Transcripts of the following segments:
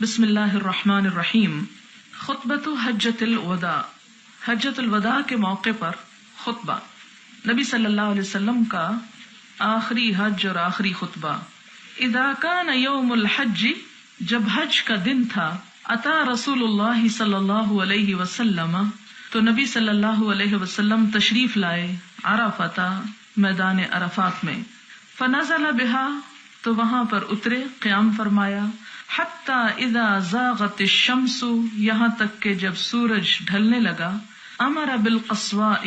بسم اللہ الرحمن الرحیم۔ خطبۃ حجۃ الوداع، حجۃ الوداع کے موقع پر خطبہ، نبی صلی اللہ علیہ وسلم کا آخری حج اور آخری خطبہ۔ اذا کان یوم الحج، جب حج کا دن تھا، اتا رسول اللہ صلی اللہ علیہ وسلم، تو نبی صلی اللہ علیہ وسلم تشریف لائے عرفہ، میدان عرفات میں۔ فنزل بها، تو وہاں پر اترے، قیام فرمایا۔ حتی اذا زاغت الشمس، یہاں تک کہ جب سورج ڈھلنے لگا۔ امر بالقصواء،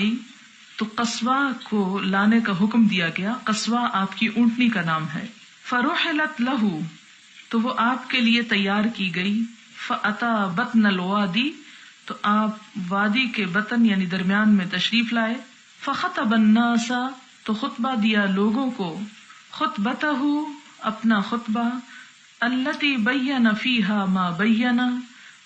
تو قصواء کو لانے کا حکم دیا گیا۔ قصواء آپ کی اونٹنی کا نام ہے۔ فرحلت لہ، تو وہ آپ کے لیے تیار کی گئی۔ فاتا بطن الوادی، تو آپ وادی کے بطن یعنی درمیان میں تشریف لائے۔ فخطب الناس، تو خطبہ دیا لوگوں کو۔ خطبتہ، اپنا خطبہ۔ التی بین فیہا ما بین،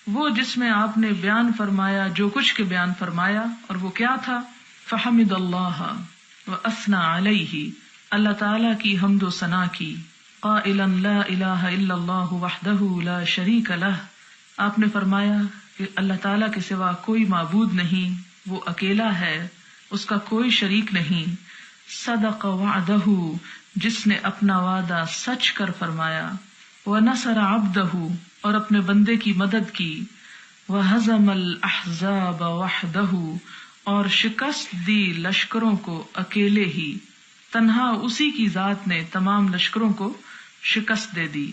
وہ جس میں آپ نے بیان فرمایا جو کچھ کے بیان فرمایا، اور وہ کیا تھا؟ فحمد اللہ واثنى علیہ، اللہ تعالی کی حمد و ثنا کی۔ قائلا لا الہ الا اللہ وحدہ لا شریک لہ، آپ نے فرمایا کہ اللہ تعالی کے سوا کوئی معبود نہیں، وہ اکیلا ہے، اس کا کوئی شریک نہیں۔ صدق وعدہ، جس نے اپنا وعدہ سچ کر فرمایا۔ وَنَصَرَ عَبْدَهُ، اور اپنے بندے کی مدد کی۔ وَهَزَمَ الْأَحْزَابَ وَحْدَهُ، اور شکست دی لشکروں کو اکیلے ہی، تنہا اسی کی ذات نے تمام لشکروں کو شکست دے دی۔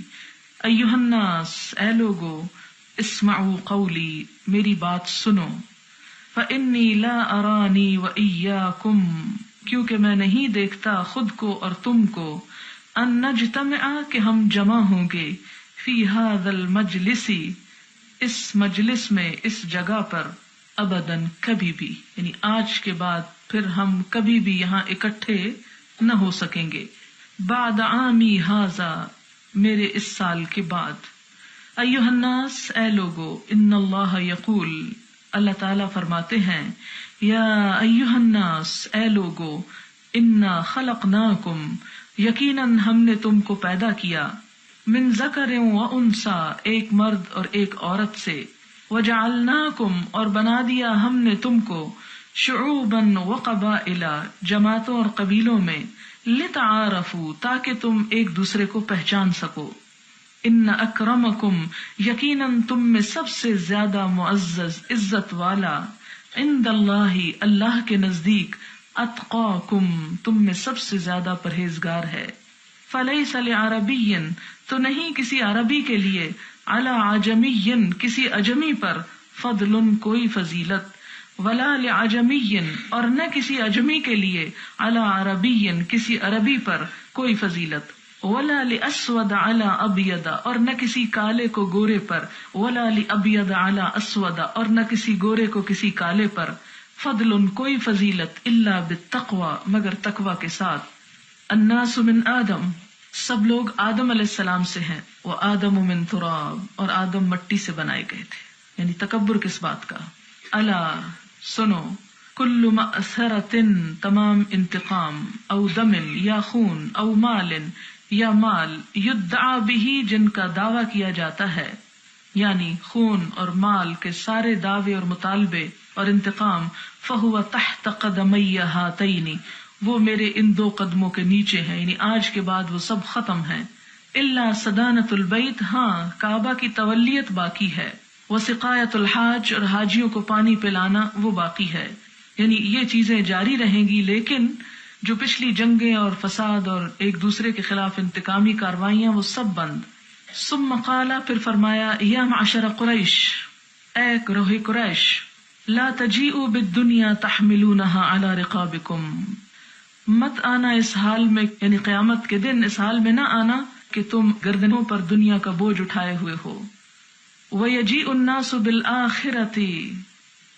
ایھا الناس، اے لوگو، اسمعوا قولی، میری بات سنو۔ فإنی لا ارانی وإیاکم، کیونکہ میں نہیں دیکھتا خود کو اور تم کو، ان نجتمع، کہ ہم جمع ہوں گے، فی ھذا المجلس، اس مجلس میں، اس جگہ پر، ابداً، کبھی بھی، یعنی آج کے بعد پھر ہم کبھی بھی یہاں اکٹھے نہ ہو سکیں گے۔ بعد عامی ھذا، میرے اس سال کے بعد۔ ایھا الناس، اے لوگو، ان اللہ یقول، اللہ تعالیٰ فرماتے ہیں، یا ایھا الناس، اے لوگو، انا خلقناکم، یقیناً ہم نے تم کو پیدا کیا، من ذکر و انثی، ایک مرد اور ایک عورت سے، وجعلناکم، اور بنا دیا ہم نے تم کو، شعوبا و قبائل، جماعتوں اور قبیلوں میں، لتعارفوا، تاکہ تم ایک دوسرے کو پہچان سکو۔ ان اکرمکم، یقیناً تم میں سب سے زیادہ معزز، عزت والا، عند اللہ، اللہ کے نزدیک، اتقاکم، تم میں سب سے زیادہ پرہیزگار ہے۔ فلیس لعربی، تو نہیں کسی عربی کے لیے، علی عجمی، کسی عجمی پر، فضل، کوئی فضیلت، ولا لعجمی، اور نہ کسی عجمی کے لیے، علی عربی، کسی عربی پر کوئی فضیلت، ولا لاسود علی ابید، اور نہ کسی کالے کو گورے پر، ولا لابید علی اسود، اور نہ کسی گورے کو کسی کالے پر، فضل، کوئی فضیلت، الا بالتقوی، مگر تقوی کے ساتھ۔ الناس من آدم، سب لوگ آدم علیہ السلام سے ہیں، وآدم من تراب، اور آدم مٹی سے بنائے گئے تھے، یعنی تکبر کس بات کا۔ الا، سنو، کل مأثرۃ، تمام انتقام، او دم، یا خون، او مال، یا مال، یدعا بہ، جن کا دعویٰ کیا جاتا ہے، یعنی خون اور مال کے سارے دعوے اور مطالبے اور انتقام، فہو تحت قدمی ہاتین، وہ میرے ان دو قدموں کے نیچے ہیں، یعنی آج کے بعد وہ سب ختم ہیں۔ الا صدانۃ البیت، ہاں کعبہ کی تولیت باقی ہے، وسقایۃ الحاج، اور حاجیوں کو پانی پلانا وہ باقی ہے، یعنی یہ چیزیں جاری رہیں گی، لیکن جو پچھلی جنگیں اور فساد اور ایک دوسرے کے خلاف انتقامی کاروائیاں وہ سب بند۔ ثم قال، پھر فرمایا، یا معشر قریش، اے گروہ قریش، لا تجیئوا بالدنیا تحملونها علی رقابکم، مت آنا اس حال میں، یعنی قیامت کے دن اس حال میں نہ آنا کہ تم گردنوں پر دنیا کا بوجھ اٹھائے ہوئے ہو۔ وَيَجِيءُ النَّاسُ بِالْآخِرَةِ،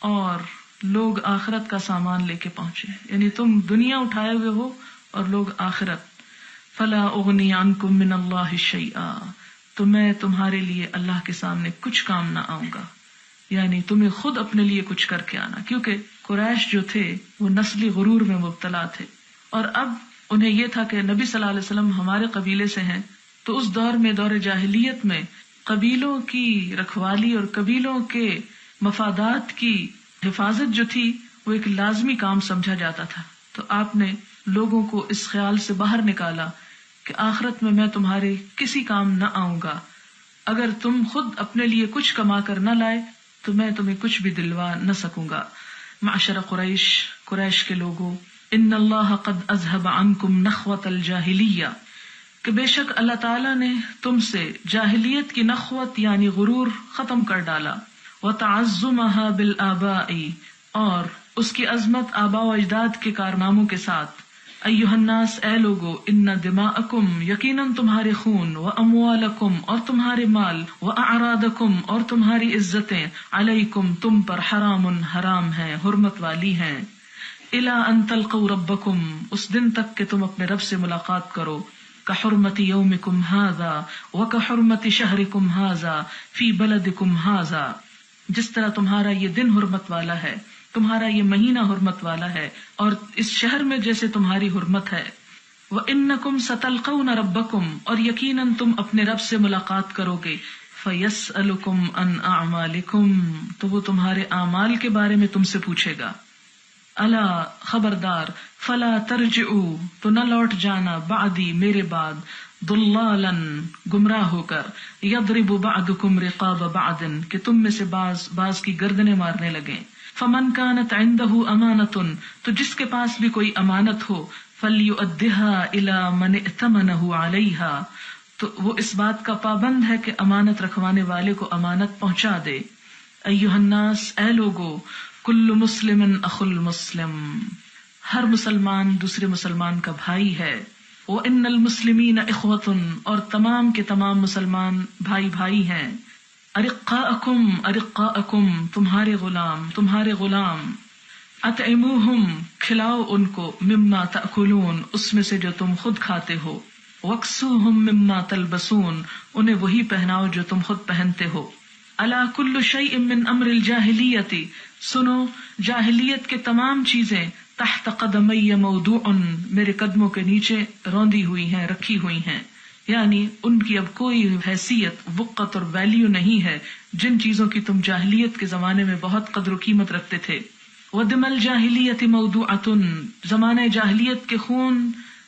اور لوگ آخرت کا سامان لے کے پہنچے، یعنی تم دنیا اٹھائے ہوئے ہو اور لوگ آخرت۔ فَلَا أُغْنِي عَنْكُم مِّنَ اللَّهِ شَيْئًا، تو میں تمہارے لیے اللہ کے سامنے کچھ کام نہ آؤں گا، یعنی تمہیں خود اپنے لیے کچھ کر کے آنا، کیونکہ قریش جو تھے وہ نسلی غرور میں مبتلا تھے، اور اب انہیں یہ تھا کہ نبی صلی اللہ علیہ وسلم ہمارے قبیلے سے ہیں، تو اس دور میں، دور جاہلیت میں، قبیلوں کی رکھوالی اور قبیلوں کے مفادات کی حفاظت جو تھی وہ ایک لازمی کام سمجھا جاتا تھا. تو آپ نے لوگوں کو اس خیال سے باہر نکالا کہ آخرت میں تمہارے کسی کام نہ آؤں گا. اگر تم خود اپنے لیے کچھ کما کر نہ لائے تو میں تمہیں کچھ بھی دلوا نہ سکوں گا. معشر قریش کے لوگوں، ان اللہ قد اذهب عنکم نخوۃ الجاہلیہ، کہ بے شک اللہ تعالیٰ نے تم سے جاہلیت کی نخوت یعنی غرور ختم کر ڈالا. وتعظمها بالآباء، اور اس کی عظمت آباء و اجداد کے کارناموں کے ساتھ. ایھا الناس، اے لوگو، ان دماءکم، یقیناً تمہارے خون، واموالکم، اور تمہارے مال، واعراضکم، اور تمہاری عزتیں، علیکم، تم پر، حرام ہیں، حرمت والی ہیں. الی ان تلقوا ربکم، اس دن تک کہ تم اپنے رب سے ملاقات کرو. کحرمت یومکم ھذا وکحرمت شہرکم ھذا فی بلدکم ھذا، جس طرح تمہارا یہ دن حرمت والا ہے، تمہارا یہ مہینہ حرمت والا ہے، اور اس شہر میں جیسے تمہاری حرمت ہے. وَإِنَّكُمْ سَتَلْقَوْنَ رَبَّكُمْ، اور یقیناً تم اپنے رب سے ملاقات کرو گے. فَيَسْأَلُكُمْ عَنْ أَعْمَالِكُمْ، تو وہ تمہارے اعمال کے بارے میں تم سے پوچھے گا. الا، خبردار، فَلَا تَرْجِعُوا، تو نہ لوٹ جانا، بعدی، میرے بعد، ضلالاً، گمراہ ہو کر، یضرب بعضکم رقاب بعض، کہ تم میں سے بعض کی گردنیں مارنے لگیں. فمن كانت عنده امانۃ، تو جس کے پاس بھی کوئی امانت ہو، فلیؤدها الى من ائتمنه علیها، تو وہ اس بات کا پابند ہے کہ امانت رکھوانے والے کو امانت پہنچا دے. ایھا الناس، اے لوگو، کل مسلم اخو المسلم، ہر مسلمان دوسرے مسلمان کا بھائی ہے. وان المسلمین اخوۃ، اور تمام کے تمام مسلمان بھائی ہیں. ارقاءکم، تمہارے غلام. اطعموہم، کھلاؤ ان کو، مما تأکلون، اس میں سے جو تم خود کھاتے ہو. واکسوہم مما تلبسون، انہیں وہی پہناؤ جو تم خود پہنتے ہو. الا کل شیء من امر الجاہلیۃ، سنو، جاہلیت کے تمام چیزیں، تحت قدمی موضوع، میرے قدموں کے نیچے روندی ہوئی ہیں، رکھی ہوئی ہیں. یعنی ان کی اب کوئی حیثیت، وقت اور ویلیو نہیں ہے جن چیزوں کی تم جاہلیت کے زمانے میں بہت قدر و قیمت رکھتے تھے. ودم الجاہلیت موضوعۃ، زمانہ جاہلیت کے خون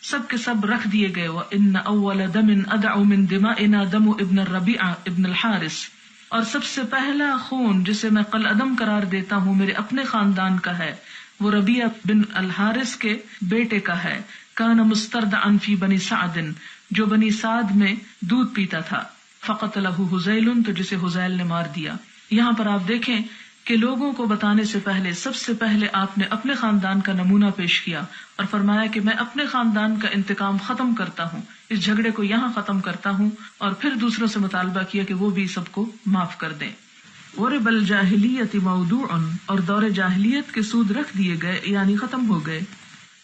سب کے سب رکھ دیے گئے. وان اول دم ادع من دمائنا دم ابن الربیع ابن الحارث، اور سب سے پہلا خون جسے میں قلعدم قرار دیتا ہوں میرے اپنے خاندان کا ہے، وہ ربیع بن الحارث کے بیٹے کا ہے. کان مستردعا فی بنی سعد، جو بنی سعد میں دودھ پیتا تھا. فقتلہ حذیل، تو جسے حذیل نے مار دیا. یہاں پر آپ دیکھیں کہ لوگوں کو بتانے سے پہلے سب سے پہلے آپ نے اپنے خاندان کا نمونہ پیش کیا اور فرمایا کہ میں اپنے خاندان کا انتقام ختم کرتا ہوں، اس جھگڑے کو یہاں ختم کرتا ہوں، اور پھر دوسروں سے مطالبہ کیا کہ وہ بھی سب کو معاف کر دیں. ورب الجاہلیت موضوع، اور دور جاہلیت کے سود رکھ دیے گئے یعنی ختم ہو گئے.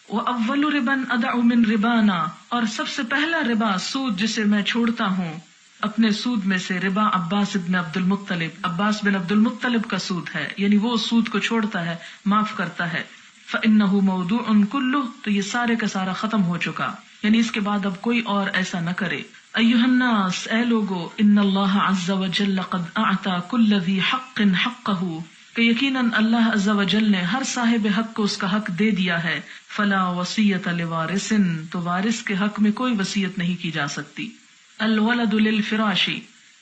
وَأَوَّلُ رِبًا أَدَعُ مِن رِبَانَا، اور سب سے پہلا ربا، سود جسے میں چھوڑتا ہوں اپنے سود میں سے، ربا عباس بن عبد المطلب کا سود ہے، یعنی وہ سود کو چھوڑتا ہے، معاف کرتا ہے. فَإِنَّهُ مَوْضُوعٌ كُلُّهُ، تو یہ سارے کا سارا ختم ہو چکا، یعنی اس کے بعد اب کوئی اور ایسا نہ کرے. ایھا الناس، اے لوگو، ان اللہ عز وجل قد اعطى كل ذی حق حقہ، کہ یقیناً اللہ عز و جل نے ہر صاحب حق کو اس کا حق دے دیا ہے. فلا وصیۃ لوارث، تو وارث کے حق میں کوئی وصیت نہیں کی جا سکتی. الولد للفراش،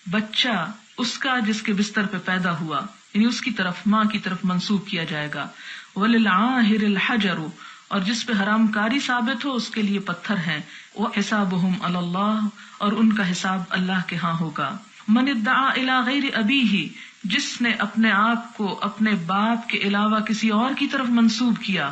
بچہ اس کا جس کے بستر پہ پیدا ہوا، یعنی اس کی طرف، ماں کی طرف منسوب کیا جائے گا. وللعاہر الحجر، اور جس پہ حرام کاری ثابت ہو اس کے لیے پتھر ہیں. وحسابہم علی اللہ، اور ان کا حساب اللہ کے ہاں ہوگا. من ادعا الی غیر ابیہ، جس نے اپنے آپ کو اپنے باپ کے علاوہ کسی اور کی طرف منسوب کیا.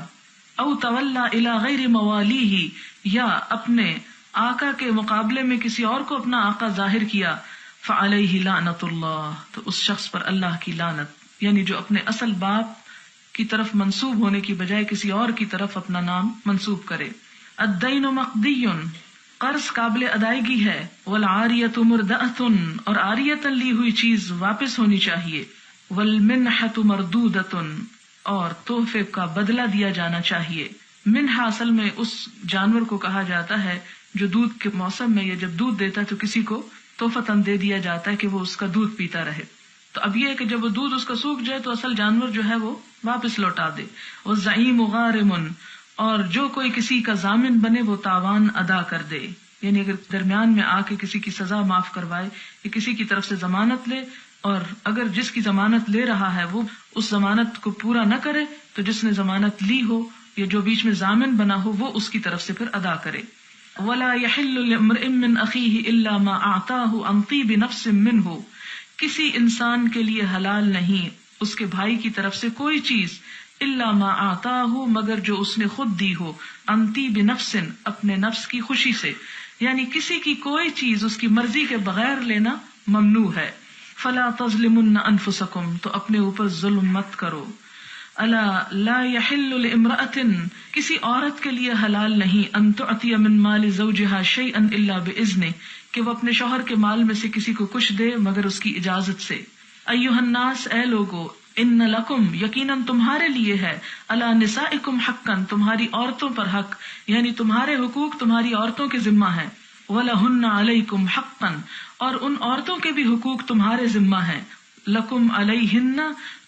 او تولا الی غیر موالیہ، یا اپنے آقا کے مقابلے میں کسی اور کو اپنا آقا ظاہر کیا. فعلیہ لعنت اللہ، تو اس شخص پر اللہ کی لعنت، یعنی جو اپنے اصل باپ کی طرف منسوب ہونے کی بجائے کسی اور کی طرف اپنا نام منسوب کرے. الدین مقضی، قرض قابل ادائیگی ہے. والعاریۃ مردأۃ، اور عاریۃ لی ہوئی چیز واپس ہونی چاہیے. والمنحۃ مردودۃ، اور تحفے کا بدلہ دیا جانا چاہیے. منحہ اصل میں اس جانور کو کہا جاتا ہے جو دودھ کے موسم میں یا جب دودھ دیتا ہے تو کسی کو تحفتاً دے دیا جاتا ہے کہ وہ اس کا دودھ پیتا رہے. تو اب یہ ہے کہ جب وہ دودھ اس کا سوکھ جائے تو اصل جانور جو ہے وہ واپس لوٹا دے. وَالزَّعِیمُ غَارِمٌ، اور جو کوئی کسی کا ضامن بنے وہ تاوان ادا کر دے. یعنی اگر درمیان میں آ کے کسی کی سزا معاف کروائے یا کسی کی طرف سے ضمانت لے، اور اگر جس کی ضمانت لے رہا ہے وہ اس ضمانت کو پورا نہ کرے تو جس نے ضمانت لی ہو یا جو بیچ میں ضامن بنا ہو وہ اس کی طرف سے پھر ادا کرے. وَلَا يَحِلُّ لِامْرِئٍ مِّنْ أَخِيهِ إِلَّا مَا أَعْطَاهُ عَنْ طِيبِ نَفْسٍ مِّنْهُ، کسی انسان کے لیے حلال نہیں اس کے بھائی کی طرف سے کوئی چیز الا ما آتاہ، مگر جو اس نے خود دی ہو، عن طیب نفس، اپنے نفس کی خوشی سے. یعنی کسی کی کوئی چیز اس کی مرضی کے بغیر لینا ممنوع ہے. فلا تظلمن انفسکم، تو اپنے اوپر ظلم مت کرو. الا لا يحل لامرأة، کسی عورت کے لیے حلال نہیں ان تعطی من مال زوجها شيئا الا باذنه، کہ وہ اپنے شوہر کے مال میں سے کسی کو کچھ دے مگر اس کی اجازت سے. ایھا الناس، اے لوگو، ان لکم، یقیناً تمہارے لیے ہے، علی نسائکم حقا، تمہاری عورتوں پر حق، یعنی تمہارے حقوق تمہاری عورتوں کے ذمہ ہیں. ولہن علیکم حقا، اور ان عورتوں کے بھی حقوق تمہارے ذمہ ہیں. لکم علیہن،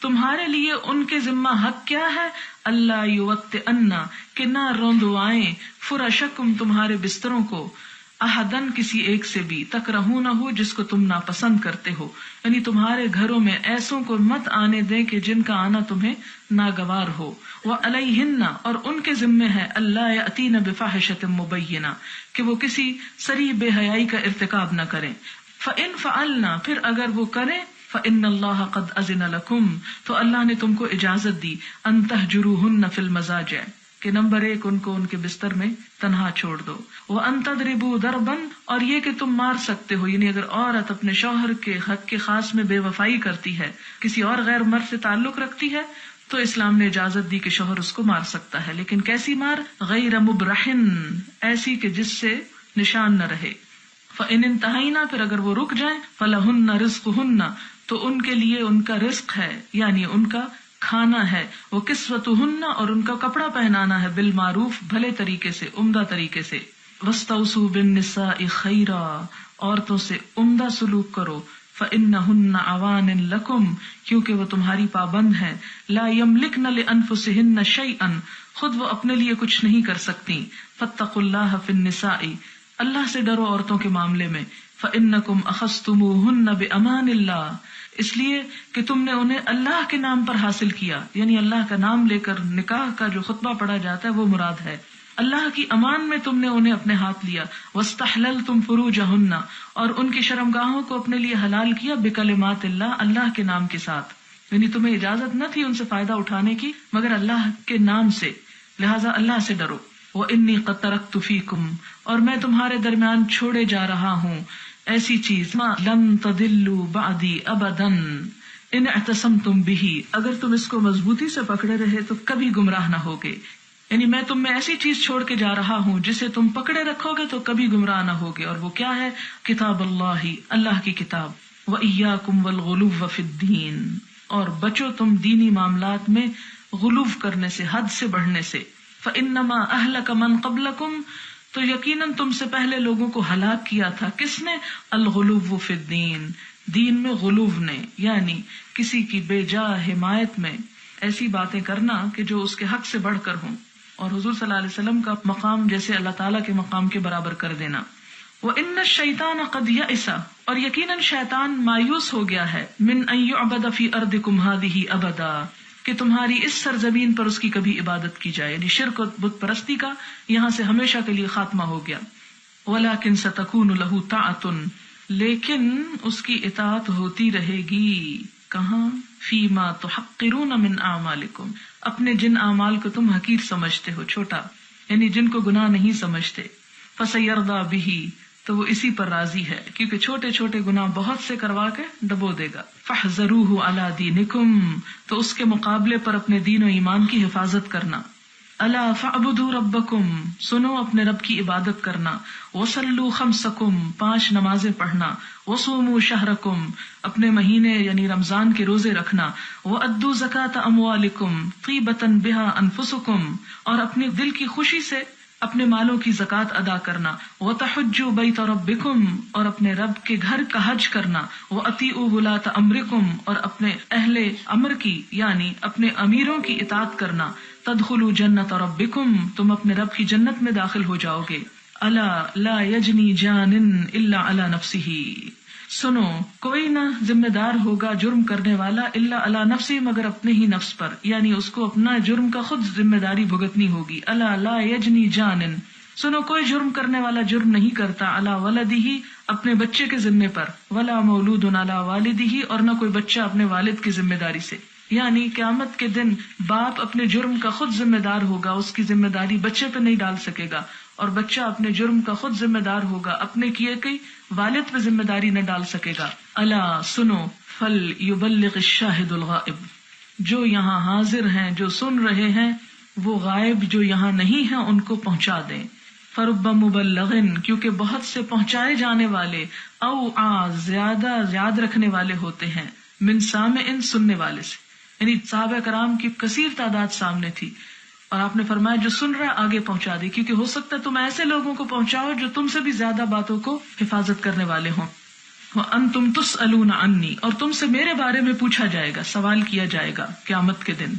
تمہارے لیے ان کے ذمہ حق کیا ہے؟ اللہ یوطئن، کہ نہ روندوائیں، فرشکم، تمہارے بستروں کو، احدن، کسی ایک سے بھی، تکرہونہ، جس کو تم ناپسند کرتے ہو. یعنی تمہارے گھروں میں ایسوں کو مت آنے دیں کہ جن کا آنا تمہیں ناگوار ہو. وعلیہن، اور ان کے ذمے ہے، اللہ یأتین بفاحشۃ مبینہ، کہ وہ کسی صریح بے حیائی کا ارتکاب نہ کریں. فإن فعلنا، پھر اگر وہ کریں، فإن اللہ قد أذن لکم، تو اللہ نے تم کو اجازت دی، ان تہجروہن فی المضاجع، کہ نمبر 1 ان کو ان کے بستر میں تنہا چھوڑ دو. وَأَن تَضْرِبُوا ضَرْبًا، اور یہ کہ تم مار سکتے ہو. یعنی اگر عورت اپنے شوہر کے حق کے خاص میں بے وفائی کرتی ہے، کسی اور غیر مرد سے تعلق رکھتی ہے، تو اسلام نے اجازت دی کہ شوہر اس کو مار سکتا ہے. لیکن کیسی مار؟ غیر مبرحن، ایسی کہ جس سے نشان نہ رہے. فَإِنِ انْتَهَيْنَا، پھر اگر وہ رک جائیں، فَلَهُنَّ رِزْقُهُنَّ، تو ان کے لیے ان کا رزق ہے، یعنی ان کا کھانا ہے. وہ کسوتہن، اور ان کا کپڑا پہنانا ہے، بالمعروف، بھلے طریقے سے، عمدہ طریقے سے. واستوصوا بالنساء خیرا، عورتوں سے عمدہ سلوک کرو. فإنہن عوان لکم، کیونکہ وہ تمہاری پابند ہیں. لا یملکن لانفسہن شیئا، خود وہ اپنے لیے کچھ نہیں کر سکتی. فاتقوا اللہ فی النساء، اللہ سے ڈرو عورتوں کے معاملے میں. فإنکم اخذتموہن بأمان اللہ، اس لیے کہ تم نے انہیں اللہ کے نام پر حاصل کیا. یعنی اللہ کا نام لے کر نکاح کا جو خطبہ پڑھا جاتا ہے وہ مراد ہے. اللہ کی امان میں تم نے انہیں اپنے ہاتھ لیا. واستحللتم فروجہن، اور ان کی شرمگاہوں کو اپنے لیے حلال کیا، بکلمات اللہ، اللہ کے نام کے ساتھ. یعنی تمہیں اجازت نہ تھی ان سے فائدہ اٹھانے کی مگر اللہ کے نام سے، لہذا اللہ سے ڈرو. وانی قد ترکت فیکم، اور میں تمہارے درمیان چھوڑے جا رہا ہوں ایسی چیز، ما لن تضلوا بعدی ابدا ان اعتصمتم به، اگر تم اس کو مضبوطی سے پکڑے رہے تو کبھی گمراہ نہ ہوگے. یعنی میں تم میں ایسی چیز چھوڑ کے جا رہا ہوں جسے تم پکڑے رکھو گے تو کبھی گمراہ نہ ہوگے. اور وہ کیا ہے؟ کتاب اللہ، اللہ کی کتاب. وإیاکم والغلو فی الدین، اور بچو تم دینی معاملات میں غلو کرنے سے، حد سے بڑھنے سے. فإنما أهلك من قبلكم، تو یقیناً تم سے پہلے لوگوں کو ہلاک کیا تھا. کس نے؟ الغلو فی الدین، دین میں غلو نے، یعنی کسی کی بے جا حمایت میں ایسی باتیں کرنا کہ جو اس کے حق سے بڑھ کر ہوں، اور حضور صلی اللہ علیہ وسلم کا مقام جیسے اللہ تعالیٰ کے مقام کے برابر کر دینا. وَإِنَّ الشَّيْطَانَ قَدْ يَئِسَ، اور یقیناً شیطان مایوس ہو گیا ہے، مِنْ أَنْ يُعْبَدَ فِي أَرْضِكُمْ هَذِهِ أَبَدًا، کہ تمہاری اس سرزمین پر اس کی کبھی عبادت کی جائے. یعنی شرک و بت پرستی کا یہاں سے ہمیشہ کے لیے خاتمہ ہو گیا. وَلَكِنْ سَتَكُونُ لَهُ طَاعَةٌ، لیکن اس کی اطاعت ہوتی رہے گی. کہاں؟ فِيمَا تُحَقِّرُونَ مِنْ أَعْمَالِكُمْ، اپنے جن اعمال کو تم حقیر سمجھتے ہو، چھوٹا، یعنی جن کو گناہ نہیں سمجھتے. فَسَيَرْضَى بِهِ، تو وہ اسی پر راضی ہے، کیونکہ چھوٹے چھوٹے گناہ بہت سے کروا کے ڈبو دے گا. فَاحْذَرُوهُ عَلَى دِينِكُمْ، تو اس کے مقابلے پر اپنے دین و ایمان کی حفاظت کرنا. أَلَا فَاعْبُدُوا رَبَّكُمْ، سنو اپنے رب کی عبادت کرنا. وَصَلُّوا خَمْسَكُمْ، 5 نمازیں پڑھنا. وَصُومُوا شَهْرَكُمْ، اپنے مہینے یعنی رمضان کے روزے رکھنا. وَأَدُّوا زَكَاةَ أَمْوَالِكُمْ طِيبَةً بِهَا أَنفُسُكُمْ، اور اپنے دل کی خوشی سے اپنے مالوں کی زکوٰۃ ادا کرنا، وَتَحُجُّوا بَيْتَ رَبِّكُمْ اور اپنے رب کے گھر کا حج کرنا، وَأَطِيعُوا وُلَاةَ أَمْرِكُمْ اور اپنے اہل امر کی یعنی اپنے امیروں کی اطاعت کرنا، تدخلوا جنت ربکم تم اپنے رب کی جنت میں داخل ہو جاؤ گے۔ الا لا یجنی جان الا علی نفسہ سنو کوئی نہ ذمہ دار ہوگا جرم کرنے والا الا علی نفسی مگر اپنے ہی نفس پر، یعنی اس کو اپنا جرم کا خود ذمہ داری بھگتنی ہوگی۔ الا لا یجنی جان سنو کوئی جرم کرنے والا جرم نہیں کرتا علی ولدہ اپنے بچے کے ذمے پر، ولا مولود علی والدہ اور نہ کوئی بچہ اپنے والد کی ذمہ داری سے، یعنی قیامت کے دن باپ اپنے جرم کا خود ذمہ دار ہوگا، اس کی ذمہ داری بچے پہ نہیں ڈال سکے گا، اور بچہ اپنے جرم کا خود ذمہ دار ہوگا، اپنے کیے گئی والد پہ ذمہ داری نہ ڈال سکے گا۔ الا سنو فل یبلغ الشاہد الغائب جو یہاں حاضر ہیں جو سن رہے ہیں وہ غائب جو یہاں نہیں ہیں ان کو پہنچا دیں۔ فرب مبلغ کیونکہ بہت سے پہنچائے جانے والے او زیادہ یاد رکھنے والے ہوتے ہیں، من سامع سننے والے سے، یعنی صحابہ کرام کی کثیر تعداد سامنے تھی اور آپ نے فرمایا جو سن رہا ہے آگے پہنچا دے، کیونکہ ہو سکتا ہے تم ایسے لوگوں کو پہنچاؤ جو تم سے بھی زیادہ باتوں کو حفاظت کرنے والے ہوں۔ وَأَنْتُمْ تُسْأَلُونَ عَنِّي اور تم سے میرے بارے میں پوچھا جائے گا، سوال کیا جائے گا قیامت کے دن۔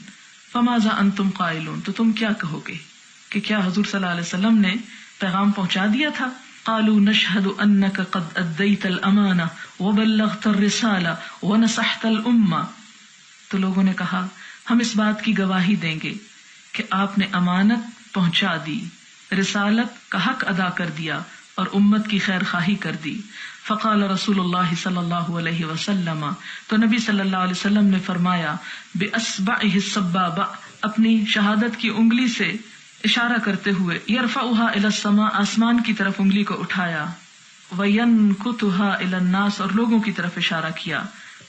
فَمَاذَا أَنْتُمْ قَائِلُونَ تو تم کیا کہو گے کہ کیا حضور صلی اللہ علیہ وسلم نے پیغام پہنچا دیا تھا؟ قالوا نشهد انك قد اديت الامانه وبلغت الرساله ونصحت الامه تو لوگوں نے کہا ہم اس بات کی گواہی دیں گے کہ آپ نے امانت پہنچا دی، رسالت کا حق ادا کر دیا اور امت کی خیر خواہی کر دی۔ فقال رسول اللہ صلی اللہ علیہ وسلم تو نبی صلی اللہ علیہ وسلم نے فرمایا باصبعه السبابہ اپنی شہادت کی انگلی سے اشارہ کرتے ہوئے، یرفعها الى السماء آسمان کی طرف انگلی کو اٹھایا، وینکتها الى الناس اور لوگوں کی طرف اشارہ کیا،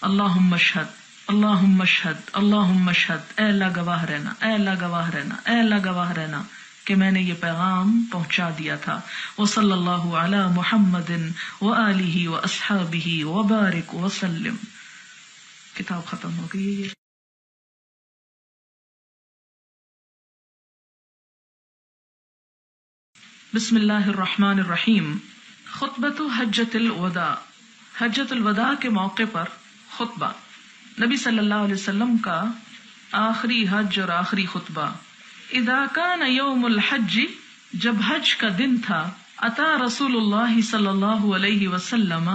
اللہم اشہد اللہم اشہد اللہم اشہد اے اللہ گواہ رہنا، اے اللہ گواہ رہنا، اے اللہ گواہ رہنا کہ میں نے یہ پیغام پہنچا دیا تھا۔ وصلی اللہ علی محمد وآلہ واصحابہ وبارک وسلم۔ کتاب ختم ہو گئی ہے۔ بسم اللہ الرحمن الرحیم۔ خطبۃ حجۃ الوداع حجۃ الوداع کے موقع پر خطبہ، نبی صلی اللہ علیہ وسلم کا آخری حج اور آخری خطبہ۔ اذا کان یوم الحج جب حج کا دن تھا، اتا رسول اللہ صلی اللہ علیہ وسلم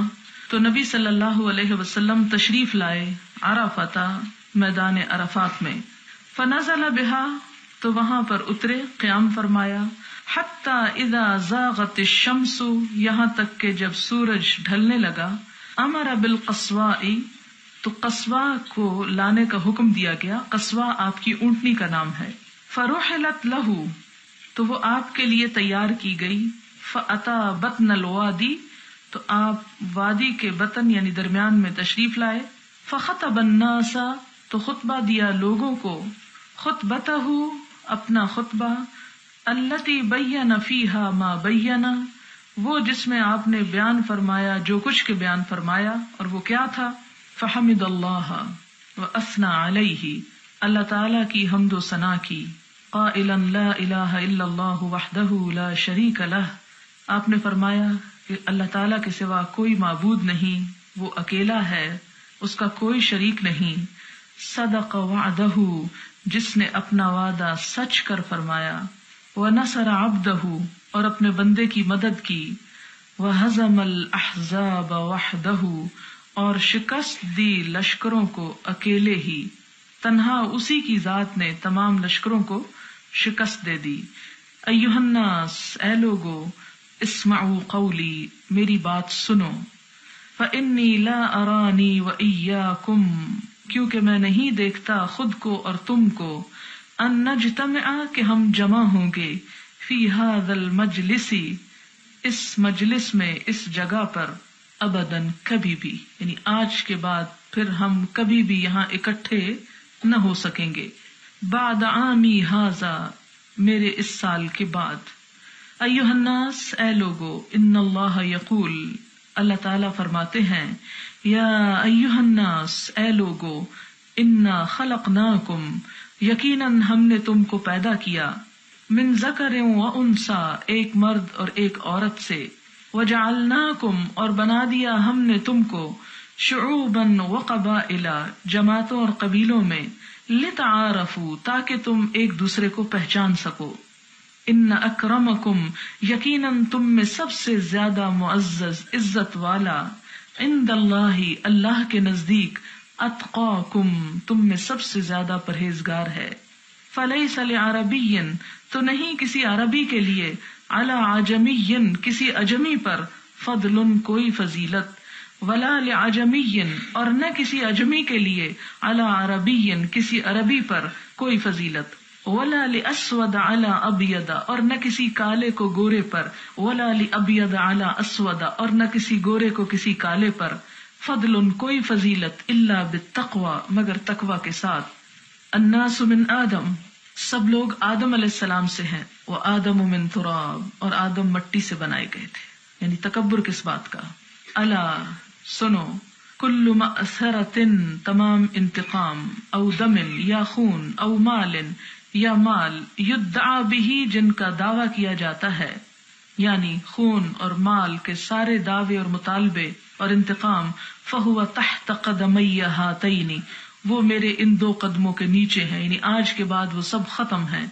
تو نبی صلی اللہ علیہ وسلم تشریف لائے عرفۃ میدان عرفات میں، فنزل بہا تو وہاں پر اترے، قیام فرمایا، حتی اذا زاغت الشمس یہاں تک کہ جب سورج ڈھلنے لگا، امر بالقصواء تو قصواء کو لانے کا حکم دیا گیا، قصواء آپ کی اونٹنی کا نام ہے، فرحلت لہ تو وہ آپ کے لیے تیار کی گئی، فاتا بطن الوادی تو آپ وادی کے بطن یعنی درمیان میں تشریف لائے، فخطب الناس تو خطبہ دیا لوگوں کو، خطبتہ اپنا خطبہ، التی بین فیہا ما بین وہ جس میں آپ نے بیان فرمایا جو کچھ کے بیان فرمایا، اور وہ کیا تھا؟ فحمد اللہ واثنى علیہ اللہ تعالی کی حمد و ثنا کی، قائلا لا الہ الا اللہ وحدہ لا شریک لہ آپ نے فرمایا کہ اللہ تعالی کے سوا کوئی معبود نہیں، وہ اکیلا ہے، اس کا کوئی شریک نہیں، صدق وعدہ جس نے اپنا وعدہ سچ کر فرمایا، وَنَصَرَ عَبْدَهُ اور اپنے بندے کی مدد کی، وَهَزَمَ الْأَحْزَابَ وَحْدَهُ اور شکست دی لشکروں کو اکیلے ہی، تنہا اسی کی ذات نے تمام لشکروں کو شکست دے دی۔ ایھا الناس اے لوگو، اسمعوا قولی میری بات سنو، فإنی لا ارانی وإیاکم کیونکہ میں نہیں دیکھتا خود کو اور تم کو، ان نجتمع کہ ہم جمع ہوں گے، فی ھذا المجلس اس مجلس میں اس جگہ پر، ابداً کبھی بھی، یعنی آج کے بعد پھر ہم کبھی بھی یہاں اکٹھے نہ ہو سکیں گے، بعد عامی ھذا میرے اس سال کے بعد۔ ایھا الناس اے لوگو، ان اللہ یقول اللہ تعالیٰ فرماتے ہیں، یا ایھا الناس اے لوگو، انا خلقناکم یقیناً ہم نے تم کو پیدا کیا، من ذکر و انثی، ایک مرد اور ایک عورت سے، وجعلناکم، اور بنا دیا ہم نے تم کو، شعوبا و قبائل، جماعتوں اور قبیلوں میں، لتعارفوا، تاکہ تم ایک دوسرے کو پہچان سکو، ان اکرمکم، یقیناً تم میں سب سے زیادہ معزز عزت والا، عند اللہ، اللہ کے نزدیک، اتقاکم، تم میں سب سے زیادہ پرہیزگار ہے، فلیس لعربی، تو نہیں کسی عربی کے لیے، علی عجمی، کسی اجمی پر، فضل، کوئی فضیلت، ولا لعجمی، اور نہ کسی اجمی کے لیے، علی عربی، کسی عربی پر کوئی فضیلت، ولا لاسود علی ابید، اور نہ کسی کالے کو گورے پر، ولا لابید علی اسود، اور نہ کسی گورے کو کسی کالے پر، فضل، کوئی فضیلت، الا بالتقوی، مگر تقوی کے ساتھ، الناس من آدم، سب لوگ آدم علیہ السلام سے ہیں، وآدم من تراب، اور آدم مٹی سے بنائے گئے تھے، یعنی تکبر کس بات کا، الا، سنو، کل مأثرۃ، تمام انتقام، او دم، یا خون، او مال، یا مال، یدعا بہ، جن کا دعویٰ کیا جاتا ہے، یعنی خون اور مال کے سارے دعوے اور مطالبے اور انتقام، فہو تحت قدمی ہاتین، وہ میرے ان دو قدموں کے نیچے ہیں، یعنی آج کے بعد وہ سب ختم ہیں،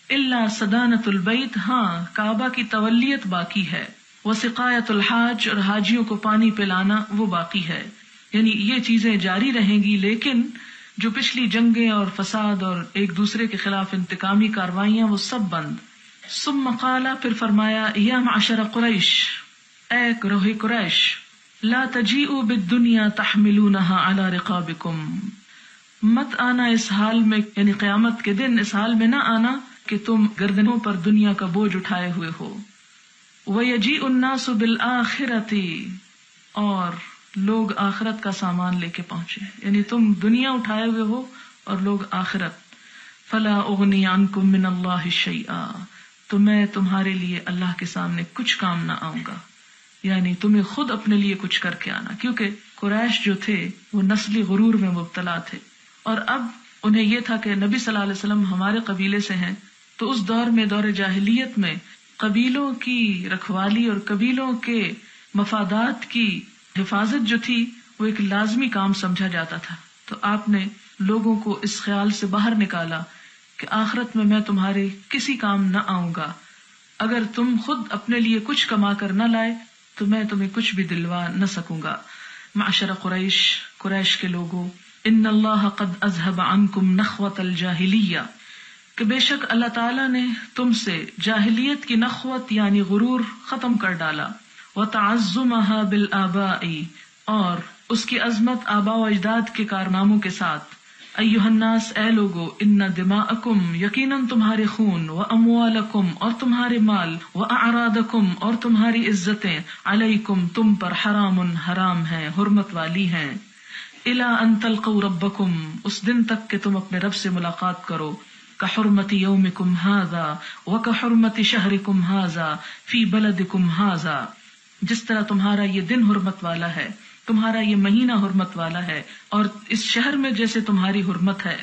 الا صدانۃ البیت، ہاں کعبہ کی تولیت باقی ہے، وسقایۃ الحاج، اور حاجیوں کو پانی پلانا وہ باقی ہے، یعنی یہ چیزیں جاری رہیں گی، لیکن جو پچھلی جنگیں اور فساد اور ایک دوسرے کے خلاف انتقامی کاروائیاں وہ سب بند۔ ثم قال، پھر فرمایا، یا معشر قریش، اے گروہ قریش، لا تجیئوا بالدنیا تحملونها على رقابکم، مت آنا اس حال میں، یعنی قیامت کے دن اس حال میں نہ آنا کہ تم گردنوں پر دنیا کا بوجھ اٹھائے ہوئے ہو، وَيَجِيءُ النَّاسُ بِالْآخِرَةِ، اور لوگ آخرت کا سامان لے کے پہنچے، یعنی تم دنیا اٹھائے ہوئے ہو اور لوگ آخرت، فَلَا أُغْنِي عَنْكُم مِّنَ اللَّهِ شَيْئًا، تو میں تمہارے لیے اللہ کے سامنے کچھ کام نہ آؤں گا، یعنی تمہیں خود اپنے لیے کچھ کر کے آنا، کیونکہ قریش جو تھے وہ نسلی غرور میں مبتلا تھے، اور اب انہیں یہ تھا کہ نبی صلی اللہ علیہ وسلم ہمارے قبیلے سے ہیں، تو اس دور میں، دور جاہلیت میں، قبیلوں کی رکھوالی اور قبیلوں کے مفادات کی حفاظت جو تھی وہ ایک لازمی کام سمجھا جاتا تھا، تو آپ نے لوگوں کو اس خیال سے باہر نکالا کہ آخرت میں تمہارے کسی کام نہ آؤں گا، اگر تم خود اپنے لیے کچھ کما کر نہ لائے تو میں تمہیں کچھ بھی دلوا نہ سکوں گا۔ معشر قریش، قریش کے لوگوں، ان اللہ قد اذهب عنکم نخوۃ الجاہلیہ، کہ بے شک اللہ تعالیٰ نے تم سے جاہلیت کی نخوت یعنی غرور ختم کر ڈالا، وتعظمها بالآباء، اور اس کی عظمت آباء و اجداد کے کارناموں کے ساتھ، ایھا الناس، اے لوگو، ان دماءکم، یقیناً تمہارے خون، واموالکم، اور تمہارے مال، واعراضکم، اور تمہاری عزتیں، علیکم، تم پر، حرام، حرام ہیں، حرمت والی ہیں، الی ان تلقوا ربکم، اس دن تک کہ تم اپنے رب سے ملاقات کرو، کحرمت یومکم ھذا وکحرمت شہرکم ھذا فی بلدکم ھذا، جس طرح تمہارا یہ دن حرمت والا ہے، تمہارا یہ مہینہ حرمت والا ہے، اور اس شہر میں جیسے تمہاری حرمت ہے،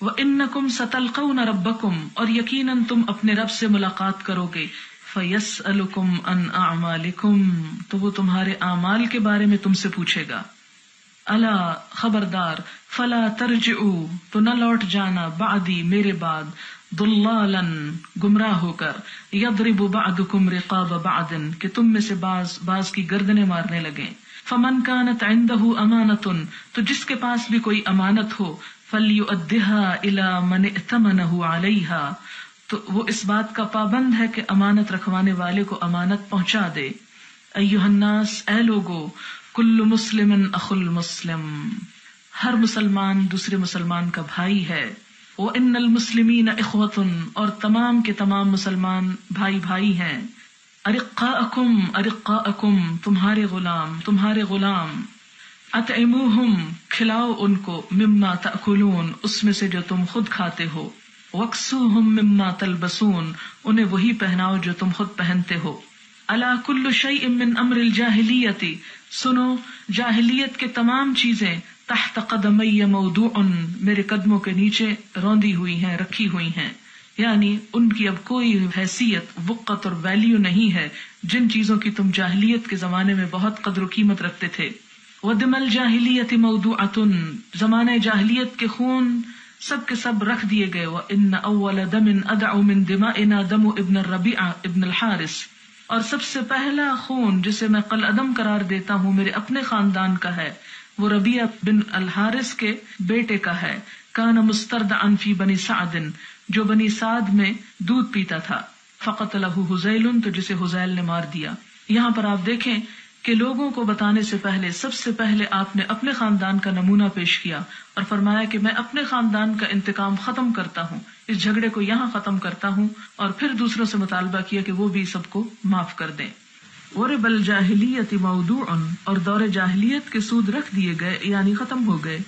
وَإِنَّكُمْ سَتَلْقَوْنَ رَبَّكُمْ، اور یقیناً تم اپنے رب سے ملاقات کرو گے، فَيَسْأَلُكُمْ عَنْ أَعْمَالِكُمْ، تو وہ تمہارے اعمال کے بارے میں تم سے پوچھے گا، الا، خبردار، فلا ترجعوا، تو نہ لوٹ جانا، بعدی، میرے بعد، ضلالا، گمراہ ہو کر، یضرب بعضکم رقاب بعض، کہ تم میں سے بعض کی گردنیں مارنے لگیں، فمن كانت عنده امانة، تو جس کے پاس بھی کوئی امانت ہو، فلیؤدها الى من ائتمنه علیها، تو وہ اس بات کا پابند ہے کہ امانت رکھوانے والے کو امانت پہنچا دے، ایھا الناس، اے لوگو، کل مسلم اخو المسلم، ہر مسلمان دوسرے مسلمان کا بھائی ہے، وان المسلمین اخوۃ، اور تمام کے تمام مسلمان بھائی بھائی ہیں، ارقاءکم، ارقاءکم، تمہارے غلام، اطعموہم، کھلاؤ ان کو، مما تأکلون، اس میں سے جو تم خود کھاتے ہو، واکسوہم مما تلبسون، انہیں وہی پہناؤ جو تم خود پہنتے ہو، الا کل شیء من امر الجاہلیۃ، سنو، جاہلیت کے تمام چیزیں، تحت قدمی موضوع، میرے قدموں کے نیچے روندی ہوئی ہیں، رکھی ہوئی ہیں، یعنی ان کی اب کوئی حیثیت، وقت اور ویلیو نہیں ہے جن چیزوں کی تم جاہلیت کے زمانے میں بہت قدر و قیمت رکھتے تھے. وَدِمَ الْجَاهِلِيَّةِ مَوْضُوعَةٌ، زمانہ جاہلیت کے خون سب کے سب رکھ دیے گئے. وَإِنَّ أَوَّلَ دَمٍ أَدْعُ مِن دِمَائِنَا دَمُ ابن الربیع ابن الحارث، اور سب سے پہلا خون جسے میں قلعدم قرار دیتا ہوں میرے اپنے خاندان کا ہے، وہ ربیع بن الحارث کے بیٹے کا ہے. کان مستردعا فی بنی سعد، جو بنی سعد میں دودھ پیتا تھا. فقتلہ حذیل، تو جسے حذیل نے مار دیا. یہاں پر آپ دیکھیں کہ لوگوں کو بتانے سے پہلے سب سے پہلے آپ نے اپنے خاندان کا نمونہ پیش کیا اور فرمایا کہ میں اپنے خاندان کا انتقام ختم کرتا ہوں، اس جھگڑے کو یہاں ختم کرتا ہوں، اور پھر دوسروں سے مطالبہ کیا کہ وہ بھی سب کو معاف کر دیں. ورب الجاہلیت موضوع، اور دور جاہلیت کے سود رکھ دیے گئے یعنی ختم ہو گئے.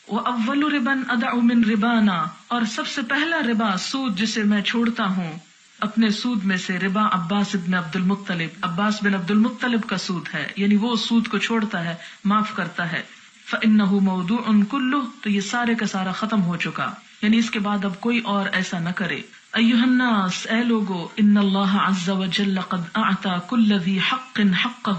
وَأَوَّلُ رِبًا أَدَعُ مِن رِبَانَا، اور سب سے پہلا ربا سود جسے میں چھوڑتا ہوں اپنے سود میں سے، ربا عباس بن عبد المطلب، عباس بن عبد المطلب کا سود ہے، یعنی وہ سود کو چھوڑتا ہے، معاف کرتا ہے. فَإِنَّهُ مَوْضُوعٌ كُلُّهُ، تو یہ سارے کا سارا ختم ہو چکا، یعنی اس کے بعد اب کوئی اور ایسا نہ کرے. ایھا الناس، اے لوگو، ان اللہ عز وجل قد اعطى كل ذی حق حقہ،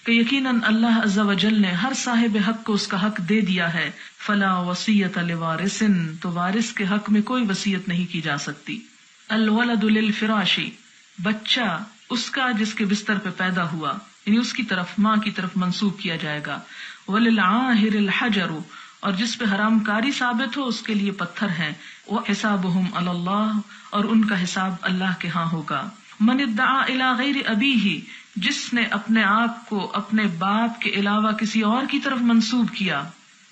کہ یقیناً اللہ عز و جل نے ہر صاحب حق کو اس کا حق دے دیا ہے. فلا وصیۃ لوارث، تو وارث کے حق میں کوئی وصیت نہیں کی جا سکتی. الولد للفراش، بچہ اس کا جس کے بستر پہ پیدا ہوا، یعنی اس کی طرف، ماں کی طرف منسوب کیا جائے گا. وللعاہر الحجر، اور جس پہ حرام کاری ثابت ہو اس کے لیے پتھر ہیں. وحسابہم علی اللہ، اور ان کا حساب اللہ کے ہاں ہوگا. من ادعا الی غیر ابیہ، جس نے اپنے آپ کو اپنے باپ کے علاوہ کسی اور کی طرف منسوب کیا.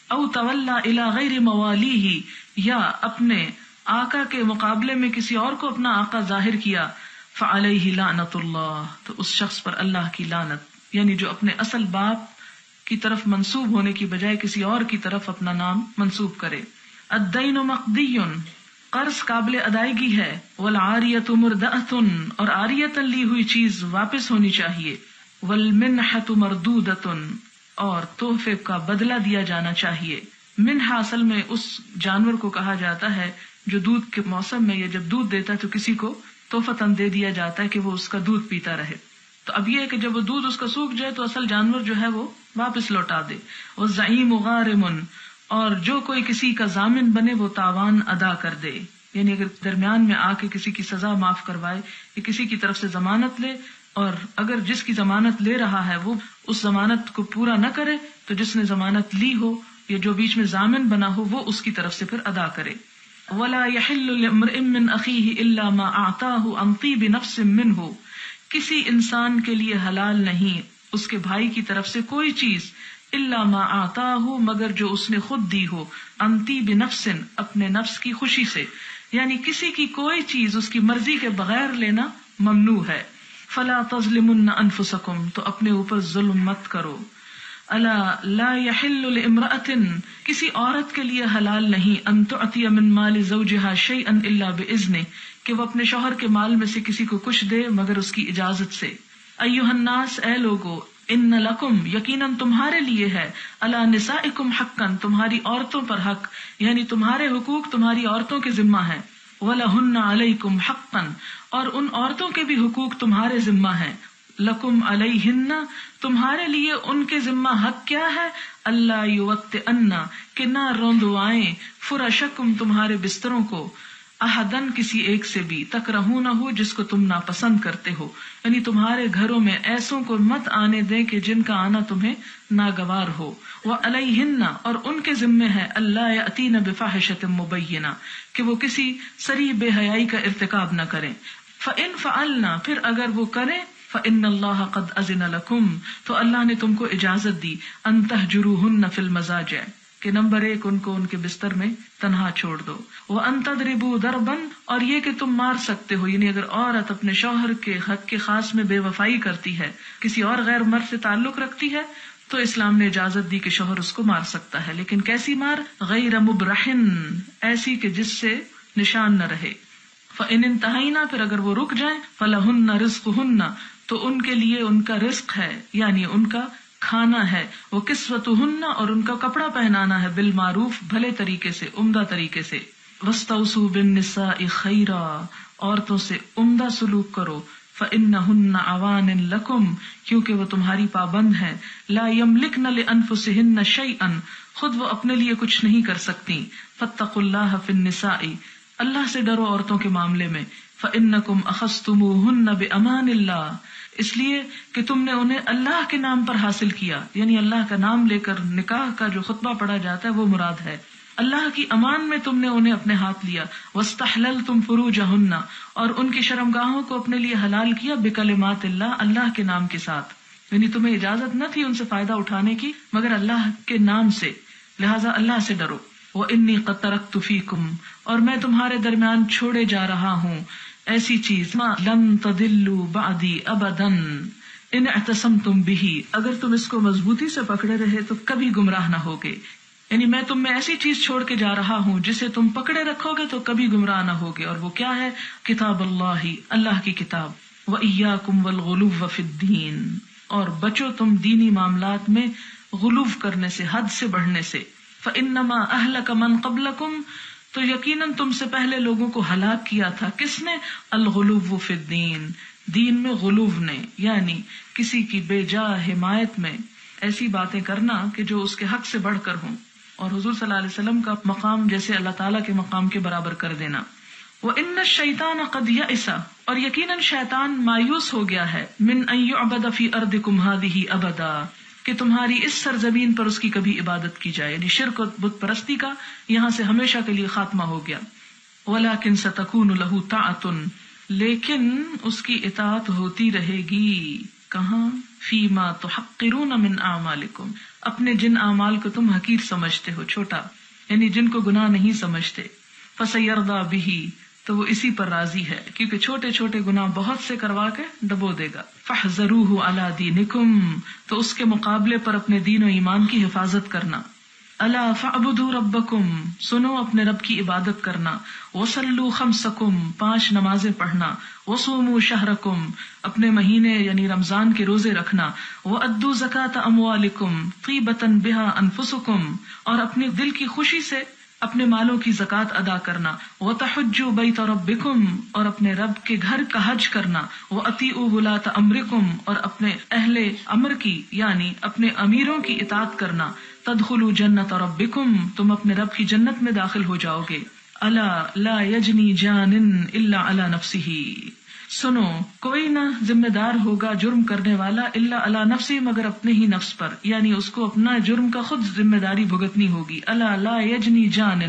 او تولا الی غیر موالیہ، یا اپنے آقا کے مقابلے میں کسی اور کو اپنا آقا ظاہر کیا. فعلیہ لعنت اللہ، تو اس شخص پر اللہ کی لعنت، یعنی جو اپنے اصل باپ کی طرف منسوب ہونے کی بجائے کسی اور کی طرف اپنا نام منسوب کرے. الدین مقضی، قرض قابل ادائیگی ہے. والعاریۃ مردأۃ، اور عاریۃ لی ہوئی چیز واپس ہونی چاہیے. والمنحۃ مردودۃ، اور تحفے کا بدلہ دیا جانا چاہیے. منحہ اصل میں اس جانور کو کہا جاتا ہے جو دودھ کے موسم میں یا جب دودھ دیتا ہے تو کسی کو تحفتاً دے دیا جاتا ہے کہ وہ اس کا دودھ پیتا رہے. تو اب یہ ہے کہ جب وہ دودھ اس کا سوکھ جائے تو اصل جانور جو ہے وہ واپس لوٹا دے. والزعیم غارم، اور جو کوئی کسی کا ضامن بنے وہ تاوان ادا کر دے، یعنی اگر درمیان میں آ کے کسی کی سزا معاف کروائے یا کسی کی طرف سے ضمانت لے، اور اگر جس کی ضمانت لے رہا ہے وہ اس ضمانت کو پورا نہ کرے تو جس نے ضمانت لی ہو یا جو بیچ میں ضامن بنا ہو وہ اس کی طرف سے پھر ادا کرے. ولا يحل لامرئ من اخیہ الا ما اعطاہ عن طیب نفس منہ، کسی انسان کے لیے حلال نہیں اس کے بھائی کی طرف سے کوئی چیز، الا ما اعطاہ، مگر جو اس نے خود دی ہو، عن طیب نفس، اپنے نفس کی خوشی سے، یعنی کسی کی کوئی چیز اس کی مرضی کے بغیر لینا ممنوع ہے. فلا تظلمن انفسکم، تو اپنے اوپر ظلم مت کرو. الا لا يحل لامرأۃ، کسی عورت کے لیے حلال نہیں، ان تعطی من مال زوجها شیئا الا باذنہ، کہ وہ اپنے شوہر کے مال میں سے کسی کو کچھ دے مگر اس کی اجازت سے. ایھا الناس، اے لوگو، ان لکم، یقیناً تمہارے لیے ہے، علی نسائکم حقا، تمہاری عورتوں پر حق، یعنی تمہارے حقوق تمہاری عورتوں کے ذمہ ہیں. ولہن علیکم حقا، اور ان عورتوں کے بھی حقوق تمہارے ذمہ ہیں. لکم علیہن، تمہارے لیے ان کے ذمہ حق کیا ہے؟ اللہ یوطئن، کہ نہ روندوائیں، فرشکم، تمہارے بستروں کو، احدن، کسی ایک سے بھی، تکرہونہ، جس کو تم ناپسند کرتے ہو، یعنی تمہارے گھروں میں ایسوں کو مت آنے دیں کہ جن کا آنا تمہیں ناگوار ہو. وعلیہن، اور ان کے ذمے ہے، اللہ یأتین بفاحشۃ مبینہ، کہ وہ کسی صریح بے حیائی کا ارتکاب نہ کریں. فإن فعلنا، پھر اگر وہ کریں، فإن اللہ قد أذن لکم، تو اللہ نے تم کو اجازت دی، ان تہجروہن فی المضاجع، کہ نمبر 1 ان کو ان کے بستر میں تنہا چھوڑ دو. وَأَن تَضْرِبُوا ضَرْبًا، اور یہ کہ تم مار سکتے ہو، یعنی اگر عورت اپنے شوہر کے حق کے خاص میں بے وفائی کرتی ہے، کسی اور غیر مرد سے تعلق رکھتی ہے، تو اسلام نے اجازت دی کہ شوہر اس کو مار سکتا ہے. لیکن کیسی مار؟ غیر مبرحن، ایسی کہ جس سے نشان نہ رہے. فَإِنِ انتہینا، پھر اگر وہ رک جائیں، فَلَهُنَّ رِزْقُهُنَّ، تو ان کے لیے ان کا رزق ہے، یعنی ان کا کھانا ہے. وہ کسوتہن، اور ان کا کپڑا پہنانا ہے، بالمعروف، بھلے طریقے سے، عمدہ طریقے سے. وَاسْتَوْصُوا بِالنِّسَاءِ خَيْرًا، عورتوں سے عمدہ سلوک کرو، فَإِنَّهُنَّ عَوَانٍ لَكُمْ، کیونکہ وہ تمہاری پابند ہیں، لَا يَمْلِكْنَ لِأَنفُسِهِنَّ شَيْئًا، خود وہ اپنے لیے کچھ نہیں کر سکتی، فَاتَّقُوا اللَّهَ فِي النِّسَاءِ، اللہ سے ڈرو عورتوں کے معاملے میں، فَإِنَّكُمْ أَخَذْتُمُوهُنَّ بِأَمَانِ اللَّهِ، اس لیے کہ تم نے انہیں اللہ کے نام پر حاصل کیا، یعنی اللہ کا نام لے کر نکاح کا جو خطبہ پڑھا جاتا ہے وہ مراد ہے، اللہ کی امان میں تم نے انہیں اپنے ہاتھ لیا، وَاسْتَحْلَلْتُمْ فُرُوجَهُنَّ، اور ان کی شرمگاہوں کو اپنے لیے حلال کیا، بِكَلِمَاتِ اللَّهِ، اللہ کے نام کے ساتھ، یعنی تمہیں اجازت نہ تھی ان سے فائدہ اٹھانے کی مگر اللہ کے نام سے، لہٰذا اللہ سے ڈرو۔ وَإِنِّي قَدْ تَرَكْتُ فِيكُمْ، اور میں تمہارے درمیان چھوڑے جا رہا ہوں ایسی چیز، مَا لَن تَضِلُّوا بَعْدِي أَبَدًا إِنِ اعْتَصَمْتُمْ بِهِ، اگر تم اس کو مضبوطی سے پکڑے رہے تو کبھی گمراہ نہ ہوگے، یعنی میں تم میں ایسی چیز چھوڑ کے جا رہا ہوں جسے تم پکڑے رکھو گے تو کبھی گمراہ نہ ہوگے، اور وہ کیا ہے؟ کتاب اللہ، اللہ کی کتاب، وَإِيَّاكُمْ وَالْغُلُوَّ فِي الدِّينِ، اور بچو تم دینی معاملات میں غلو کرنے سے، حد سے بڑھنے سے، فَإِنَّمَا أَهْلَكَ مَنْ قَبْلَكُمْ، تو یقیناً تم سے پہلے لوگوں کو ہلاک کیا تھا، کس نے؟ الغلو فی الدین، دین میں غلو نے، یعنی کسی کی بے جا حمایت میں ایسی باتیں کرنا کہ جو اس کے حق سے بڑھ کر ہوں، اور حضور صلی اللہ علیہ وسلم کا مقام جیسے اللہ تعالیٰ کے مقام کے برابر کر دینا۔ وَإِنَّ الشَّيْطَانَ قَدْ يَئِسَ، اور یقیناً شیطان مایوس ہو گیا ہے، مِنْ أَنْ يُعْبَدَ فِي أَرْضِكُمْ هَذِهِ أَبَدًا، کہ تمہاری اس سرزمین پر اس کی کبھی عبادت کی جائے، یعنی شرک و بت پرستی کا یہاں سے ہمیشہ کے لیے خاتمہ ہو گیا۔ وَلَكِنْ سَتَكُونُ لَهُ طَاعَةٌ، لیکن اس کی اطاعت ہوتی رہے گی، کہاں؟ فِيمَا تُحَقِّرُونَ مِنْ أَعْمَالِكُمْ، اپنے جن اعمال کو تم حقیر سمجھتے ہو، چھوٹا، یعنی جن کو گناہ نہیں سمجھتے، فَسَيَرْضَى بِهِ، تو وہ اسی پر راضی ہے، کیونکہ چھوٹے چھوٹے گناہ بہت سے کروا کے ڈبو دے گا۔ فَاحْذَرُوهُ عَلَى دِينِكُمْ، تو اس کے مقابلے پر اپنے دین و ایمان کی حفاظت کرنا۔ الا فاعبدوا ربکم، سنو اپنے رب کی عبادت کرنا، وصلوا خمسکم، 5 نمازیں پڑھنا، وصوموا شہرکم، اپنے مہینے یعنی رمضان کے روزے رکھنا، وادوا زکاة اموالکم طیبۃ بها انفسکم، اور اپنے دل کی خوشی سے اپنے مالوں کی زکوٰۃ ادا کرنا، وتحجوا بیت ربکم، اور اپنے رب کے گھر کا حج کرنا، واطیعوا ولاة امرکم، اور اپنے اہل امر کی یعنی اپنے امیروں کی اطاعت کرنا، تدخلوا جنت ربکم، تم اپنے رب کی جنت میں داخل ہو جاؤ گے۔ الا لا یجنی جان الا علی نفسہ، سنو کوئی نہ ذمہ دار ہوگا جرم کرنے والا الا علی نفسی، مگر اپنے ہی نفس پر، یعنی اس کو اپنا جرم کا خود ذمہ داری بھگتنی ہوگی۔ الا لا یجنی جان،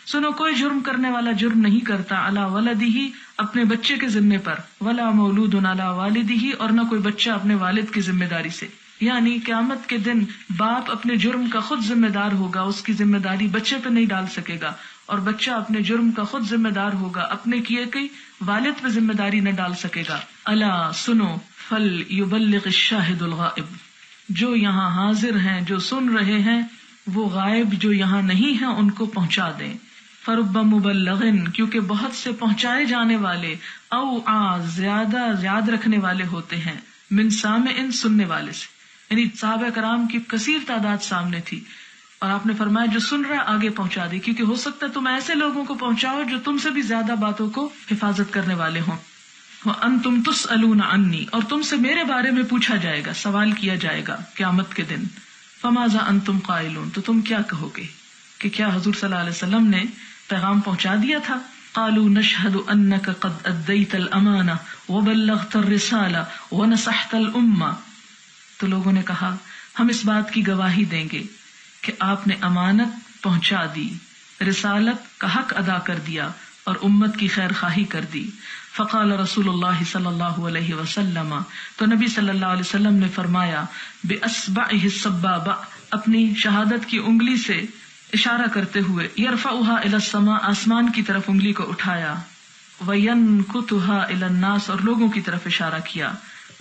سنو کوئی جرم کرنے والا جرم نہیں کرتا، علی ولدہ، اپنے بچے کے ذمے پر، ولا مولود علی والدہ، اور نہ کوئی بچہ اپنے والد کی ذمہ داری سے، یعنی قیامت کے دن باپ اپنے جرم کا خود ذمہ دار ہوگا، اس کی ذمہ داری بچے پہ نہیں ڈال سکے گا، اور بچہ اپنے جرم کا خود ذمہ دار ہوگا، اپنے کیے کی والد پہ ذمہ داری نہ ڈال سکے گا۔ الا سنو، فل یبلغ الشاہد الغائب، جو یہاں حاضر ہیں، جو سن رہے ہیں، وہ غائب جو یہاں نہیں ہیں ان کو پہنچا دیں۔ فرب مبلغ، کیونکہ بہت سے پہنچائے جانے والے، او زیادہ یاد رکھنے والے ہوتے ہیں، من سامع، سننے والے سے، یعنی صحابہ کرام کی کثیر تعداد سامنے تھی، اور آپ نے فرمایا جو سن رہا آگے پہنچا دے، کیونکہ ہو سکتا ہے تم ایسے لوگوں کو پہنچاؤ جو تم سے بھی زیادہ باتوں کو حفاظت کرنے والے ہوں۔ وَأَنْتُمْ تُسْأَلُونَ عَنِّي، اور تم سے میرے بارے میں پوچھا جائے گا، سوال کیا جائے گا قیامت کے دن۔ فَمَاذَا أَنْتُمْ قَائِلُونَ، تو تم کیا کہو گے کہ کیا حضور صلی اللہ علیہ وسلم نے پیغام پہنچا دیا تھا؟ قَالُوا نَشْهَدُ أَنَّكَ قَدْ أَدَّيْتَ الْأَمَانَةَ وَبَلَّغْتَ الرِّسَالَةَ وَنَصَحْتَ الْأُمَّةَ، تو لوگوں نے کہا ہم اس بات کی گواہی دیں گے کہ آپ نے امانت پہنچا دی، رسالت کا حق ادا کر دیا، اور امت کی خیر خواہی کر دی۔ فقال رسول اللہ صلی اللہ علیہ وسلم، تو نبی صلی اللہ علیہ وسلم نے فرمایا، بِأَصْبَعِهِ السَّبَّابَةِ، اپنی شہادت کی انگلی سے اشارہ کرتے ہوئے، يَرْفَعُهَا إِلَى السَّمَاءِ، آسمان کی طرف انگلی کو اٹھایا، وَيَنْكُتُهَا إِلَى النَّاسِ، اور لوگوں کی طرف اشارہ کیا،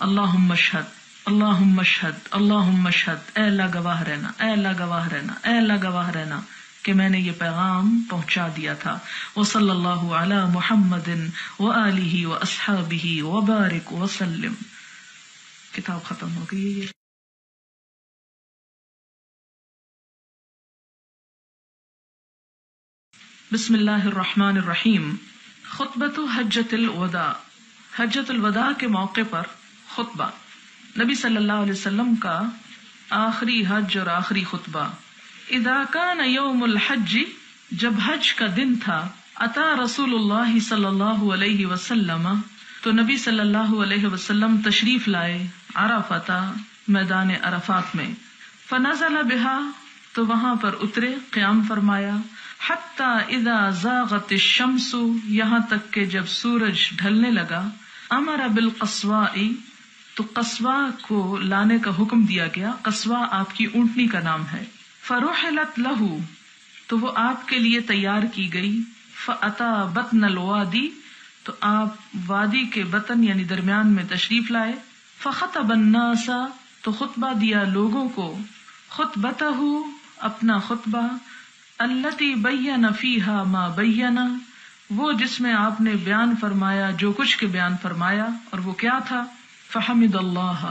اللہم اشہد، اللہم اشہد، اللہم اشہد، اے اللہ گواہ رہنا، اے اللہ گواہ رہنا، اے اللہ گواہ رہنا کہ میں نے یہ پیغام پہنچا دیا تھا۔ وصلی اللہ علی محمد وآلہ واصحابہ وبارک وسلم۔ کتاب ختم ہو گئی ہے۔ بسم اللہ الرحمن الرحیم. خطبۃ حجۃ الوداع. حجۃ الوداع کے موقع پر خطبہ. نبی صلی اللہ علیہ وسلم کا آخری حج اور آخری خطبہ. اذا کان یوم الحج، جب حج کا دن تھا، اتا رسول اللہ صلی اللہ علیہ وسلم، تو نبی صلی اللہ علیہ وسلم تشریف لائے عرفہ، میدان عرفات میں. فنزل بها، تو وہاں پر اترے، قیام فرمایا. حتی اذا زاغت الشمس، یہاں تک کہ جب سورج ڈھلنے لگا. امر بالقصواء، تو قصواء کو لانے کا حکم دیا گیا. قصواء آپ کی اونٹنی کا نام ہے. فرحلت لہ، تو وہ آپ کے لیے تیار کی گئی. فاتا بطن الوادی، تو آپ وادی کے بطن یعنی درمیان میں تشریف لائے. فخطب الناس، تو خطبہ دیا لوگوں کو. خطبتہ، اپنا خطبہ. التی بین فیہا ما بین، وہ جس میں آپ نے بیان فرمایا جو کچھ کے بیان فرمایا. اور وہ کیا تھا؟ فحمد اللہ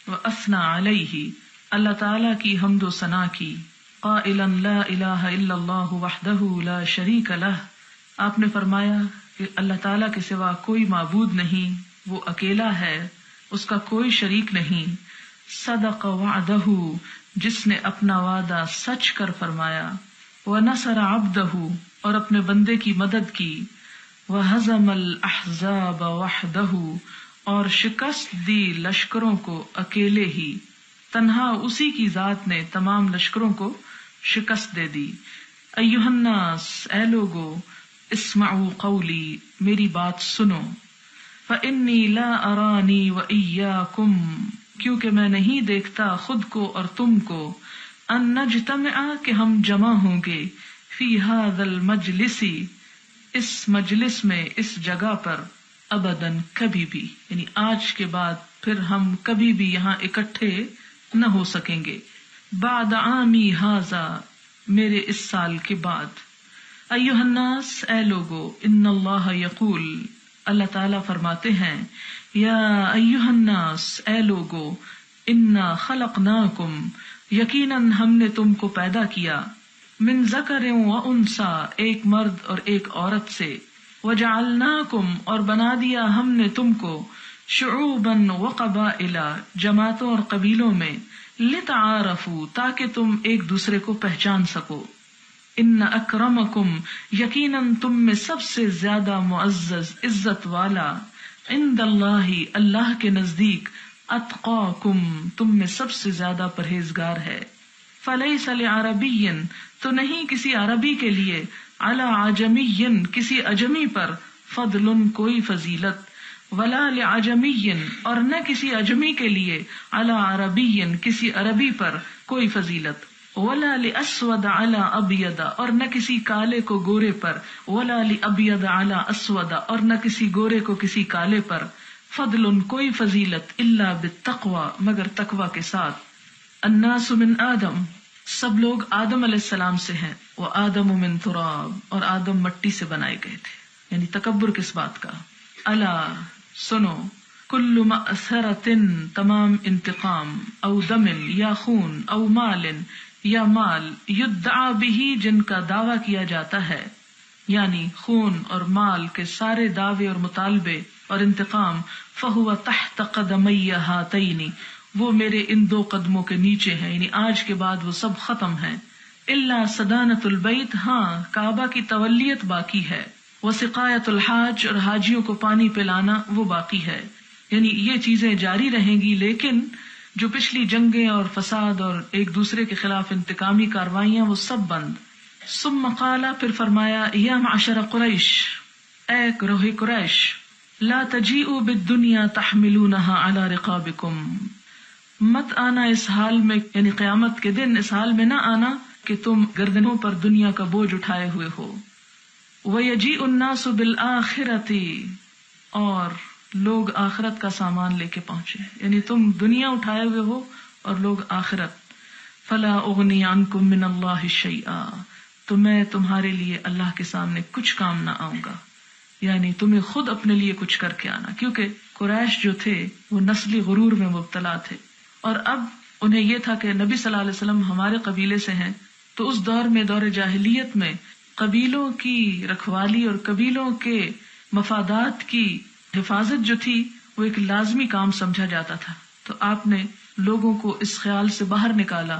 واثنى علیہ، اللہ تعالی کی حمد و ثنا کی. قائلا لا الہ الا اللہ وحدہ لا شریک لہ، آپ نے فرمایا کہ اللہ تعالی کے سوا کوئی معبود نہیں، وہ اکیلا ہے، اس کا کوئی شریک نہیں. صدق وعدہ، جس نے اپنا وعدہ سچ کر فرمایا. وَنَصَرَ عَبْدَهُ، اور اپنے بندے کی مدد کی. وَهَزَمَ الْأَحْزَابَ وَحْدَهُ، اور شکست دی لشکروں کو اکیلے ہی. تنہا اسی کی ذات نے تمام لشکروں کو شکست دے دی. ایھا الناس، اے لوگو، اسمعوا قولی، میری بات سنو. فإنی لا ارانی وإیاکم، کیونکہ میں نہیں دیکھتا خود کو اور تم کو. ان نجتمع، کہ ہم جمع ہوں گے. فی ھذا المجلس، اس مجلس میں، اس جگہ پر. ابداً، کبھی بھی، یعنی آج کے بعد پھر ہم کبھی بھی یہاں اکٹھے نہ ہو سکیں گے. بعد عامی ھذا، میرے اس سال کے بعد. ایھا الناس، اے لوگو، ان اللہ یقول، اللہ تعالیٰ فرماتے ہیں. یا ایھا الناس، اے لوگو، انا خلقناکم، یقیناً ہم نے تم کو پیدا کیا. من ذکر و انثی، ایک مرد اور ایک عورت سے. وجعلناکم، اور بنا دیا ہم نے تم کو. شعوبا و قبائل، جماعتوں اور قبیلوں میں. لتعارفوا، تاکہ تم ایک دوسرے کو پہچان سکو. ان اکرمکم، یقیناً تم میں سب سے زیادہ معزز، عزت والا. عند اللہ، اللہ کے نزدیک. اتقاکم، تم میں سب سے زیادہ پرہیزگار ہے. فلیس لعربی، تو نہیں کسی عربی کے لیے. علی عجمی، کسی اجمی پر. فضل، کوئی فضیلت. ولا لعجمی، اور نہ کسی اجمی کے لیے. علی عربی، کسی عربی پر کوئی فضیلت. ولا لاسود علی ابیض، اور نہ کسی کالے کو گورے پر. ولا لابیض علی اسود، اور نہ کسی گورے کو کسی کالے پر. فضل، کوئی فضیلت. الا بالتقوی، مگر تقوی کے ساتھ. الناس من آدم، سب لوگ آدم علیہ السلام سے ہیں. وآدم من تراب، اور آدم مٹی سے بنائے گئے تھے. یعنی تکبر کس بات کا. الا، سنو. کل مأثرۃ، تمام انتقام. او دم، یا خون. او مال، یا مال. یدعا بہ، جن کا دعویٰ کیا جاتا ہے. یعنی خون اور مال کے سارے دعوے اور مطالبے اور انتقام. فہو تحت قدمی ہاتین، وہ میرے ان دو قدموں کے نیچے ہیں، یعنی آج کے بعد وہ سب ختم ہیں. الا صدانۃ البیت، ہاں کعبہ کی تولیت باقی ہے. وسقایۃ الحاج، اور حاجیوں کو پانی پلانا وہ باقی ہے. یعنی یہ چیزیں جاری رہیں گی، لیکن جو پچھلی جنگیں اور فساد اور ایک دوسرے کے خلاف انتقامی کاروائیاں وہ سب بند. ثم قال، پھر فرمایا. یا معشر قریش، اے گروہ قریش. لا تجیئوا بالدنیا تحملونها على رقابکم، مت آنا اس حال میں، یعنی قیامت کے دن اس حال میں نہ آنا کہ تم گردنوں پر دنیا کا بوجھ اٹھائے ہوئے ہو. وَيَجِيءُ النَّاسُ بِالْآخِرَةِ، اور لوگ آخرت کا سامان لے کے پہنچے، یعنی تم دنیا اٹھائے ہوئے ہو اور لوگ آخرت. فَلَا أُغْنِي عَنْكُم مِّنَ اللَّهِ شَيْئًا، تو میں تمہارے لیے اللہ کے سامنے کچھ کام نہ آؤں گا. یعنی تمہیں خود اپنے لیے کچھ کر کے آنا، کیونکہ قریش جو تھے وہ نسلی غرور میں مبتلا تھے. اور اب انہیں یہ تھا کہ نبی صلی اللہ علیہ وسلم ہمارے قبیلے سے ہیں، تو اس دور میں، دور جاہلیت میں، قبیلوں کی رکھوالی اور قبیلوں کے مفادات کی حفاظت جو تھی وہ ایک لازمی کام سمجھا جاتا تھا. تو آپ نے لوگوں کو اس خیال سے باہر نکالا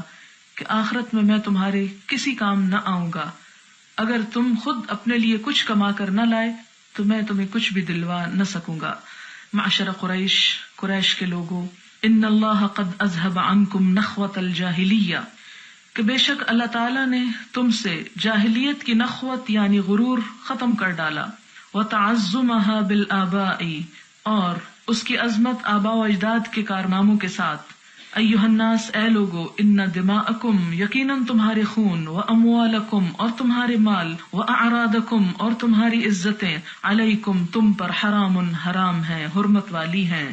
کہ آخرت میں تمہارے کسی کام نہ آؤں گا. اگر تم خود اپنے لیے کچھ کما کر نہ لائے تو میں تمہیں کچھ بھی دلوا نہ سکوں گا. معشر قریش، قریش کے لوگوں، ان اللہ قد اذهب عنکم نخوۃ الجاہلیہ، کہ بے شک اللہ تعالیٰ نے تم سے جاہلیت کی نخوت یعنی غرور ختم کر ڈالا. وتعظمها بالآباء، اور اس کی عظمت آباء و اجداد کے کارناموں کے ساتھ. ایھا الناس، اے لوگو، ان دماءکم، یقیناً تمہارے خون، واموالکم، اور تمہارے مال، واعراضکم، اور تمہاری عزتیں، علیکم، تم پر، حرام، حرام ہیں، حرمت والی ہیں.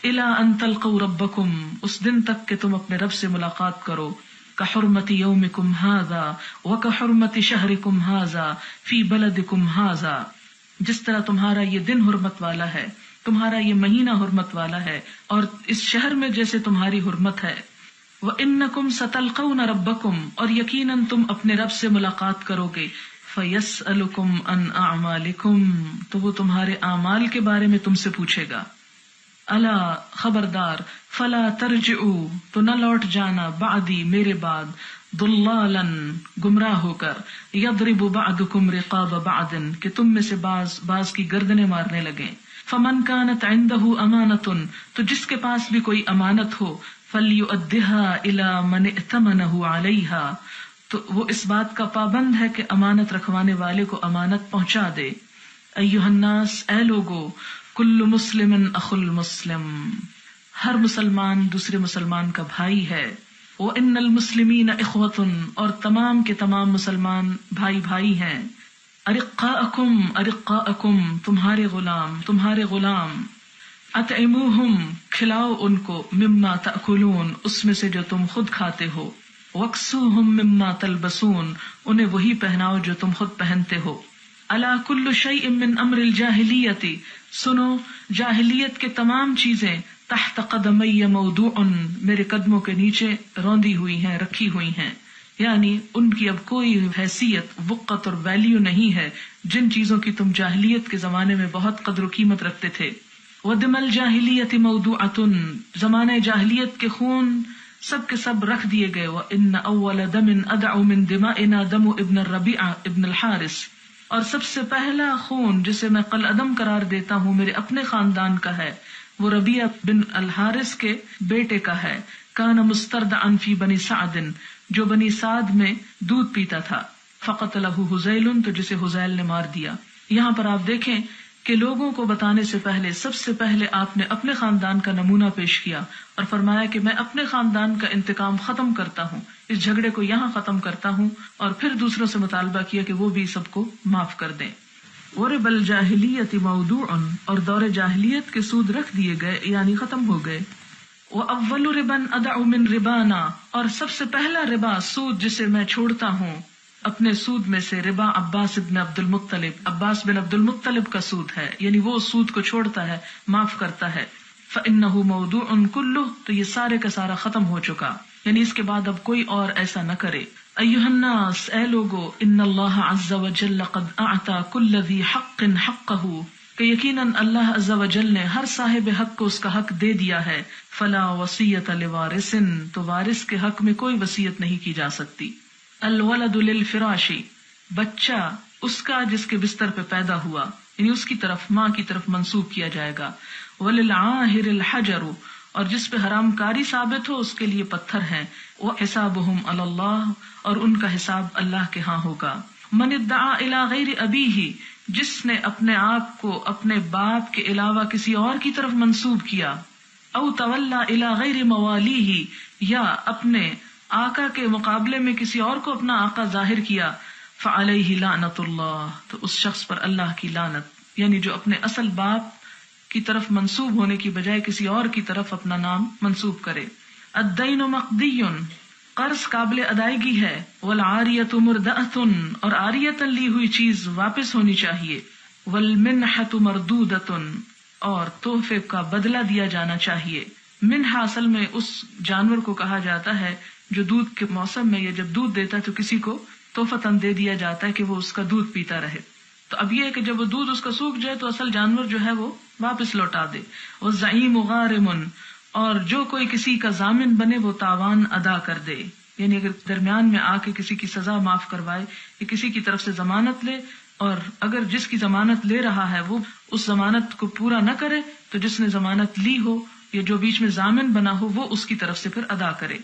الی ان تلقوا ربکم، اس دن تک کہ تم اپنے رب سے ملاقات کرو. کحرمت یومکم ھذا وکحرمت شہرکم ھذا فی بلدکم ھذا، جس طرح تمہارا یہ دن حرمت والا ہے، تمہارا یہ مہینہ حرمت والا ہے، اور اس شہر میں جیسے تمہاری حرمت ہے. وَإِنَّكُمْ سَتَلْقَوْنَ رَبَّكُمْ، اور یقیناً تم اپنے رب سے ملاقات کرو گے. فَيَسْأَلُكُمْ عَنْ أَعْمَالِكُمْ، تو وہ تمہارے اعمال کے بارے میں تم سے پوچھے گا. الا، خبردار، فَلَا تَرْجِعُوا، تو نہ لوٹ جانا، بعدی، میرے بعد، ضلالاً، گمراہ ہو کر، یضرب بعضکم رقاب بعض، کہ تم میں سے بعض کی گردنیں مارنے لگیں. فمن كانت عنده امانة، تو جس کے پاس بھی کوئی امانت ہو، فليؤدها الى من ائتمنه عليها، تو وہ اس بات کا پابند ہے کہ امانت رکھوانے والے کو امانت پہنچا دے. ایھا الناس، اے لوگو، کل مسلم اخو المسلم، ہر مسلمان دوسرے مسلمان کا بھائی ہے. وان المسلمین اخوة، اور تمام کے تمام مسلمان بھائی بھائی ہیں. ارقاءکم، ارقاءکم، تمہارے غلام، تمہارے غلام. اطعموہم، کھلاؤ ان کو، مما تأکلون، اس میں سے جو تم خود کھاتے ہو. وکسوہم مما تلبسون، انہیں وہی پہناؤ جو تم خود پہنتے ہو. الا کل شیء من امر الجاہلیۃ، سنو، جاہلیت کے تمام چیزیں، تحت قدمی موضوع، میرے قدموں کے نیچے روندی ہوئی ہیں، رکھی ہوئی ہیں. یعنی ان کی اب کوئی حیثیت، وقت اور ویلیو نہیں ہے جن چیزوں کی تم جاہلیت کے زمانے میں بہت قدر و قیمت رکھتے تھے. ودم الجاہلیت موضوعۃ، زمانے جاہلیت کے خون سب کے سب رکھ دیے گئے. وان اول دم ادع من دمائنا دم ابن الربیع ابن الحارث، اور سب سے پہلا خون جسے میں قلعدم قرار دیتا ہوں میرے اپنے خاندان کا ہے، وہ ربیع بن الحارث کے بیٹے کا ہے. کان مستردعا فی بنی سعد، جو بنی سعد میں دودھ پیتا تھا. فقتلہ حذیل، تو جسے حذیل نے مار دیا. یہاں پر آپ دیکھیں کہ لوگوں کو بتانے سے پہلے سب سے پہلے آپ نے اپنے خاندان کا نمونہ پیش کیا اور فرمایا کہ میں اپنے خاندان کا انتقام ختم کرتا ہوں، اس جھگڑے کو یہاں ختم کرتا ہوں، اور پھر دوسروں سے مطالبہ کیا کہ وہ بھی سب کو معاف کر دیں. ورب الجاہلیت موضوع، اور دور جاہلیت کے سود رکھ دیے گئے یعنی ختم ہو گئے. وَأَوَّلُ رِبًا أَدَعُ مِن رِبَانَا، اور سب سے پہلا ربا، سود جسے میں چھوڑتا ہوں اپنے سود میں سے، ربا عباس بن عبد المطلب، عباس بن عبد المطلب کا سود ہے، یعنی وہ سود کو چھوڑتا ہے، معاف کرتا ہے. فَإِنَّهُ مَوْضُوعٌ كُلُّهُ، تو یہ سارے کا سارا ختم ہو چکا، یعنی اس کے بعد اب کوئی اور ایسا نہ کرے. ایھا الناس، اے لوگو، ان اللہ عز وجل قد اعطى كل ذی حق حقہ، کہ یقیناً اللہ عز و جل نے ہر صاحب حق کو اس کا حق دے دیا ہے. فلا وصیۃ لوارث، تو وارث کے حق میں کوئی وصیت نہیں کی جا سکتی. الولد للفراش، بچہ اس کا جس کے بستر پہ پیدا ہوا، یعنی اس کی طرف، ماں کی طرف منسوب کیا جائے گا. وللعاہر الحجر، اور جس پہ حرام کاری ثابت ہو اس کے لیے پتھر ہیں. وحسابهم علی اللہ، اور ان کا حساب اللہ کے ہاں ہوگا. من ادعا الی غیر ابیہ، جس نے اپنے آپ کو اپنے باپ کے علاوہ کسی اور کی طرف منسوب کیا. او تولا الی غیر موالیہ، یا اپنے آقا کے مقابلے میں کسی اور کو اپنا آقا ظاہر کیا. فعلیہ لعنت اللہ، تو اس شخص پر اللہ کی لعنت، یعنی جو اپنے اصل باپ کی طرف منسوب ہونے کی بجائے کسی اور کی طرف اپنا نام منسوب کرے. الدین مقضی، قرض قابل ادائیگی ہے. والعاریۃ مردأۃ، اور عاریۃ لی ہوئی چیز واپس ہونی چاہیے. والمنحۃ مردودۃ، اور تحفے کا بدلہ دیا جانا چاہیے. منحہ اصل میں اس جانور کو کہا جاتا ہے جو دودھ کے موسم میں یا جب دودھ دیتا ہے تو کسی کو تحفتاً دے دیا جاتا ہے کہ وہ اس کا دودھ پیتا رہے. تو اب یہ ہے کہ جب وہ دودھ اس کا سوکھ جائے تو اصل جانور جو ہے وہ واپس لوٹا دے. وَالزَّعِیمُ غَارِمٌ، اور جو کوئی کسی کا ضامن بنے وہ تاوان ادا کر دے. یعنی اگر درمیان میں آ کے کسی کی سزا معاف کروائے یا کسی کی طرف سے ضمانت لے، اور اگر جس کی ضمانت لے رہا ہے وہ اس ضمانت کو پورا نہ کرے تو جس نے ضمانت لی ہو یا جو بیچ میں ضامن بنا ہو وہ اس کی طرف سے پھر ادا کرے.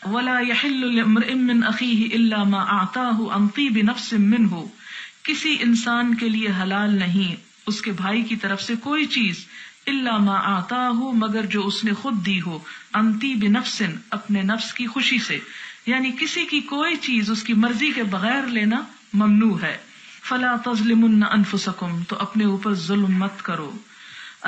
وَلَا يَحِلُّ لِامْرِئٍ مِّنْ أَخِيهِ إِلَّا مَا أَعْطَاهُ عَنْ طِيبِ نَفْسٍ مِّنْهُ، کسی انسان کے لیے حلال نہیں اس کے بھائی کی طرف سے کوئی چیز، الا ما آتاہ، مگر جو اس نے خود دی ہو، عن طیب نفس، اپنے نفس کی خوشی سے. یعنی کسی کی کوئی چیز اس کی مرضی کے بغیر لینا ممنوع ہے. فلا تظلمن انفسکم، تو اپنے اوپر ظلم مت کرو.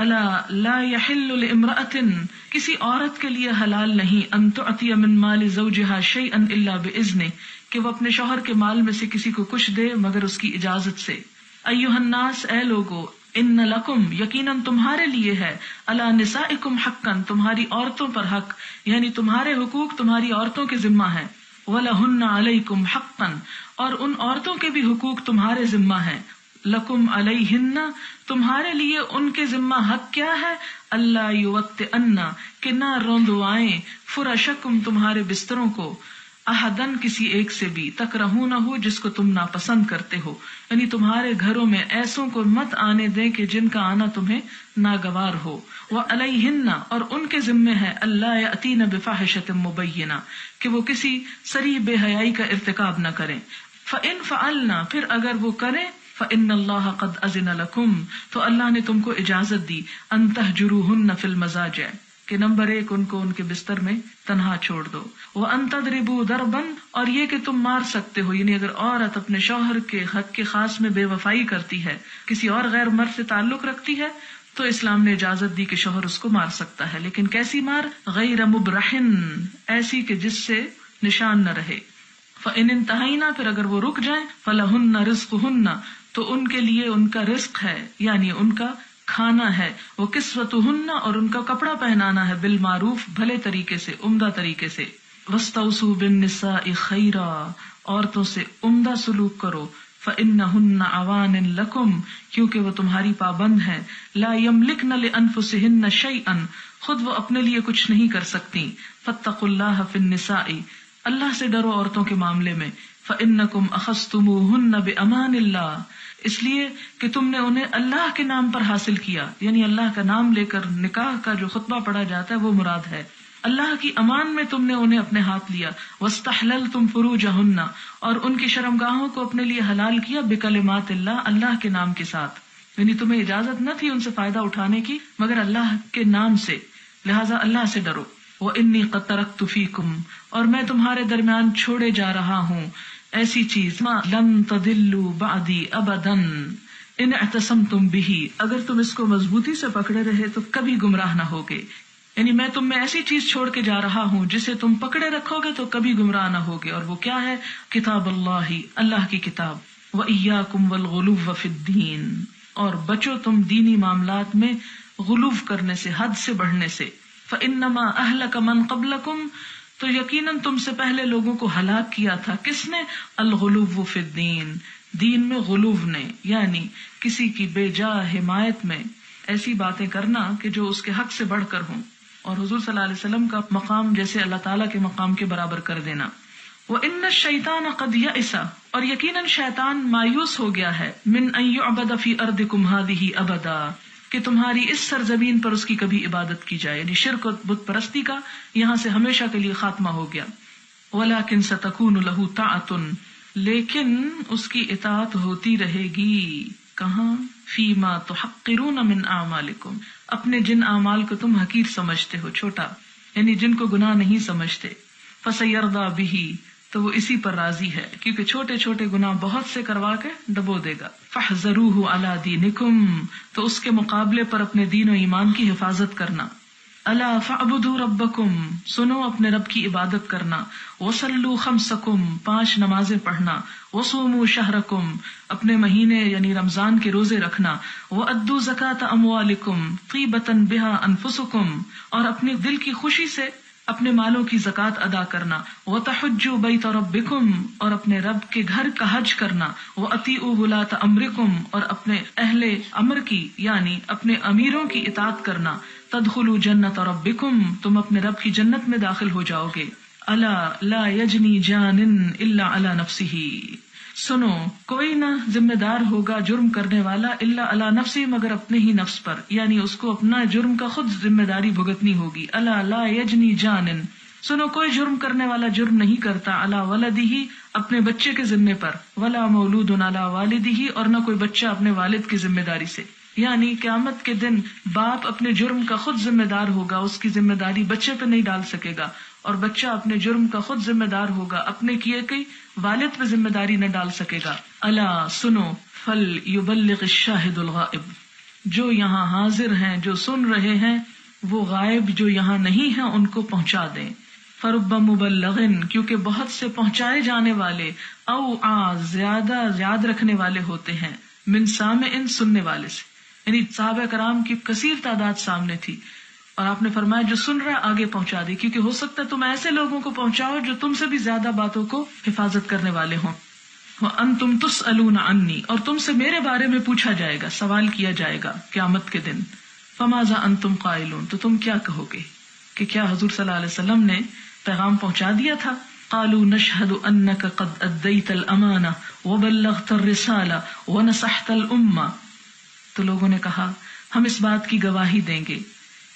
الا لا يحل لامرأة، کسی عورت کے لیے حلال نہیں، ان تعطی من مال زوجها شيئا الا باذنه، کہ وہ اپنے شوہر کے مال میں سے کسی کو کچھ دے مگر اس کی اجازت سے. ایھا الناس، اے لوگو، ان لکم، یقیناً تمہارے لیے ہے، علی نسائکم حقا، تمہاری عورتوں پر حق، یعنی تمہارے حقوق تمہاری عورتوں کے ذمہ ہیں. ولہن علیکم حقا، اور ان عورتوں کے بھی حقوق تمہارے ذمہ ہیں. لکم علیہن، تمہارے لیے ان کے ذمہ حق کیا ہے؟ اللہ یوطئن، کہ نہ روندوائیں، فرشکم، تمہارے بستروں کو، احدن، کسی ایک سے بھی، تکرہونہ، جس کو تم ناپسند کرتے ہو. یعنی تمہارے گھروں میں ایسوں کو مت آنے دیں کہ جن کا آنا تمہیں ناگوار ہو. وعلیہن، اور ان کے ذمے ہے، اللہ یأتین بفاحشۃ مبینہ، کہ وہ کسی صریح بے حیائی کا ارتکاب نہ کریں. فإن فعلنا، پھر اگر وہ کریں، فإن اللہ قد أذن لکم، تو اللہ نے تم کو اجازت دی، ان تہجروہن فی المضاجع، کہ نمبر 1 ان کو ان کے بستر میں تنہا چھوڑ دو. وَأَن تَضْرِبُوا ضَرْبًا، اور یہ کہ تم مار سکتے ہو. یعنی اگر عورت اپنے شوہر کے حق کے خاص میں بے وفائی کرتی ہے، کسی اور غیر مرد سے تعلق رکھتی ہے، تو اسلام نے اجازت دی کہ شوہر اس کو مار سکتا ہے. لیکن کیسی مار؟ غیر مبرحن، ایسی کہ جس سے نشان نہ رہے. فَإِنِ انْتَهَيْنَا، پھر اگر وہ رک جائیں، فَلَهُنَّ رِزْقُهُنَّ، تو ان کے لیے ان کا رزق ہے، یعنی ان کا کھانا ہے. وہ کسوتہن، اور ان کا کپڑا پہنانا ہے، بالمعروف، بھلے طریقے سے، عمدہ طریقے سے. واستوصوا بالنساء خیرا، عورتوں سے عمدہ سلوک کرو. فإنہن عوان لکم، کیونکہ وہ تمہاری پابند ہیں. لا یملکن لانفسہن شیئا، خود وہ اپنے لیے کچھ نہیں کر سکتی. فاتقوا اللہ فی النساء، اللہ سے ڈرو عورتوں کے معاملے میں. فإنکم اخذتموہن بأمان اللہ، اس لیے کہ تم نے انہیں اللہ کے نام پر حاصل کیا. یعنی اللہ کا نام لے کر نکاح کا جو خطبہ پڑھا جاتا ہے وہ مراد ہے. اللہ کی امان میں تم نے انہیں اپنے ہاتھ لیا. واستحللتم فروجہن، اور ان کی شرمگاہوں کو اپنے لیے حلال کیا، بکلمات اللہ، اللہ کے نام کے ساتھ. یعنی تمہیں اجازت نہ تھی ان سے فائدہ اٹھانے کی مگر اللہ کے نام سے، لہذا اللہ سے ڈرو. وانی قد ترکت فیکم، اور میں تمہارے درمیان چھوڑے جا رہا ہوں ایسی چیز، ما لن تضلوا بعدی ابدا ان اعتصمتم به، اگر تم اس کو مضبوطی سے پکڑے رہے تو کبھی گمراہ نہ ہوگے. یعنی میں تم میں ایسی چیز چھوڑ کے جا رہا ہوں جسے تم پکڑے رکھو گے تو کبھی گمراہ نہ ہوگے. اور وہ کیا ہے؟ کتاب اللہ، اللہ کی کتاب. وإیاکم والغلو فی الدین، اور بچو تم دینی معاملات میں غلو کرنے سے، حد سے بڑھنے سے. فإنما أهلك من قبلكم، تو یقیناً تم سے پہلے لوگوں کو ہلاک کیا تھا. کس نے؟ الغلو فی الدین، دین میں غلو نے، یعنی کسی کی بے جا حمایت میں ایسی باتیں کرنا کہ جو اس کے حق سے بڑھ کر ہوں، اور حضور صلی اللہ علیہ وسلم کا مقام جیسے اللہ تعالیٰ کے مقام کے برابر کر دینا. وَإِنَّ الشَّيْطَانَ قَدْ يَئِسَ، اور یقیناً شیطان مایوس ہو گیا ہے، مِنْ أَنْ يُعْبَدَ فِي أَرْضِكُمْ هَذِهِ أَبَدًا، کہ تمہاری اس سرزمین پر اس کی کبھی عبادت کی جائے. یعنی شرک و بت پرستی کا یہاں سے ہمیشہ کے لیے خاتمہ ہو گیا. وَلَكِنْ سَتَكُونُ لَهُ طَاعَةٌ، لیکن اس کی اطاعت ہوتی رہے گی. کہاں؟ فِيمَا تُحَقِّرُونَ مِنْ أَعْمَالِكُمْ، اپنے جن اعمال کو تم حقیر سمجھتے ہو، چھوٹا، یعنی جن کو گناہ نہیں سمجھتے. فَسَيَرْضَى بِهِ، تو وہ اسی پر راضی ہے، کیونکہ چھوٹے چھوٹے گناہ بہت سے کروا کے ڈبو دے گا. فَاحْذَرُوهُ عَلَى دِينِكُمْ، تو اس کے مقابلے پر اپنے دین و ایمان کی حفاظت کرنا. الا فاعبدوا ربکم، سنو اپنے رب کی عبادت کرنا. وصلوا خمسکم، 5 نمازیں پڑھنا. وصوموا شہرکم، اپنے مہینے یعنی رمضان کے روزے رکھنا. وادوا زکاة اموالکم طیبۃ بها انفسکم، اور اپنے دل کی خوشی سے اپنے مالوں کی زکوٰۃ ادا کرنا، وَتَحُجُّوا بَيْتَ رَبِّكُمْ اور اپنے رب کے گھر کا حج کرنا، وَأَطِيعُوا وُلَاةَ أَمْرِكُمْ اور اپنے اہل امر کی یعنی اپنے امیروں کی اطاعت کرنا، تَدْخُلُوا جَنَّةَ رَبِّكُمْ تم اپنے رب کی جنت میں داخل ہو جاؤ گے۔ أَلَا لَا يَجْنِي جَانٍ إِلَّا عَلَى نَفْسِهِ سنو کوئی نہ ذمہ دار ہوگا جرم کرنے والا الا علی نفسی مگر اپنے ہی نفس پر، یعنی اس کو اپنا جرم کا خود ذمہ داری بھگتنی ہوگی۔ الا لا یجنی جانن سنو کوئی جرم کرنے والا جرم نہیں کرتا علی ولدہ اپنے بچے کے ذمے پر، ولا مولود علی والدہ اور نہ کوئی بچہ اپنے والد کی ذمہ داری سے، یعنی قیامت کے دن باپ اپنے جرم کا خود ذمہ دار ہوگا، اس کی ذمہ داری بچے پہ نہیں ڈال سکے گا، اور بچہ اپنے جرم کا خود ذمہ دار ہوگا، اپنے کیے کی والد پہ ذمہ داری نہ ڈال سکے گا۔ الا سنو فل یبلغ الشاہد الغائب جو یہاں حاضر ہیں جو سن رہے ہیں وہ غائب جو یہاں نہیں ہیں ان کو پہنچا دیں۔ فرب مبلغ کیونکہ بہت سے پہنچائے جانے والے، او زیادہ یاد رکھنے والے ہوتے ہیں، من سامع سننے والے سے، یعنی صحابہ کرام کی کثیر تعداد سامنے تھی اور آپ نے فرمایا جو سن رہا ہے آگے پہنچا دے، کیونکہ ہو سکتا ہے تم ایسے لوگوں کو پہنچاؤ جو تم سے بھی زیادہ باتوں کو حفاظت کرنے والے ہوں۔ وَأَنْتُمْ تُسْأَلُونَ عَنِّي اور تم سے میرے بارے میں پوچھا جائے گا، سوال کیا جائے گا قیامت کے دن۔ فَمَاذَا أَنْتُمْ قَائِلُونَ تو تم کیا کہو گے کہ کیا حضور صلی اللہ علیہ وسلم نے پیغام پہنچا دیا تھا؟ قَالُوا نَشْهَدُ أَنَّكَ قَدْ أَدَّيْتَ الْأَمَانَةَ وَبَلَّغْتَ الرِّسَالَةَ وَنَصَحْتَ الْأُمَّةَ تو لوگوں نے کہا ہم اس بات کی گواہی دیں گے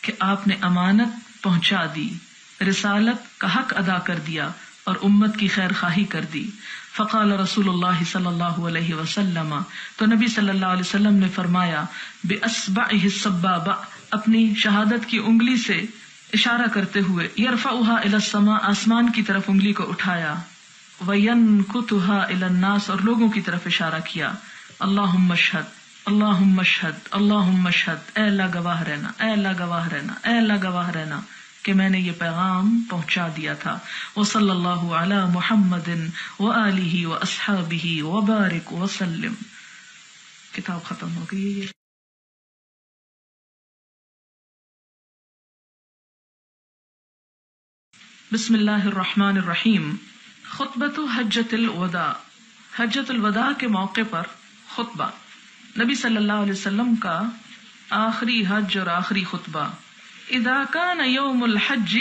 کہ آپ نے امانت پہنچا دی، رسالت کا حق ادا کر دیا اور امت کی خیر خواہی کر دی۔ فقال رسول اللہ صلی اللہ علیہ وسلم تو نبی صلی اللہ علیہ وسلم نے فرمایا بِأَصْبَعِهِ السَّبَّابَةِ اپنی شہادت کی انگلی سے اشارہ کرتے ہوئے، يَرْفَعُهَا إِلَى السَّمَاءِ آسمان کی طرف انگلی کو اٹھایا، وَيَنْكُتُهَا إِلَى النَّاسِ اور لوگوں کی طرف اشارہ کیا، اللہم اشہد اللہم اشہد اللہم اشہد اے اللہ گواہ رہنا، اے اللہ گواہ رہنا، اے اللہ گواہ رہنا کہ میں نے یہ پیغام پہنچا دیا تھا۔ وصلی اللہ علی محمد وآلہ واصحابہ وبارک وسلم۔ کتاب ختم ہو گئی ہے۔ بسم اللہ الرحمن الرحیم۔ خطبۃ حجۃ الوداع حجۃ الوداع کے موقع پر خطبہ، نبی صلی اللہ علیہ وسلم کا آخری حج اور آخری خطبہ۔ اذا کان یوم الحج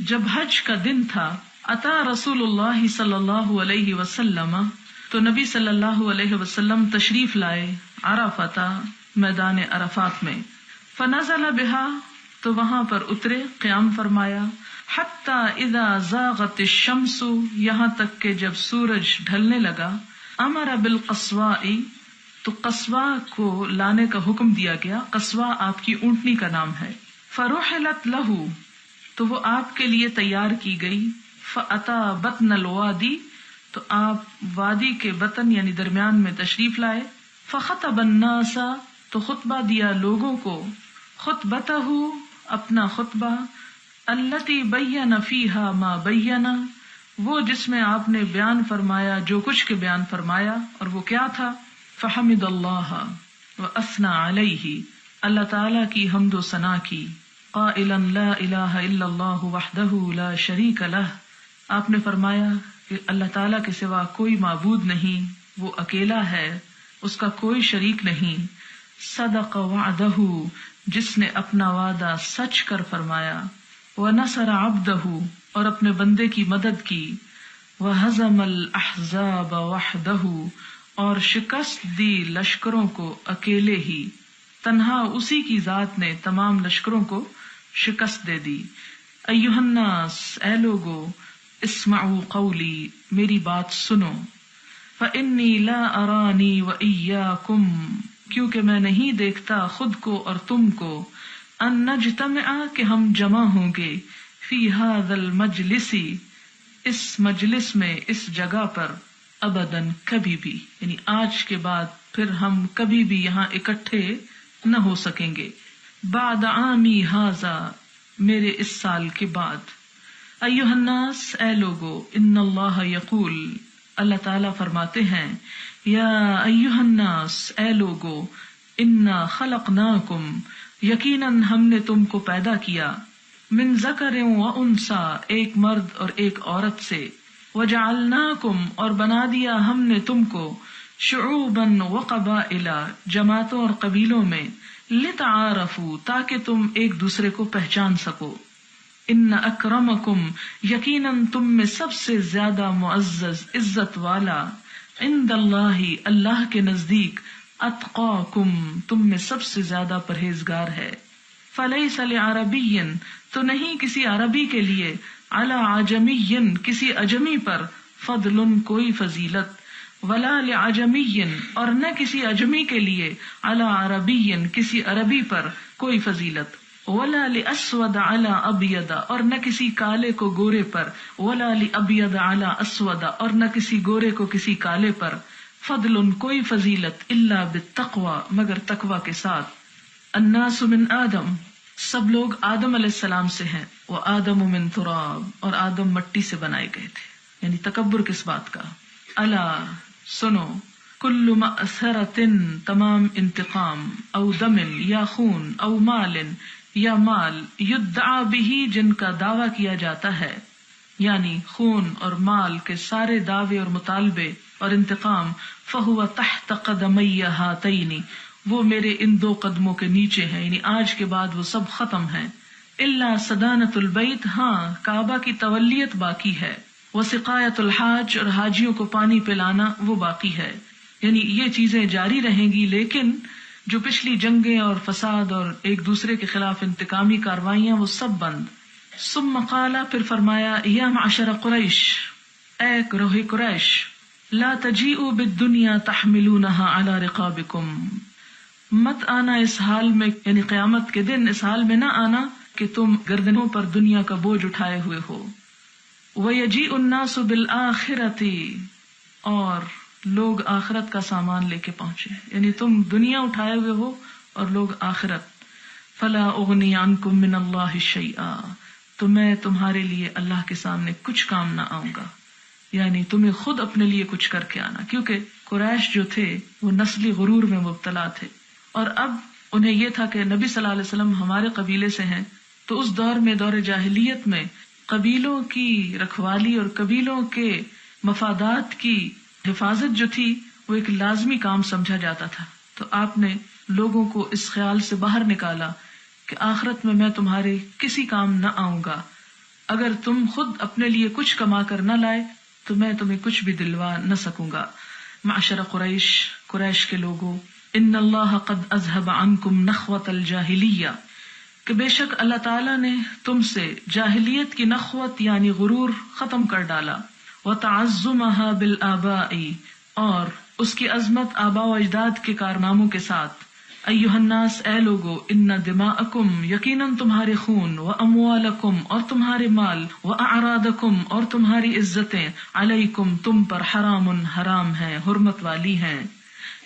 جب حج کا دن تھا، اتا رسول اللہ صلی اللہ علیہ وسلم تو نبی صلی اللہ علیہ وسلم تشریف لائے عرفہ میدان عرفات میں، فنزل بها تو وہاں پر اترے، قیام فرمایا، حتی اذا زاغت الشمس یہاں تک کہ جب سورج ڈھلنے لگا، امر بالقصواء تو قصواء کو لانے کا حکم دیا گیا، قصواء آپ کی اونٹنی کا نام ہے، فرحلت لہ تو وہ آپ کے لیے تیار کی گئی، فاتا بطن الوادی تو آپ وادی کے بطن یعنی درمیان میں تشریف لائے، فخطب الناس تو خطبہ دیا لوگوں کو، خطبتہ اپنا خطبہ، التی بین فیہا ما بین وہ جس میں آپ نے بیان فرمایا جو کچھ کے بیان فرمایا، اور وہ کیا تھا، فحمد اللہ واثنى علیہ اللہ تعالی کی حمد و ثنا کی، قائلا لا الہ الا اللہ وحدہ لا شریک لہ آپ نے فرمایا کہ اللہ تعالیٰ کے سوا کوئی معبود نہیں، وہ اکیلا ہے، اس کا کوئی شریک نہیں، صدق وعدہ جس نے اپنا وعدہ سچ کر فرمایا، ونصر عبدہ اور اپنے بندے کی مدد کی، وہزم الاحزاب وحدہ اور شکست دی لشکروں کو اکیلے ہی، تنہا اسی کی ذات نے تمام لشکروں کو شکست دے دی۔ ایھا الناس اے لوگو، اسمعوا قولی میری بات سنو، فانی لا ارانی وایاکم کیونکہ میں نہیں دیکھتا خود کو اور تم کو، ان نجتمع کہ ہم جمع ہوں گے، فی ھذا المجلس اس مجلس میں اس جگہ پر، ابداً کبھی بھی، یعنی آج کے بعد پھر ہم کبھی بھی یہاں اکٹھے نہ ہو سکیں گے، بعد عامی ھذا میرے اس سال کے بعد۔ ایھا الناس اے لوگو، ان اللہ یقول اللہ تعالیٰ فرماتے ہیں، یا ایھا الناس اے لوگو، انا خلقناکم یقیناً ہم نے تم کو پیدا کیا، من ذکر و انثی، ایک مرد اور ایک عورت سے، وجعلناکم، اور بنا دیا ہم نے تم کو، شعوبا و قبائل، جماعتوں اور قبیلوں میں، لتعارفوا، تاکہ تم ایک دوسرے کو پہچان سکو، ان اکرمکم، یقیناً تم میں سب سے زیادہ معزز عزت والا، عند اللہ، اللہ کے نزدیک، اتقاکم، تم میں سب سے زیادہ پرہیزگار ہے، فلیس لعربی، تو نہیں کسی عربی کے لیے، علی عجمی، کسی عجمی پر، فضل، کوئی فضیلت، ولا لعجمی، اور نہ کسی عجمی کے لیے، علی عربی، کسی عربی پر کوئی فضیلت، ولا لاسود علی ابیض، اور نہ کسی کالے کو گورے پر، ولا لابیض علی اسود، اور نہ کسی گورے کو کسی کالے پر، فضل، کوئی فضیلت، الا بالتقوی، مگر تقوی کے ساتھ، الناس من آدم، سب لوگ آدم علیہ السلام سے ہیں، وآدم من تراب، اور آدم مٹی سے بنائے گئے تھے، یعنی تکبر کس بات کا، الا، سنو، کل مأثرۃ، تمام انتقام، او دم، یا خون، او مال، یا مال، یدعا بہ، جن کا دعویٰ کیا جاتا ہے، یعنی خون اور مال کے سارے دعوے اور مطالبے اور انتقام، فہو تحت قدمی ہاتین، وہ میرے ان دو قدموں کے نیچے ہیں، یعنی آج کے بعد وہ سب ختم ہیں، الا صدانۃ البیت، ہاں کعبہ کی تولیت باقی ہے، وسقایۃ الحاج، اور حاجیوں کو پانی پلانا وہ باقی ہے، یعنی یہ چیزیں جاری رہیں گی، لیکن جو پچھلی جنگیں اور فساد اور ایک دوسرے کے خلاف انتقامی کاروائیاں وہ سب بند۔ ثم قال، پھر فرمایا، یا معشر قریش، اے گروہ قریش، لا تجیئوا بالدنیا تحملونها علی رقابکم، مت آنا اس حال میں، یعنی قیامت کے دن اس حال میں نہ آنا کہ تم گردنوں پر دنیا کا بوجھ اٹھائے ہوئے ہو، وَيَجِيءُ النَّاسُ بِالْآخِرَةِ، اور لوگ آخرت کا سامان لے کے پہنچے، یعنی تم دنیا اٹھائے ہوئے ہو اور لوگ آخرت، فَلَا أُغْنِي عَنْكُم مِّنَ اللَّهِ شَيْئًا، تو میں تمہارے لیے اللہ کے سامنے کچھ کام نہ آؤں گا، یعنی تمہیں خود اپنے لیے کچھ کر کے آنا، کیونکہ قریش جو تھے وہ نسلی غرور میں مبتلا تھے، اور اب انہیں یہ تھا کہ نبی صلی اللہ علیہ وسلم ہمارے قبیلے سے ہیں، تو اس دور میں، دور جاہلیت میں، قبیلوں کی رکھوالی اور قبیلوں کے مفادات کی حفاظت جو تھی وہ ایک لازمی کام سمجھا جاتا تھا، تو آپ نے لوگوں کو اس خیال سے باہر نکالا کہ آخرت میں تمہارے کسی کام نہ آؤں گا، اگر تم خود اپنے لیے کچھ کما کر نہ لائے تو میں تمہیں کچھ بھی دلوا نہ سکوں گا۔ معشر قریش، قریش کے لوگوں، ان اللہ قد اذهب عنکم نخوۃ الجاہلیہ، کہ بے شک اللہ تعالیٰ نے تم سے جاہلیت کی نخوت یعنی غرور ختم کر ڈالا، وتعظمها بالآباء، اور اس کی عظمت آباء و اجداد کے کارناموں کے ساتھ، ایھا الناس، اے لوگو، ان دماءکم، یقیناً تمہارے خون، واموالکم، اور تمہارے مال، واعراضکم، اور تمہاری عزتیں، علیکم، تم پر، حرام، حرام ہیں، حرمت والی ہیں،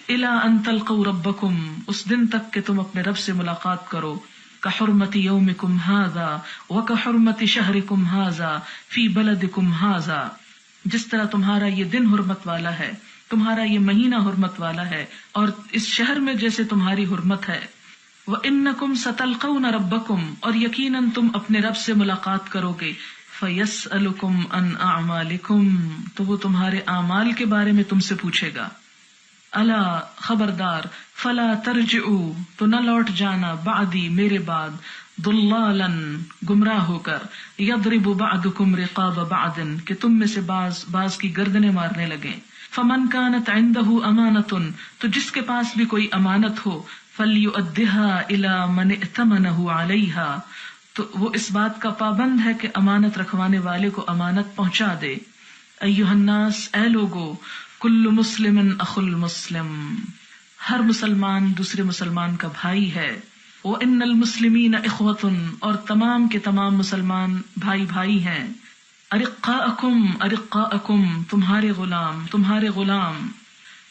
الی ان تلقوا ربکم، اس دن تک کہ تم اپنے رب سے ملاقات کرو، کحرمت یومکم ھذا وکحرمت شہرکم ھذا فی بلدکم ھذا، جس طرح تمہارا یہ دن حرمت والا ہے، تمہارا یہ مہینہ حرمت والا ہے، اور اس شہر میں جیسے تمہاری حرمت ہے، وانکم ستلقون ربکم، اور یقیناً تم اپنے رب سے ملاقات کرو گے، فیسألکم عن اعمالکم، تو وہ تمہارے اعمال کے بارے میں تم سے پوچھے گا، الا، خبردار، فلا ترجعوا، تو نہ لوٹ جانا، بعدی، میرے بعد، ضلالا، گمراہ ہو کر، یضرب بعضکم رقاب بعض، کہ تم میں سے بعض کی گردنیں مارنے لگیں، فمن كانت عنده امانۃ، تو جس کے پاس بھی کوئی امانت ہو، فلیؤدها الى من ائتمنه علیها، تو وہ اس بات کا پابند ہے کہ امانت رکھوانے والے کو امانت پہنچا دے، ایھا الناس، اے لوگو، کل مسلم اخو المسلم، ہر مسلمان دوسرے مسلمان کا بھائی ہے، وان المسلمین اخوۃ، اور تمام کے تمام مسلمان بھائی بھائی ہیں، ارقاءکم، ارقاءکم، تمہارے غلام، تمہارے غلام،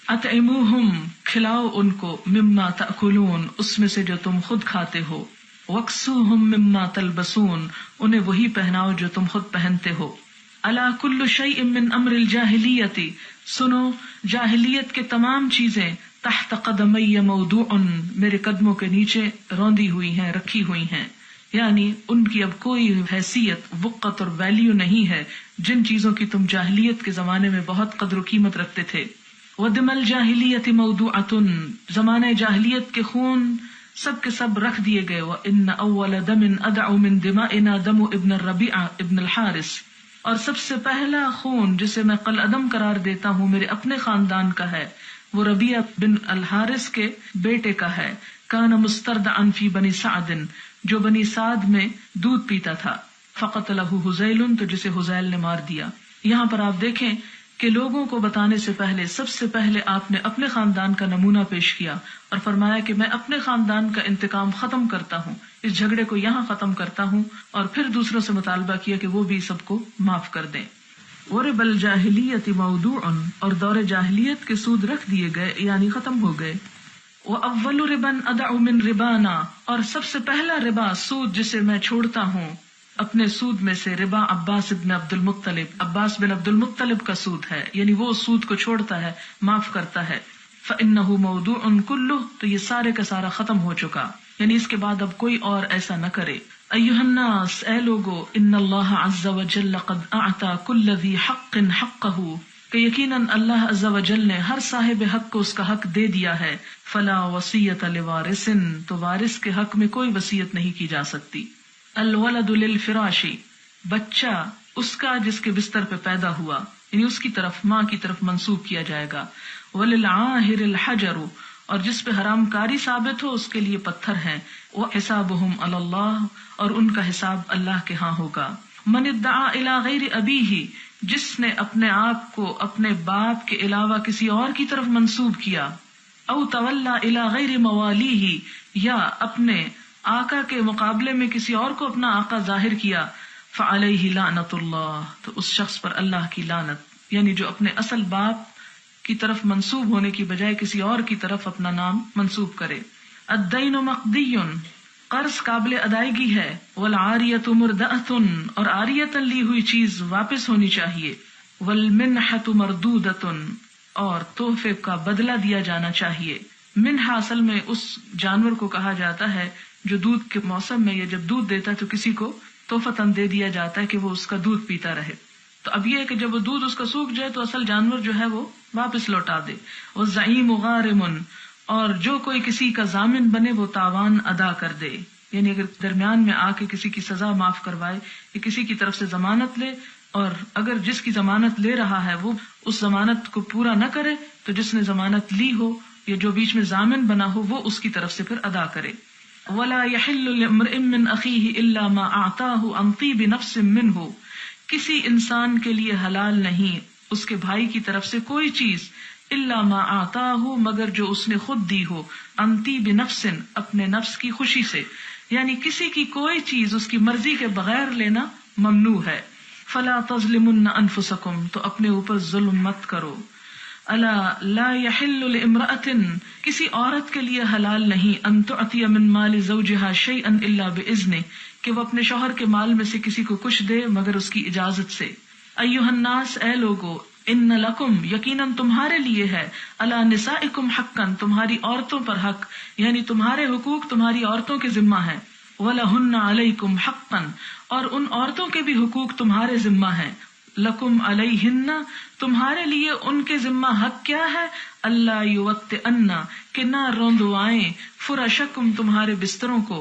اطعموہم، کھلاؤ ان کو، مما تأکلون، اس میں سے جو تم خود کھاتے ہو، وکسوہم مما تلبسون، انہیں وہی پہناؤ جو تم خود پہنتے ہو، الا کل شیء من امر الجاہلیۃ، سنو، جاہلیت کے تمام چیزیں، تحت قدمی موضوع، میرے قدموں کے نیچے روندی ہوئی ہیں، رکھی ہوئی ہیں، یعنی ان کی اب کوئی حیثیت، وقت اور ویلیو نہیں ہے جن چیزوں کی تم جاہلیت کے زمانے میں بہت قدر و قیمت رکھتے تھے. وَدِمَ الْجَاهِلِيَّةِ مَوْضُوعَةٌ، زمانہ جاہلیت کے خون سب کے سب رکھ دیے گئے. وَإِنَّ أَوَّلَ دَمٍ أَدْعُ مِن دِمَائِنَا دَمُ ابن الربیع ابن الحارث، اور سب سے پہلا خون جسے میں قلعدم قرار دیتا ہوں میرے اپنے خاندان کا ہے، وہ ربیع بن الحارث کے بیٹے کا ہے. کان مستردعا فی بنی سعد، جو بنی سعد میں دودھ پیتا تھا. فقتلہ حذیل، تو جسے حذیل نے مار دیا. یہاں پر آپ دیکھیں کہ لوگوں کو بتانے سے پہلے سب سے پہلے آپ نے اپنے خاندان کا نمونہ پیش کیا اور فرمایا کہ میں اپنے خاندان کا انتقام ختم کرتا ہوں، اس جھگڑے کو یہاں ختم کرتا ہوں، اور پھر دوسروں سے مطالبہ کیا کہ وہ بھی سب کو معاف کر دیں. وَرِبَ الْجَاهِلِيَّةِ مَوْضُوعٌ، اور دور جاہلیت کے سود رکھ دیے گئے یعنی ختم ہو گئے. وَأَوَّلُ رِبًا أَدَعُ مِن رِبَانَا، اور سب سے پہلا ربا سود جسے میں چھوڑتا ہوں اپنے سود میں سے، ربا عباس بن عبد المطلب، عباس بن عبد المطلب کا سود ہے، یعنی وہ سود کو چھوڑتا ہے، معاف کرتا ہے. فَإِنَّهُ مَوْضُوعٌ كُلُّهُ، تو یہ سارے کا سارا ختم ہو چکا، یعنی اس کے بعد اب کوئی اور ایسا نہ کرے. أَيُّهَا النَّاسُ، اے لوگو، إِنَّ اللَّهَ عَزَّ وَجَلَّ قَدْ أَعْطَى كُلَّ ذِي حَقٍّ حَقَّهُ، کہ یقیناً اللہ عز و جل نے ہر صاحب حق کو اس کا حق دے دیا ہے. فلا وصیت لوارث، تو وارث کے حق میں کوئی وصیت نہیں کی جا سکتی. الولد للفراش، بچہ اس کا جس کے بستر پہ پیدا ہوا، یعنی اس کی طرف، ماں کی طرف منسوب کیا جائے گا. وللعاہر الحجر، اور جس پہ حرام کاری ثابت ہو اس کے لیے پتھر ہیں. وحسابهم علی اللہ، اور ان کا حساب اللہ کے ہاں ہوگا. من ادعا الی غیر ابیہ، جس نے اپنے آپ کو اپنے باپ کے علاوہ کسی اور کی طرف منسوب کیا. او تولا الی غیر موالیہ، یا اپنے آقا کے مقابلے میں کسی اور کو اپنا آقا ظاہر کیا. فعلیہ لعنت اللہ، تو اس شخص پر اللہ کی لعنت، یعنی جو اپنے اصل باپ کی طرف منسوب ہونے کی بجائے کسی اور کی طرف اپنا نام منسوب کرے. الدین مقضی، قرض قابل ادائیگی ہے. والعاریۃ مردأۃ، اور عاریۃ لی ہوئی چیز واپس ہونی چاہیے. والمنحۃ مردودۃ، اور تحفے کا بدلہ دیا جانا چاہیے. منحہ اصل میں اس جانور کو کہا جاتا ہے جو دودھ کے موسم میں یا جب دودھ دیتا ہے تو کسی کو تحفتاً دے دیا جاتا ہے کہ وہ اس کا دودھ پیتا رہے. تو اب یہ ہے کہ جب وہ دودھ اس کا سوکھ جائے تو اصل جانور جو ہے وہ واپس لوٹا دے. والزعیم غارم، اور جو کوئی کسی کا ضامن بنے وہ تاوان ادا کر دے، یعنی اگر درمیان میں آ کے کسی کی سزا معاف کروائے یا کسی کی طرف سے ضمانت لے، اور اگر جس کی ضمانت لے رہا ہے وہ اس ضمانت کو پورا نہ کرے تو جس نے ضمانت لی ہو یا جو بیچ میں ضامن بنا ہو وہ اس کی طرف سے پھر ادا کرے. وَلَا يَحِلُّ لِامْرِئٍ مِّنْ أَخِيهِ إِلَّا مَا أَعْطَاهُ عَنْ طِيبِ نَفْسٍ مِّنْهُ، کسی انسان کے لیے حلال نہیں اس کے بھائی کی طرف سے کوئی چیز، إِلَّا مَا أَعْطَاهُ، مگر جو اس نے خود دی ہو، عَنْ طِيبِ نَفْسٍ، اپنے نفس کی خوشی سے، یعنی کسی کی کوئی چیز اس کی مرضی کے بغیر لینا ممنوع ہے. فَلَا تَظْلِمُنَّ أَنفُسَكُمْ، تو اپنے اوپر ظلم مت کرو. الا لا يحل لامرأة، کسی عورت کے لیے حلال نہیں، ان تعطی من مال زوجها شيئا الا باذنه، کہ وہ اپنے شوہر کے مال میں سے کسی کو کچھ دے مگر اس کی اجازت سے. ایھا الناس، اے لوگو، ان لکم، یقیناً تمہارے لیے ہے، علی نسائکم حقا، تمہاری عورتوں پر حق، یعنی تمہارے حقوق تمہاری عورتوں کے ذمہ ہیں. ولہن علیکم حقا، اور ان عورتوں کے بھی حقوق تمہارے ذمہ ہیں. لکم علیہن، تمہارے لیے ان کے ذمہ حق کیا ہے؟ اللہ یوطئن، کہ نہ روندوائیں، فرشکم، تمہارے بستروں کو،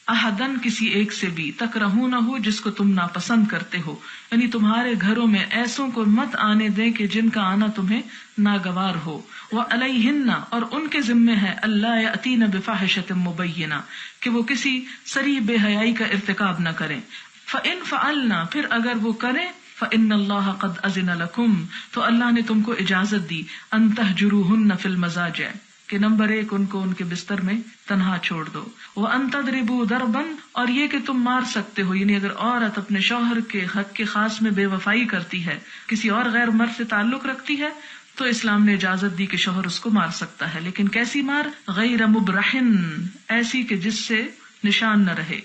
احدن، کسی ایک سے بھی، تکرہونہ، جس کو تم ناپسند کرتے ہو، یعنی تمہارے گھروں میں ایسوں کو مت آنے دیں کہ جن کا آنا تمہیں ناگوار ہو. وعلیہن، اور ان کے ذمے ہے، اللہ یأتین بفاحشۃ مبینہ، کہ وہ کسی صریح بے حیائی کا ارتکاب نہ کریں. فإن فعلنا، پھر اگر وہ کریں، فإن اللہ قد أذن لكم، تو اللہ نے تم کو اجازت دی، ان تہجروہن فی المضاجع، کہ نمبر 1 ان کو ان کے بستر میں تنہا چھوڑ دو. وان تضربوا ضربا، اور یہ کہ تم مار سکتے ہو، یعنی اگر عورت اپنے شوہر کے حق کے خاص میں بے وفائی کرتی ہے، کسی اور غیر مرد سے تعلق رکھتی ہے، تو اسلام نے اجازت دی کہ شوہر اس کو مار سکتا ہے، لیکن کیسی مار؟ غیر مبرحن، ایسی کہ جس سے نشان نہ رہے.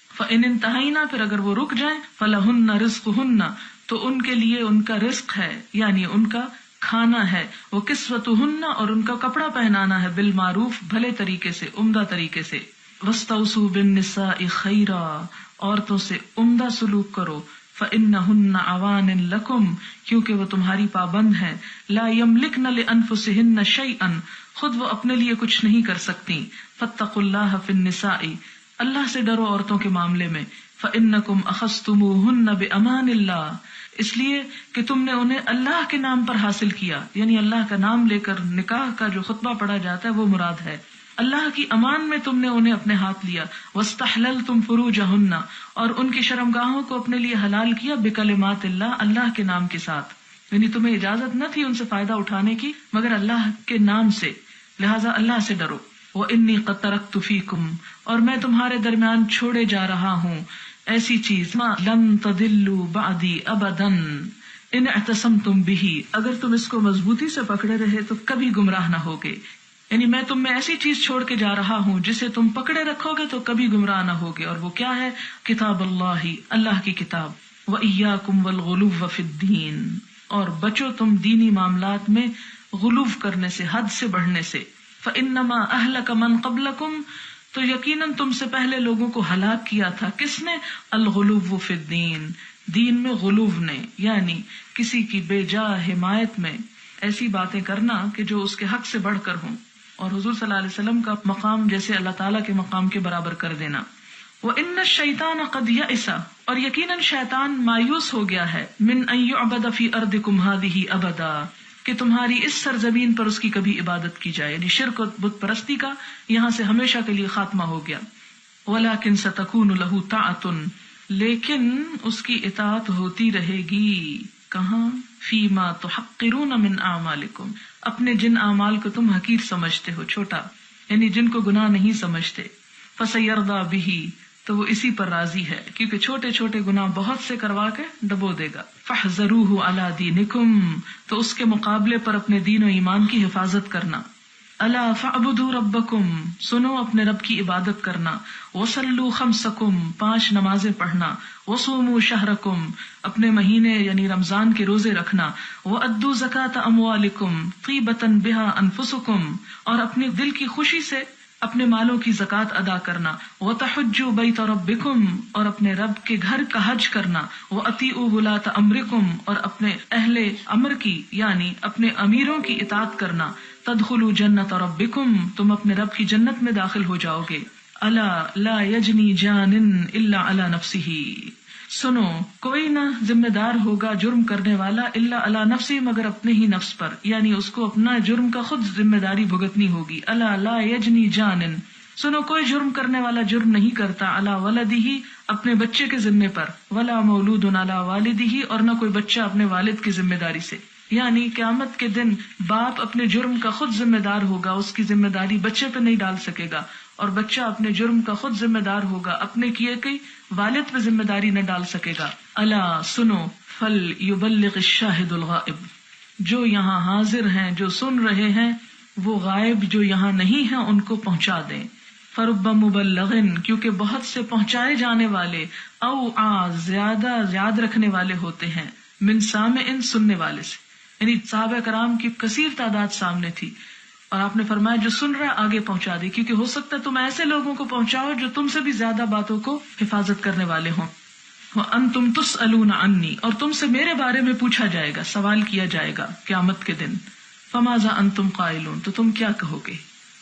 فإن انتہینا، پھر اگر وہ رک جائیں، فلہن رزقہن، تو ان کے لیے ان کا رزق ہے، یعنی ان کا کھانا ہے. وہ کسوتہن، اور ان کا کپڑا پہنانا ہے، بالمعروف، بھلے طریقے سے، عمدہ طریقے سے. وَاسْتَوْصُوا بِالنِّسَاءِ خَيْرًا، عورتوں سے عمدہ سلوک کرو، فَإِنَّهُنَّ عَوَانٍ لَكُمْ، کیونکہ وہ تمہاری پابند ہیں، لَا يَمْلِكْنَ لِأَنفُسِهِنَّ شَيْئًا، خود وہ اپنے لیے کچھ نہیں کر سکتی، فَاتَّقُوا اللَّهَ فِي النِّسَاءِ، اللہ سے ڈرو عورتوں کے معاملے میں، فَإِنَّكُمْ أَخَذْتُمُوهُنَّ بِأَمَانِ اللَّهِ، اس لیے کہ تم نے انہیں اللہ کے نام پر حاصل کیا، یعنی اللہ کا نام لے کر نکاح کا جو خطبہ پڑھا جاتا ہے وہ مراد ہے، اللہ کی امان میں تم نے انہیں اپنے ہاتھ لیا، وَاسْتَحْلَلْتُمْ فُرُوجَهُنَّ، اور ان کی شرمگاہوں کو اپنے لیے حلال کیا، بِکَلِمَاتِ اللَّهِ، اللہ کے نام کے ساتھ، یعنی تمہیں اجازت نہ تھی ان سے فائدہ اٹھانے کی مگر اللہ کے نام سے، لہٰذا اللہ سے ڈرو۔ وَإِنِّي قَدْ تَرَكْتُ فِيكُمْ، اور میں تمہارے درمیان چھوڑے جا رہا ہوں ایسی چیز، مَا لَن تَضِلُّوا بَعْدِي أَبَدًا إِنِ اعْتَصَمْتُمْ بِهِ، اگر تم اس کو مضبوطی سے پکڑے رہے تو کبھی گمراہ نہ ہوگے، یعنی میں تم میں ایسی چیز چھوڑ کے جا رہا ہوں جسے تم پکڑے رکھو گے تو کبھی گمراہ نہ ہوگے، اور وہ کیا ہے؟ کتاب اللہ، اللہ کی کتاب، وَإِيَّاكُمْ وَالْغُلُوَّ فِي الدِّينِ، اور بچو تم دینی معاملات میں غلو کرنے سے، حد سے بڑھنے سے، فَإِنَّمَا أَهْلَكَ مَنْ قَبْلَكُمْ، تو یقیناً تم سے پہلے لوگوں کو ہلاک کیا تھا، کس نے؟ الغلو فی الدین، دین میں غلو نے، یعنی کسی کی بے جا حمایت میں ایسی باتیں کرنا کہ جو اس کے حق سے بڑھ کر ہوں، اور حضور صلی اللہ علیہ وسلم کا مقام جیسے اللہ تعالیٰ کے مقام کے برابر کر دینا۔ وَإِنَّ الشَّيْطَانَ قَدْ يَئِسَ، اور یقیناً شیطان مایوس ہو گیا ہے، مِنْ أَنْ يُعْبَدَ فِي أَرْضِكُمْ هَذِهِ أَبَدًا، کہ تمہاری اس سرزمین پر اس کی کبھی عبادت کی جائے، یعنی شرک و بت پرستی کا یہاں سے ہمیشہ کے لیے خاتمہ ہو گیا۔ وَلَكِنْ سَتَكُونُ لَهُ طَاعَةٌ، لیکن اس کی اطاعت ہوتی رہے گی، کہاں؟ فِيمَا تُحَقِّرُونَ مِنْ أَعْمَالِكُمْ، اپنے جن اعمال کو تم حقیر سمجھتے ہو، چھوٹا، یعنی جن کو گناہ نہیں سمجھتے، فَسَيَرْضَى بِهِ، تو وہ اسی پر راضی ہے، کیونکہ چھوٹے چھوٹے گناہ بہت سے کروا کے ڈبو دے گا۔ فَاحْذَرُوهُ عَلَى دِينِكُمْ، تو اس کے مقابلے پر اپنے دین و ایمان کی حفاظت کرنا۔ أَلَا فَاعْبُدُوا رَبَّكُمْ، سنو اپنے رب کی عبادت کرنا۔ وَصَلُّوا خَمْسَكُمْ، 5 نمازیں پڑھنا۔ وَصُومُوا شَهْرَكُمْ، اپنے مہینے یعنی رمضان کے روزے رکھنا۔ وَأَدُّوا زَكَاةَ أَمْوَالِكُمْ طِيبَةً بِهَا أَنفُسُكُمْ، اور اپنی دل کی خوشی سے اپنے مالوں کی زکوٰۃ ادا کرنا۔ وَتَحُجُّوا بَيْتَ رَبِّكُمْ، اور اپنے رب کے گھر کا حج کرنا۔ وَأَطِيعُوا وُلَاةَ أَمْرِكُمْ، اور اپنے اہل امر کی یعنی اپنے امیروں کی اطاعت کرنا۔ تدخلوا جنت ربکم، تم اپنے رب کی جنت میں داخل ہو جاؤ گے۔ الا لا یجنی جان الا علی نفسہ، سنو کوئی نہ ذمہ دار ہوگا جرم کرنے والا الا علی نفسہ، مگر اپنے ہی نفس پر، یعنی اس کو اپنا جرم کا خود ذمہ داری بھگتنی ہوگی۔ الا لا یجنی جان، سنو کوئی جرم کرنے والا جرم نہیں کرتا، علی ولدہ، اپنے بچے کے ذمے پر، ولا مولود علی والدہ، اور نہ کوئی بچہ اپنے والد کی ذمہ داری سے، یعنی قیامت کے دن باپ اپنے جرم کا خود ذمہ دار ہوگا، اس کی ذمہ داری بچے پہ نہیں ڈال سکے گا، اور بچہ اپنے جرم کا خود ذمہ دار ہوگا، اپنے کیے کی والد پہ ذمہ داری نہ ڈال سکے گا۔ الا سنو، فل یبلغ الشاہد الغائب، جو یہاں حاضر ہیں، جو سن رہے ہیں، وہ غائب جو یہاں نہیں ہیں ان کو پہنچا دیں۔ فرب مبلغ، کیونکہ بہت سے پہنچائے جانے والے، او زیادہ یاد رکھنے والے ہوتے ہیں، من سامع، سننے والے سے، یعنی صحابہ کرام کی کثیر تعداد سامنے تھی، اور آپ نے فرمایا جو سن رہا ہے آگے پہنچا دے، کیونکہ ہو سکتا ہے تم ایسے لوگوں کو پہنچاؤ جو تم سے بھی زیادہ باتوں کو حفاظت کرنے والے ہوں۔ وَأَنْتُمْ تُسْأَلُونَ عَنِّي، اور تم سے میرے بارے میں پوچھا جائے گا، سوال کیا جائے گا قیامت کے دن۔ فَمَاذَا أَنْتُمْ قَائِلُونَ، تو تم کیا کہو گے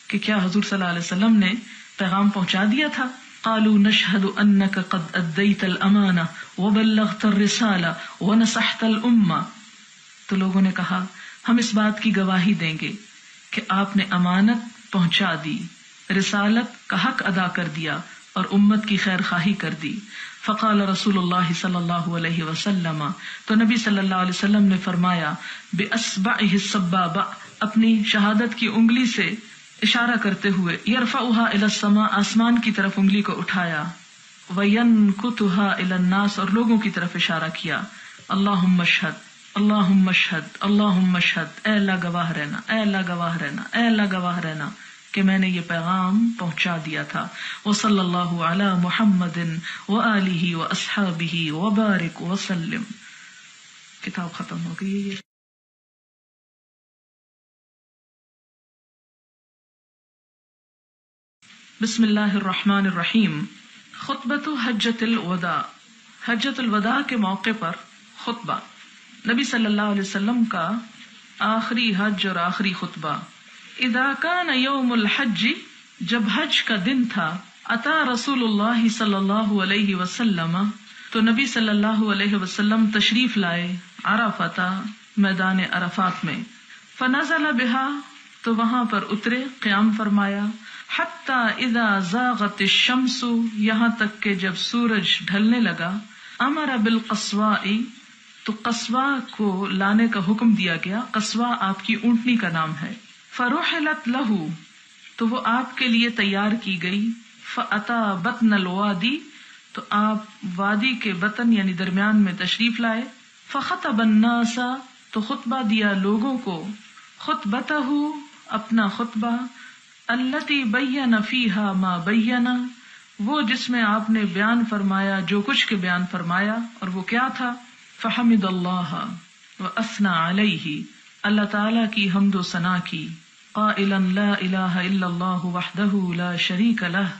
کہ کیا حضور صلی اللہ علیہ وسلم نے پیغام پہنچا دیا تھا؟ قالوا نشهد انك قد اديت الامانه وبلغت الرساله ونصحت الامه، تو لوگوں نے کہا ہم اس بات کی گواہی دیں گے کہ آپ نے امانت پہنچا دی، رسالت کا حق ادا کر دیا اور امت کی خیر خواہی کر دی۔ فقال رسول اللہ صلی اللہ علیہ وسلم، تو نبی صلی اللہ علیہ وسلم نے فرمایا، باصبعہ السبابہ، اپنی شہادت کی انگلی سے اشارہ کرتے ہوئے، یرفعها الی السماء، آسمان کی طرف انگلی کو اٹھایا، وینکتها الی الناس، اور لوگوں کی طرف اشارہ کیا، اللہم اشہد اللہم اشہد اللہم اشہد، اے اللہ گواہ رہنا، اے اللہ گواہ رہنا، اے اللہ گواہ رہنا کہ میں نے یہ پیغام پہنچا دیا تھا۔ وصلی اللہ علی محمد وآلہ واصحابہ وبارک وسلم۔ کتاب ختم ہو گئی ہے۔ بسم اللہ الرحمن الرحیم. خطبۃ حجۃ الوداع. حجۃ الوداع کے موقع پر خطبہ. نبی صلی اللہ علیہ وسلم کا آخری حج اور آخری خطبہ. اذا کان یوم الحج، جب حج کا دن تھا، اتا رسول اللہ صلی اللہ علیہ وسلم، تو نبی صلی اللہ علیہ وسلم تشریف لائے عرفہ، میدان عرفات میں. فنزل بہا، تو وہاں پر اترے، قیام فرمایا. حتی اذا زاغت الشمس، یہاں تک کہ جب سورج ڈھلنے لگا. امر بالقصواء، تو قصواء کو لانے کا حکم دیا گیا. قصواء آپ کی اونٹنی کا نام ہے. فرحلت لہ، تو وہ آپ کے لیے تیار کی گئی. فاتا بطن الوادی، تو آپ وادی کے بطن یعنی درمیان میں تشریف لائے. فخطب الناس، تو خطبہ دیا لوگوں کو. خطبتہ، اپنا خطبہ. التی بین فیہا ما بین، وہ جس میں آپ نے بیان فرمایا جو کچھ کے بیان فرمایا. اور وہ کیا تھا؟ فحمد اللہ واثنى علیہ، اللہ تعالی کی حمد و ثنا کی. قائلا لا الہ الا اللہ وحدہ لا شریک لہ،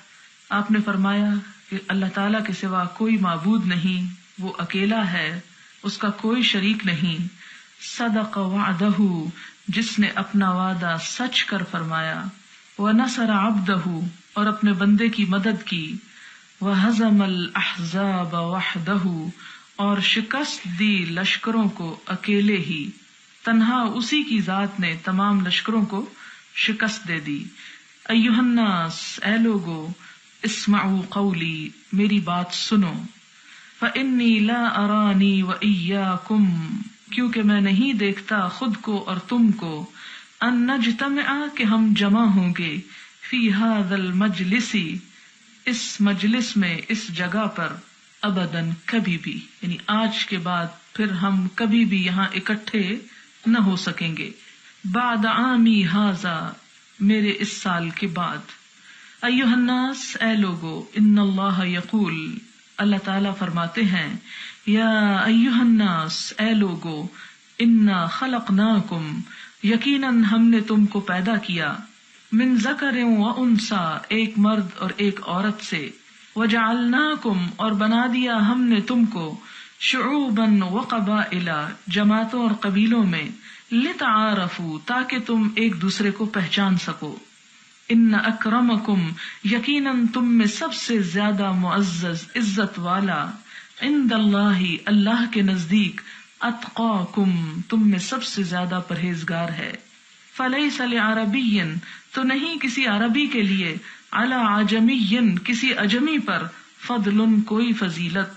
آپ نے فرمایا کہ اللہ تعالی کے سوا کوئی معبود نہیں، وہ اکیلا ہے، اس کا کوئی شریک نہیں. صدق وعدہ، جس نے اپنا وعدہ سچ کر فرمایا. وَنَصَرَ عَبْدَهُ، اور اپنے بندے کی مدد کی. وَهَزَمَ الْأَحْزَابَ وَحْدَهُ، اور شکست دی لشکروں کو اکیلے ہی. تنہا اسی کی ذات نے تمام لشکروں کو شکست دے دی. ایھا الناس، اے لوگو، اسمعوا قولی، میری بات سنو. فإنی لا ارانی وإیاکم، کیونکہ میں نہیں دیکھتا خود کو اور تم کو. ان نجتمع، کہ ہم جمع ہوں گے. فی ھذا المجلس، اس مجلس میں، اس جگہ پر. ابداً، کبھی بھی، یعنی آج کے بعد پھر ہم کبھی بھی یہاں اکٹھے نہ ہو سکیں گے. بعد عامی ھذا، میرے اس سال کے بعد. ایھا الناس، اے لوگو، ان اللہ یقول، اللہ تعالیٰ فرماتے ہیں. یا ایھا الناس، اے لوگو، انا خلقناکم، یقیناً ہم نے تم کو پیدا کیا. من ذکر و انثی، ایک مرد اور ایک عورت سے. وجعلناکم، اور بنا دیا ہم نے تم کو. شعوبا و قبائل، جماعتوں اور قبیلوں میں. لتعارفوا، تاکہ تم ایک دوسرے کو پہچان سکو. ان اکرمکم، یقیناً تم میں سب سے زیادہ معزز، عزت والا. عند اللہ، اللہ کے نزدیک. اتقاکم، تم میں سب سے زیادہ پرہیزگار ہے. فلیس لعربی، تو نہیں کسی عربی کے لیے. علی عجمی، کسی عجمی پر. فضل، کوئی فضیلت.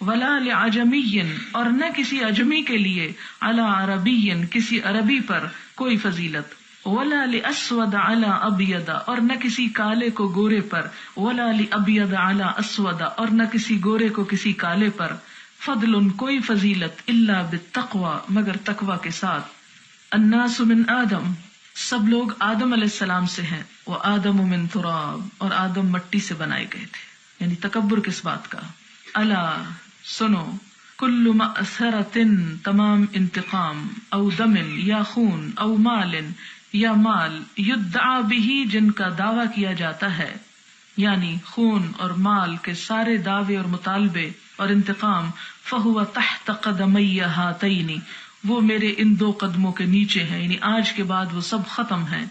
ولا لعجمی، اور نہ کسی عجمی کے لیے. علی عربی، کسی عربی پر کوئی فضیلت. ولا لاسود علی ابید، اور نہ کسی کالے کو گورے پر. ولا لابید علی اسود، اور نہ کسی گورے کو کسی کالے پر. فضل، کوئی فضیلت. الا بالتقوی، مگر تقوی کے ساتھ. الناس من آدم، سب لوگ آدم علیہ السلام سے ہیں. وآدم من تراب، اور آدم مٹی سے بنائے گئے تھے. یعنی تکبر کس بات کا. الا، سنو. کل مأثرۃ، تمام انتقام. او دم، یا خون. او مال، یا مال. یدعا بہ، جن کا دعویٰ کیا جاتا ہے. یعنی خون اور مال کے سارے دعوے اور مطالبے اور انتقام. فہو تحت قدمی ہاتین، وہ میرے ان دو قدموں کے نیچے ہیں، یعنی آج کے بعد وہ سب ختم ہیں.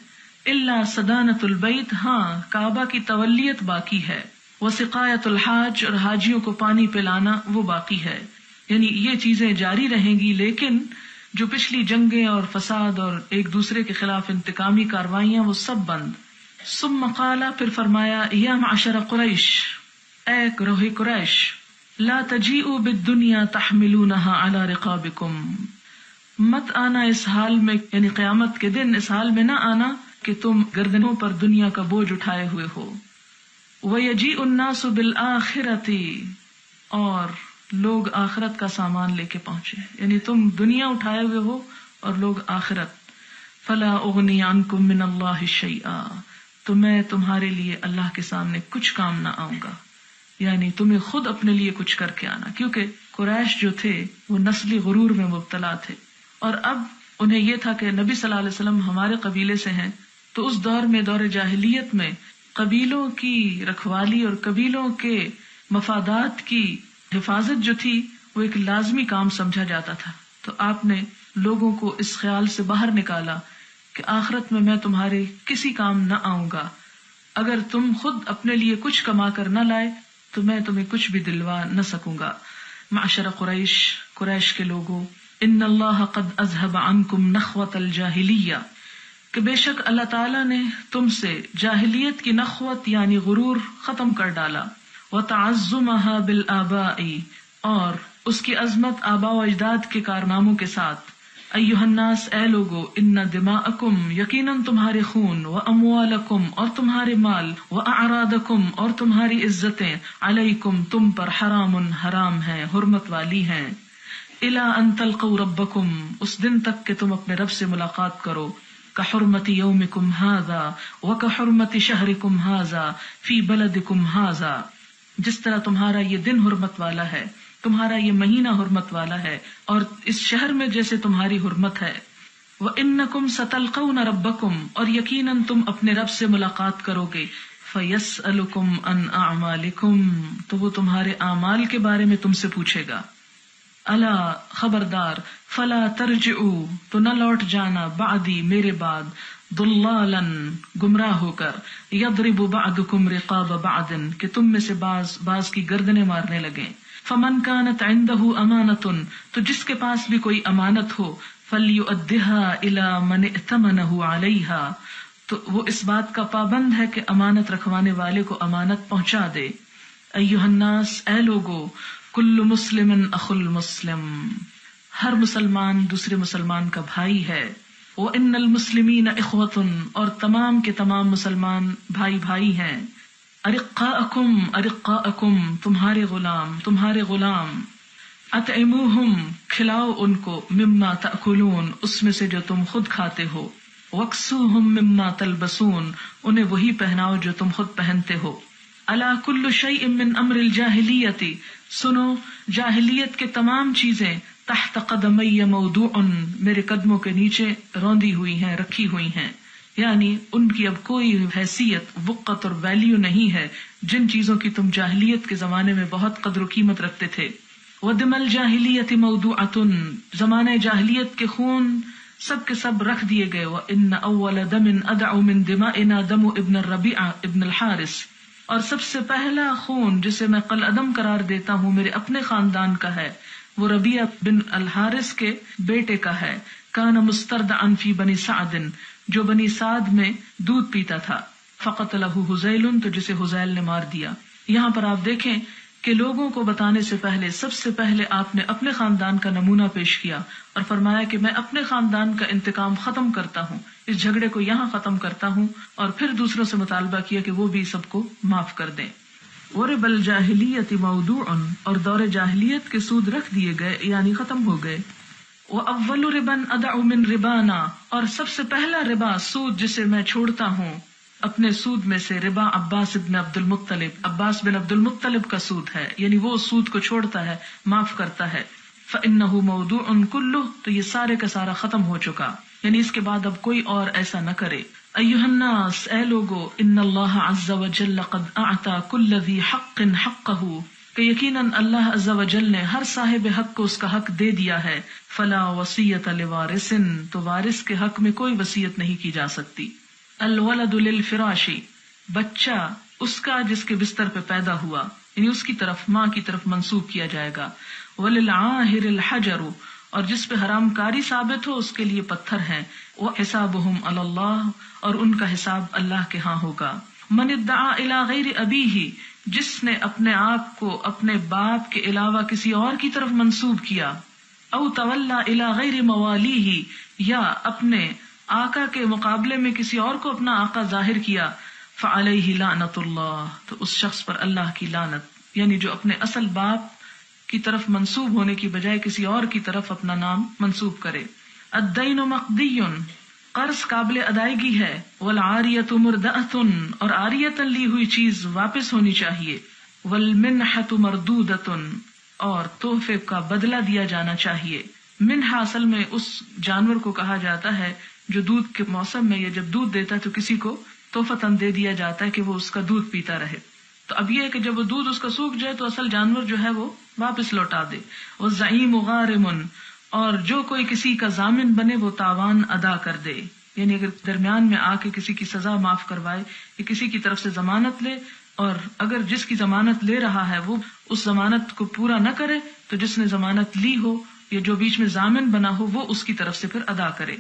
الا صدانۃ البیت، ہاں کعبہ کی تولیت باقی ہے. وسقایۃ الحاج، اور حاجیوں کو پانی پلانا وہ باقی ہے. یعنی یہ چیزیں جاری رہیں گی، لیکن جو پچھلی جنگیں اور فساد اور ایک دوسرے کے خلاف انتقامی کاروائیاں وہ سب بند. ثم قال، پھر فرمایا. یا معشر قریش، اے گروہ قریش. لا تجیئوا بالدنیا تحملونها على رقابکم، مت آنا اس حال میں، یعنی قیامت کے دن اس حال میں نہ آنا کہ تم گردنوں پر دنیا کا بوجھ اٹھائے ہوئے ہو. وَيَجِيءُ النَّاسُ بِالْآخِرَةِ، اور لوگ آخرت کا سامان لے کے پہنچے، یعنی تم دنیا اٹھائے ہوئے ہو اور لوگ آخرت. فَلَا أُغْنِي عَنْكُم مِّنَ اللَّهِ شَيْئًا، تو میں تمہارے لیے اللہ کے سامنے کچھ کام نہ آؤں گا. یعنی تمہیں خود اپنے لیے کچھ کر کے آنا، کیونکہ قریش جو تھے وہ نسلی غرور میں مبتلا تھے، اور اب انہیں یہ تھا کہ نبی صلی اللہ علیہ وسلم ہمارے قبیلے سے ہیں. تو اس دور میں، دور جاہلیت میں، قبیلوں کی رکھوالی اور قبیلوں کے مفادات کی حفاظت جو تھی وہ ایک لازمی کام سمجھا جاتا تھا. تو آپ نے لوگوں کو اس خیال سے باہر نکالا کہ آخرت میں تمہارے کسی کام نہ آؤں گا. اگر تم خود اپنے لیے کچھ کما کر نہ لائے تو میں تمہیں کچھ بھی دلوا نہ سکوں گا. معشر قریش کے لوگوں، ان اللہ قد اذهب عنکم نخوۃ الجاہلیہ، کہ بے شک اللہ تعالیٰ نے تم سے جاہلیت کی نخوت یعنی غرور ختم کر ڈالا. وتعظمها بالآباء، اور اس کی عظمت آباء و اجداد کے کارناموں کے ساتھ. ایھا الناس، اے لوگو، ان دماءکم، یقیناً تمہارے خون، واموالکم، اور تمہارے مال، واعراضکم، اور تمہاری عزتیں، علیکم، تم پر، حرام، حرام ہیں، حرمت والی ہیں. الی ان تلقوا ربکم، اس دن تک کہ تم اپنے رب سے ملاقات کرو. کحرمت یومکم ھذا وکحرمت شہرکم ھذا فی بلدکم ھذا، جس طرح تمہارا یہ دن حرمت والا ہے، تمہارا یہ مہینہ حرمت والا ہے، اور اس شہر میں جیسے تمہاری حرمت ہے. وَإِنَّكُمْ سَتَلْقَوْنَ رَبَّكُمْ، اور یقیناً تم اپنے رب سے ملاقات کرو گے. فَيَسْأَلُكُمْ عَنْ أَعْمَالِكُمْ، تو وہ تمہارے اعمال کے بارے میں تم سے پوچھے گا. الا، خبردار، فَلَا تَرْجِعُوا، تو نہ لوٹ جانا، بعدی، میرے بعد، ضلالا، گمراہ ہو کر، یضرب بعضکم رقاب بعض، کہ تم میں سے بعض کی گردنیں مارنے لگیں. فمن كانت عنده امانة، تو جس کے پاس بھی کوئی امانت ہو، فليؤدها الى من ائتمنه عليها، تو وہ اس بات کا پابند ہے کہ امانت رکھوانے والے کو امانت پہنچا دے. ایھا الناس، اے لوگو، کل مسلم اخو المسلم، ہر مسلمان دوسرے مسلمان کا بھائی ہے. وان المسلمین اخوۃ، اور تمام کے تمام مسلمان بھائی بھائی ہیں. ارقاءکم، تمہارے غلام. اطعموہم، کھلاؤ ان کو، مما تأکلون، اس میں سے جو تم خود کھاتے ہو. واکسوہم مما تلبسون، انہیں وہی پہناؤ جو تم خود پہنتے ہو. الا کل شیء من امر الجاہلیۃ، سنو، جاہلیت کے تمام چیزیں، تحت قدمی موضوع، میرے قدموں کے نیچے روندی ہوئی ہیں، رکھی ہوئی ہیں. یعنی ان کی اب کوئی حیثیت، وقت اور ویلیو نہیں ہے جن چیزوں کی تم جاہلیت کے زمانے میں بہت قدر و قیمت رکھتے تھے. ودم الجاہلیت موضوعۃ، زمانہ جاہلیت کے خون سب کے سب رکھ دیے گئے. وان اول دم ادع من دمائنا دم ابن الربیع ابن الحارث، اور سب سے پہلا خون جسے میں قلعدم قرار دیتا ہوں میرے اپنے خاندان کا ہے، وہ ربیع بن الحارث کے بیٹے کا ہے. کان مستردعا فی بنی سعد، جو بنی سعد میں دودھ پیتا تھا. فقتلہ حذیل، تو جسے حذیل نے مار دیا. یہاں پر آپ دیکھیں کہ لوگوں کو بتانے سے پہلے سب سے پہلے آپ نے اپنے خاندان کا نمونہ پیش کیا اور فرمایا کہ میں اپنے خاندان کا انتقام ختم کرتا ہوں، اس جھگڑے کو یہاں ختم کرتا ہوں، اور پھر دوسروں سے مطالبہ کیا کہ وہ بھی سب کو معاف کر دیں. ورب الجاہلیت موضوع، اور دور جاہلیت کے سود رکھ دیے گئے یعنی ختم ہو گئے. وَأَوَّلُ رِبًا أَدَعُ مِن رِبَانَا، اور سب سے پہلا ربا، سود جسے میں چھوڑتا ہوں اپنے سود میں سے، ربا عباس بن عبد المطلب کا سود ہے، یعنی وہ سود کو چھوڑتا ہے، معاف کرتا ہے. فَإِنَّهُ مَوْضُوعٌ كُلُّهُ، تو یہ سارے کا سارا ختم ہو چکا، یعنی اس کے بعد اب کوئی اور ایسا نہ کرے. ایھا الناس، اے لوگو، ان اللہ عز وجل قد اعطى كل ذی حق حقہ، کہ یقیناً اللہ عز و جل نے ہر صاحب حق کو اس کا حق دے دیا ہے. فلا وصیۃ لوارث، تو وارث کے حق میں کوئی وصیت نہیں کی جا سکتی. الولد للفراش، بچہ اس کا جس کے بستر پہ پیدا ہوا، یعنی اس کی طرف، ماں کی طرف منسوب کیا جائے گا. وللعاہر الحجر، اور جس پہ حرام کاری ثابت ہو اس کے لیے پتھر ہیں. وحسابہم علی اللہ، اور ان کا حساب اللہ کے ہاں ہوگا. من ادعا الی غیر ابیہ، جس نے اپنے آپ کو اپنے باپ کے علاوہ کسی اور کی طرف منسوب کیا. او تولا الی غیر موالیہ، یا اپنے آقا کے مقابلے میں کسی اور کو اپنا آقا ظاہر کیا. فعلیہ لعنت اللہ، تو اس شخص پر اللہ کی لعنت، یعنی جو اپنے اصل باپ کی طرف منسوب ہونے کی بجائے کسی اور کی طرف اپنا نام منسوب کرے. الدین مقضی، قرض قابل ادائیگی ہے. والعاریۃ مردأۃ، اور عاریۃ لی ہوئی چیز واپس ہونی چاہیے. والمنحۃ مردودۃ، اور تحفے کا بدلہ دیا جانا چاہیے. منحہ اصل میں اس جانور کو کہا جاتا ہے جو دودھ کے موسم میں یا جب دودھ دیتا ہے تو کسی کو تحفتاً دے دیا جاتا ہے کہ وہ اس کا دودھ پیتا رہے. تو اب یہ ہے کہ جب وہ دودھ اس کا سوکھ جائے تو اصل جانور جو ہے وہ واپس لوٹا دے. وَالزَّعِیمُ غَارِمٌ، اور جو کوئی کسی کا ضامن بنے وہ تاوان ادا کر دے. یعنی اگر درمیان میں آ کے کسی کی سزا معاف کروائے یا کسی کی طرف سے ضمانت لے، اور اگر جس کی ضمانت لے رہا ہے وہ اس ضمانت کو پورا نہ کرے تو جس نے ضمانت لی ہو یا جو بیچ میں ضامن بنا ہو وہ اس کی طرف سے پھر ادا کرے.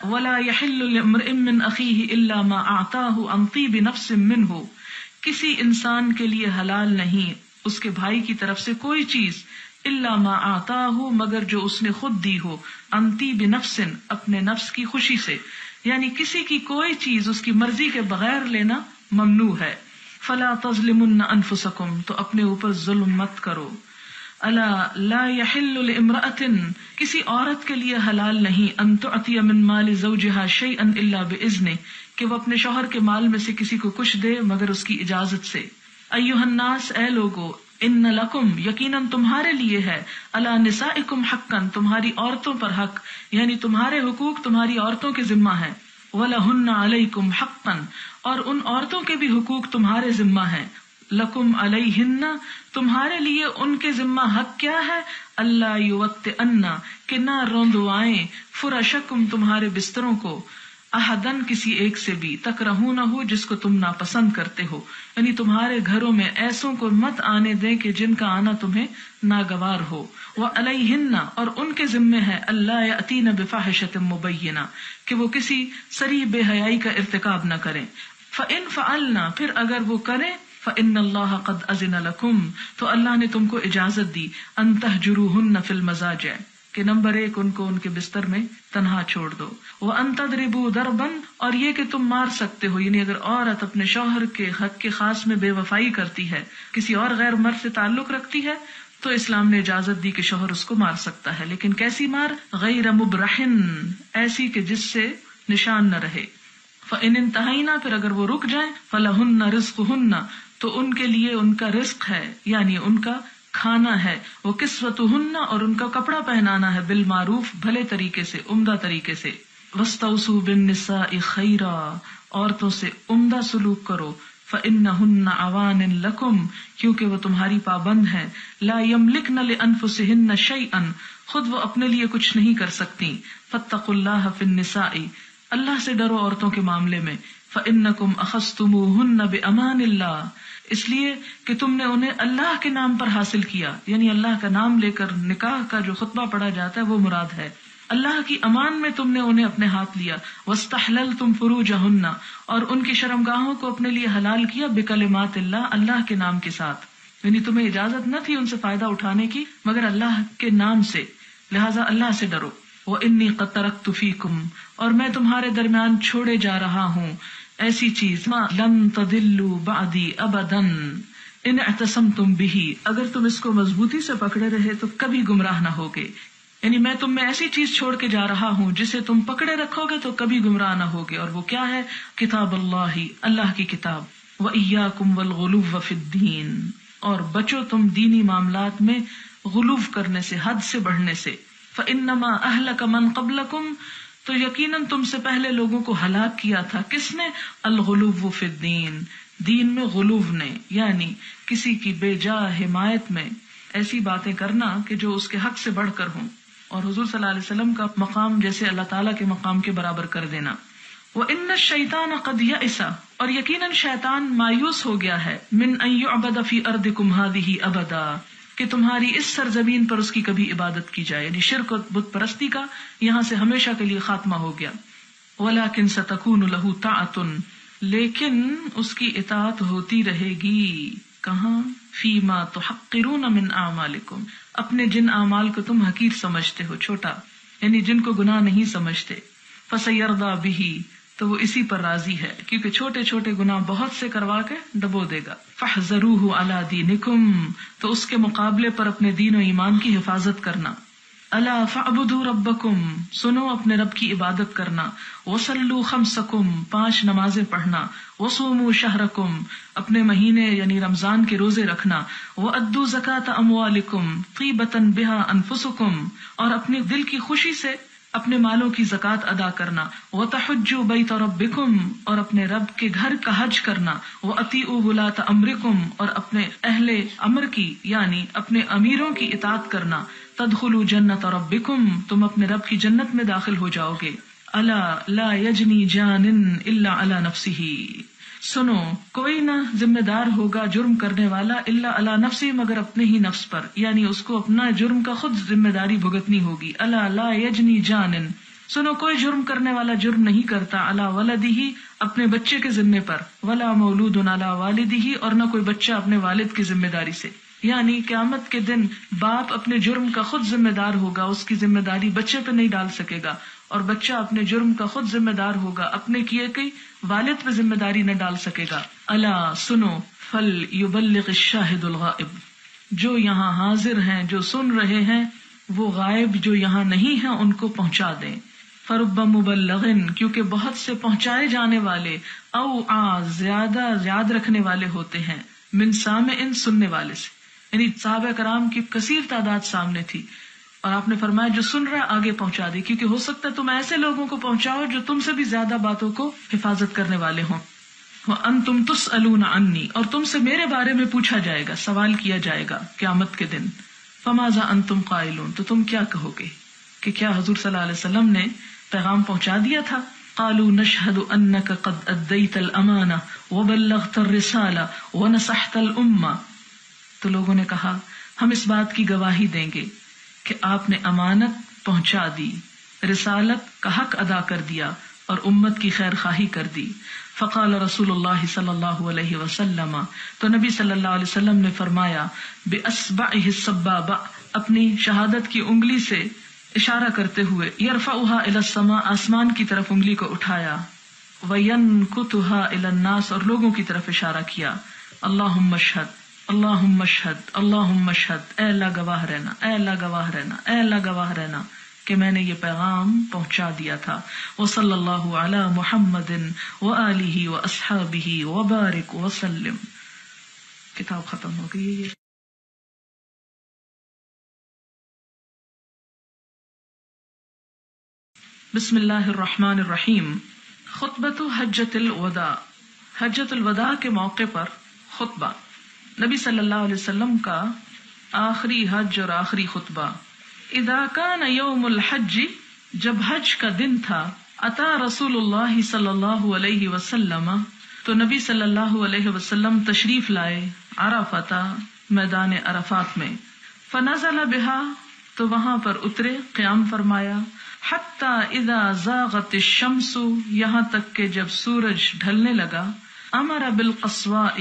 وَلَا يَحِلُّ لِامْرِئٍ مِّنْ أَخِيهِ إِلَّا مَا أَعْطَاهُ عَنْ طِيبِ نَفْسٍ مِّنْهُ، کسی انسان کے لیے حلال نہیں اس کے بھائی کی طرف سے کوئی چیز الا ما آتاہ، مگر جو اس نے خود دی ہو، عن طیب نفس، اپنے نفس کی خوشی سے. یعنی کسی کی کوئی چیز اس کی مرضی کے بغیر لینا ممنوع ہے. فلا تظلمن انفسکم، تو اپنے اوپر ظلم مت کرو. الا لا يحل لامرأة، کسی عورت کے لیے حلال نہیں ان تعطی من مال زوجها شيئا الا باذنه، کہ وہ اپنے شوہر کے مال میں سے کسی کو کچھ دے مگر اس کی اجازت سے. ایھا الناس، اے لوگو، ان لکم، یقیناً تمہارے لیے ہے، علی نسائکم حقا، تمہاری عورتوں پر حق، یعنی تمہارے حقوق تمہاری عورتوں کے ذمہ ہیں. ولہن علیکم حقا، اور ان عورتوں کے بھی حقوق تمہارے ذمہ ہیں. لکم علیہن، تمہارے لیے ان کے ذمہ حق کیا ہے؟ اللہ یوطئن، کہ نہ روندوائیں، فرشکم، تمہارے بستروں کو، احدن، کسی ایک سے بھی، تکرہونہ، جس کو تم ناپسند کرتے ہو. یعنی تمہارے گھروں میں ایسوں کو مت آنے دیں کہ جن کا آنا تمہیں ناگوار ہو. وعلیہن، اور ان کے ذمے ہے، اللہ یأتین بفاحشۃ مبینہ، کہ وہ کسی صریح بے حیائی کا ارتکاب نہ کریں. فإن فعلنا، پھر اگر وہ کریں، فإن اللہ قد أذن لکم، تو اللہ نے تم کو اجازت دی، ان تہجروہن فی المضاجع، کہ نمبر 1 ان کو ان کے بستر میں تنہا چھوڑ دو. وَأَن تَضْرِبُوا ضَرْبًا، اور یہ کہ تم مار سکتے ہو. یعنی اگر عورت اپنے شوہر کے حق کے خاص میں بے وفائی کرتی ہے، کسی اور غیر مرد سے تعلق رکھتی ہے، تو اسلام نے اجازت دی کہ شوہر اس کو مار سکتا ہے. لیکن کیسی مار؟ غیر مبرحن، ایسی کہ جس سے نشان نہ رہے. فَإِنِ انْتَهَيْنَا، پھر اگر وہ رک جائیں، فَلَهُنَّ رِزْقُهُنَّ، تو ان کے لیے ان کا رزق ہے، یعنی ان کا کھانا ہے. وہ کسوتہن، اور ان کا کپڑا پہنانا ہے، بالمعروف، بھلے طریقے سے، عمدہ طریقے سے. واستوصوا بالنساء خیرا، عورتوں سے عمدہ سلوک کرو. فإنہن عوان لکم، کیونکہ وہ تمہاری پابند ہیں. لا یملکن لانفسہن شیئا، خود وہ اپنے لیے کچھ نہیں کر سکتی. فاتقوا اللہ فی النساء، اللہ سے ڈرو عورتوں کے معاملے میں. فإنکم اخذتموہن بأمان اللہ، اس لیے کہ تم نے انہیں اللہ کے نام پر حاصل کیا. یعنی اللہ کا نام لے کر نکاح کا جو خطبہ پڑھا جاتا ہے وہ مراد ہے. اللہ کی امان میں تم نے انہیں اپنے ہاتھ لیا. واستحللتم فروجہن، اور ان کی شرمگاہوں کو اپنے لیے حلال کیا. بکلمات اللہ، اللہ کے نام کے ساتھ. یعنی تمہیں اجازت نہ تھی ان سے فائدہ اٹھانے کی مگر اللہ کے نام سے، لہذا اللہ سے ڈرو. وانی قد ترکت فیکم، اور میں تمہارے درمیان چھوڑے جا رہا ہوں ایسی چیز، ما لن تضلوا بعدی ابدا ان اعتصمتم به، اگر تم اس کو مضبوطی سے پکڑے رہے تو کبھی گمراہ نہ ہوگے. یعنی میں تم میں ایسی چیز چھوڑ کے جا رہا ہوں جسے تم پکڑے رکھو گے تو کبھی گمراہ نہ ہوگے. اور وہ کیا ہے؟ کتاب اللہ، اللہ کی کتاب. وإیاکم والغلو فی الدین، اور بچو تم دینی معاملات میں غلو کرنے سے، حد سے بڑھنے سے. فإنما أهلك من قبلكم، تو یقیناً تم سے پہلے لوگوں کو ہلاک کیا تھا. کس نے؟ الغلو فی الدین، دین میں غلو نے، یعنی کسی کی بے جا حمایت میں ایسی باتیں کرنا کہ جو اس کے حق سے بڑھ کر ہوں، اور حضور صلی اللہ علیہ وسلم کا مقام جیسے اللہ تعالیٰ کے مقام کے برابر کر دینا. وَإِنَّ الشَّيْطَانَ قَدْ يَئِسَ، اور یقیناً شیطان مایوس ہو گیا ہے، مِنْ أَنْ يُعْبَدَ فِي أَرْضِكُمْ هَذِهِ أَبَدًا، کہ تمہاری اس سرزمین پر اس کی کبھی عبادت کی جائے. یعنی شرک و بت پرستی کا یہاں سے ہمیشہ کے لیے خاتمہ ہو گیا. وَلَكِنْ سَتَكُونُ لَهُ طَاعَةٌ، لیکن اس کی اطاعت ہوتی رہے گی. کہاں؟ فِيمَا تُحَقِّرُونَ مِنْ أَعْمَالِكُمْ، اپنے جن اعمال کو تم حقیر سمجھتے ہو، چھوٹا، یعنی جن کو گناہ نہیں سمجھتے. فَسَيَرْضَى بِهِ، تو وہ اسی پر راضی ہے، کیونکہ چھوٹے چھوٹے گناہ بہت سے کروا کے ڈبو دے گا. فَاحْذَرُوهُ عَلَى دِينِكُمْ، تو اس کے مقابلے پر اپنے دین و ایمان کی حفاظت کرنا. أَلَا فَاعْبُدُوا رَبَّكُمْ، سنو اپنے رب کی عبادت کرنا. وَصَلُّوا خَمْسَكُمْ، 5 نمازیں پڑھنا. وَصُومُوا شَهْرَكُمْ، اپنے مہینے یعنی رمضان کے روزے رکھنا. وَأَدُّوا زَكَاةَ أَمْوَالِكُمْ طِيبَةً بِهَا أَنفُسُكُمْ، اور اپنے دل کی خوشی سے اپنے مالوں کی زکوٰۃ ادا کرنا، وَتَحُجُّوا بَيْتَ رَبِّكُمْ اور اپنے رب کے گھر کا حج کرنا، وَأَطِيعُوا وُلَاةَ أَمْرِكُمْ اور اپنے اہل امر کی یعنی اپنے امیروں کی اطاعت کرنا، تدخلوا جنت ربکم تم اپنے رب کی جنت میں داخل ہو جاؤ گے۔ الا لا یجنی جان الا علی نفسہ، سنو کوئی نہ ذمہ دار ہوگا جرم کرنے والا الا علی نفسہ مگر اپنے ہی نفس پر، یعنی اس کو اپنا جرم کا خود ذمہ داری بھگتنی ہوگی۔ الا لا یجنی جان، سنو کوئی جرم کرنے والا جرم نہیں کرتا علی ولدہ اپنے بچے کے ذمے پر، ولا مولود علی والدہ اور نہ کوئی بچہ اپنے والد کی ذمہ داری سے، یعنی قیامت کے دن باپ اپنے جرم کا خود ذمہ دار ہوگا، اس کی ذمہ داری بچے پہ نہیں ڈال سکے گا، اور بچہ اپنے جرم کا خود ذمہ دار ہوگا، اپنے کیے کی والد پہ ذمہ داری نہ ڈال سکے گا۔ الا سنو فل یبلغ الشاہد الغائب، جو یہاں حاضر ہیں جو سن رہے ہیں وہ غائب جو یہاں نہیں ہیں ان کو پہنچا دیں۔ فرب مبلغ کیونکہ بہت سے پہنچائے جانے والے، او زیادہ یاد رکھنے والے ہوتے ہیں، من سامع سننے والے سے، یعنی صحابہ کرام کی کثیر تعداد سامنے تھی اور آپ نے فرمایا جو سن رہا آگے پہنچا دے، کیونکہ ہو سکتا ہے تم ایسے لوگوں کو پہنچاؤ جو تم سے بھی زیادہ باتوں کو حفاظت کرنے والے ہوں۔ وَأَنْتُمْ تُسْأَلُونَ عَنِّي اور تم سے میرے بارے میں پوچھا جائے گا، سوال کیا جائے گا قیامت کے دن۔ فَمَاذَا أَنْتُمْ قَائِلُونَ تو تم کیا کہو گے کہ کیا حضور صلی اللہ علیہ وسلم نے پیغام پہنچا دیا تھا؟ قالوا نشهد انك قد اديت الامانه وبلغت الرساله ونصحت الامه، تو لوگوں نے کہا ہم اس بات کی گواہی دیں گے کہ آپ نے امانت پہنچا دی، رسالت کا حق ادا کر دیا اور امت کی خیر خواہی کر دی۔ فقال رسول اللہ صلی اللہ علیہ وسلم تو نبی صلی اللہ علیہ وسلم نے فرمایا باصبعه السبابہ اپنی شہادت کی انگلی سے اشارہ کرتے ہوئے، یرفعها الى السماء آسمان کی طرف انگلی کو اٹھایا، وینکتها الى الناس اور لوگوں کی طرف اشارہ کیا، اللہم اشہد اللہم اشہد اللہم اشہد، اے اللہ گواہ رہنا، اے اللہ گواہ رہنا، اے اللہ گواہ رہنا کہ میں نے یہ پیغام پہنچا دیا تھا۔ وصلی اللہ علی محمد وآلہ واصحابہ وبارک وسلم۔ کتاب ختم ہو گئی ہے۔ بسم اللہ الرحمن الرحیم۔ خطبۃ حجۃ الوداع، حجۃ الوداع کے موقع پر خطبہ، نبی صلی اللہ علیہ وسلم کا آخری حج اور آخری خطبہ۔ اذا کان یوم الحج، جب حج کا دن تھا، اتا رسول اللہ صلی اللہ علیہ وسلم تو نبی صلی اللہ علیہ وسلم تشریف لائے عرفۃ میدان عرفات میں، فنزل بها تو وہاں پر اترے، قیام فرمایا، حتی اذا زاغت الشمس یہاں تک کہ جب سورج ڈھلنے لگا، امر بالقصواء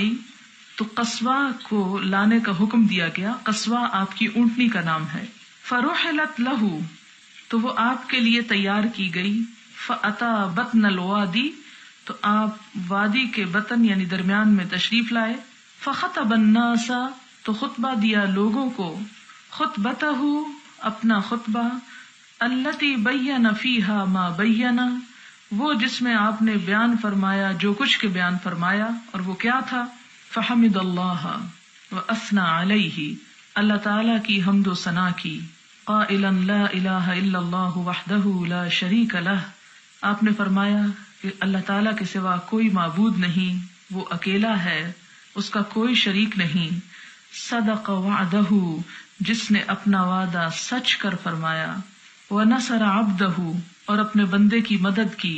تو قصواء کو لانے کا حکم دیا گیا، قصواء آپ کی اونٹنی کا نام ہے، فرحلت لہ تو وہ آپ کے لیے تیار کی گئی، فاتا بطن الوادی تو آپ وادی کے بطن یعنی درمیان میں تشریف لائے، فخطب الناس تو خطبہ دیا لوگوں کو، خطبتہ اپنا خطبہ، التی بین فیہا ما بین وہ جس میں آپ نے بیان فرمایا جو کچھ کے بیان فرمایا، اور وہ کیا تھا؟ فحمد اللہ واثنى علیہ اللہ تعالی کی حمد و ثنا کی، قائلا لا الہ الا اللہ وحدہ لا شریک لہ آپ نے فرمایا کہ اللہ تعالی کے سوا کوئی معبود نہیں، وہ اکیلا ہے، اس کا کوئی شریک نہیں، صدق وعدہ جس نے اپنا وعدہ سچ کر فرمایا، وَنَصَرَ عَبْدَهُ اور اپنے بندے کی مدد کی،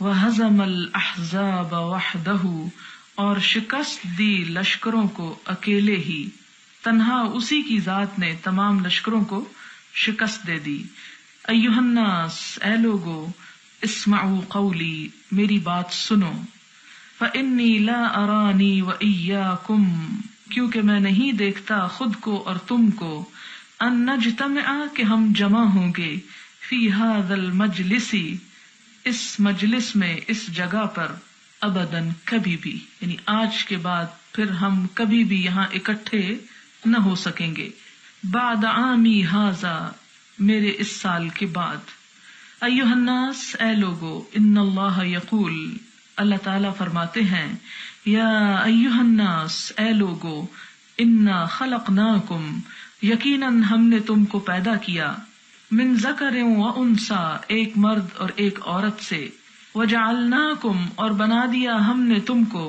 وَهَزَمَ الْأَحْزَابَ وَحْدَهُ اور شکست دی لشکروں کو اکیلے ہی، تنہا اسی کی ذات نے تمام لشکروں کو شکست دے دی۔ ایھا الناس اے لوگو، اسمعوا قولی میری بات سنو، فإنی لا ارانی وإیاکم کیونکہ میں نہیں دیکھتا خود کو اور تم کو، ان نجتمع کہ ہم جمع ہوں گے، فی ھذا المجلس اس مجلس میں اس جگہ پر، ابداً کبھی بھی، یعنی آج کے بعد پھر ہم کبھی بھی یہاں اکٹھے نہ ہو سکیں گے، بعد عامی ھذا میرے اس سال کے بعد۔ ایھا الناس اے لوگو، ان اللہ یقول اللہ تعالیٰ فرماتے ہیں، یا ایھا الناس اے لوگو، انا خلقناکم یقیناً ہم نے تم کو پیدا کیا، من ذکر و انثی، ایک مرد اور ایک عورت سے، وجعلناکم، اور بنا دیا ہم نے تم کو،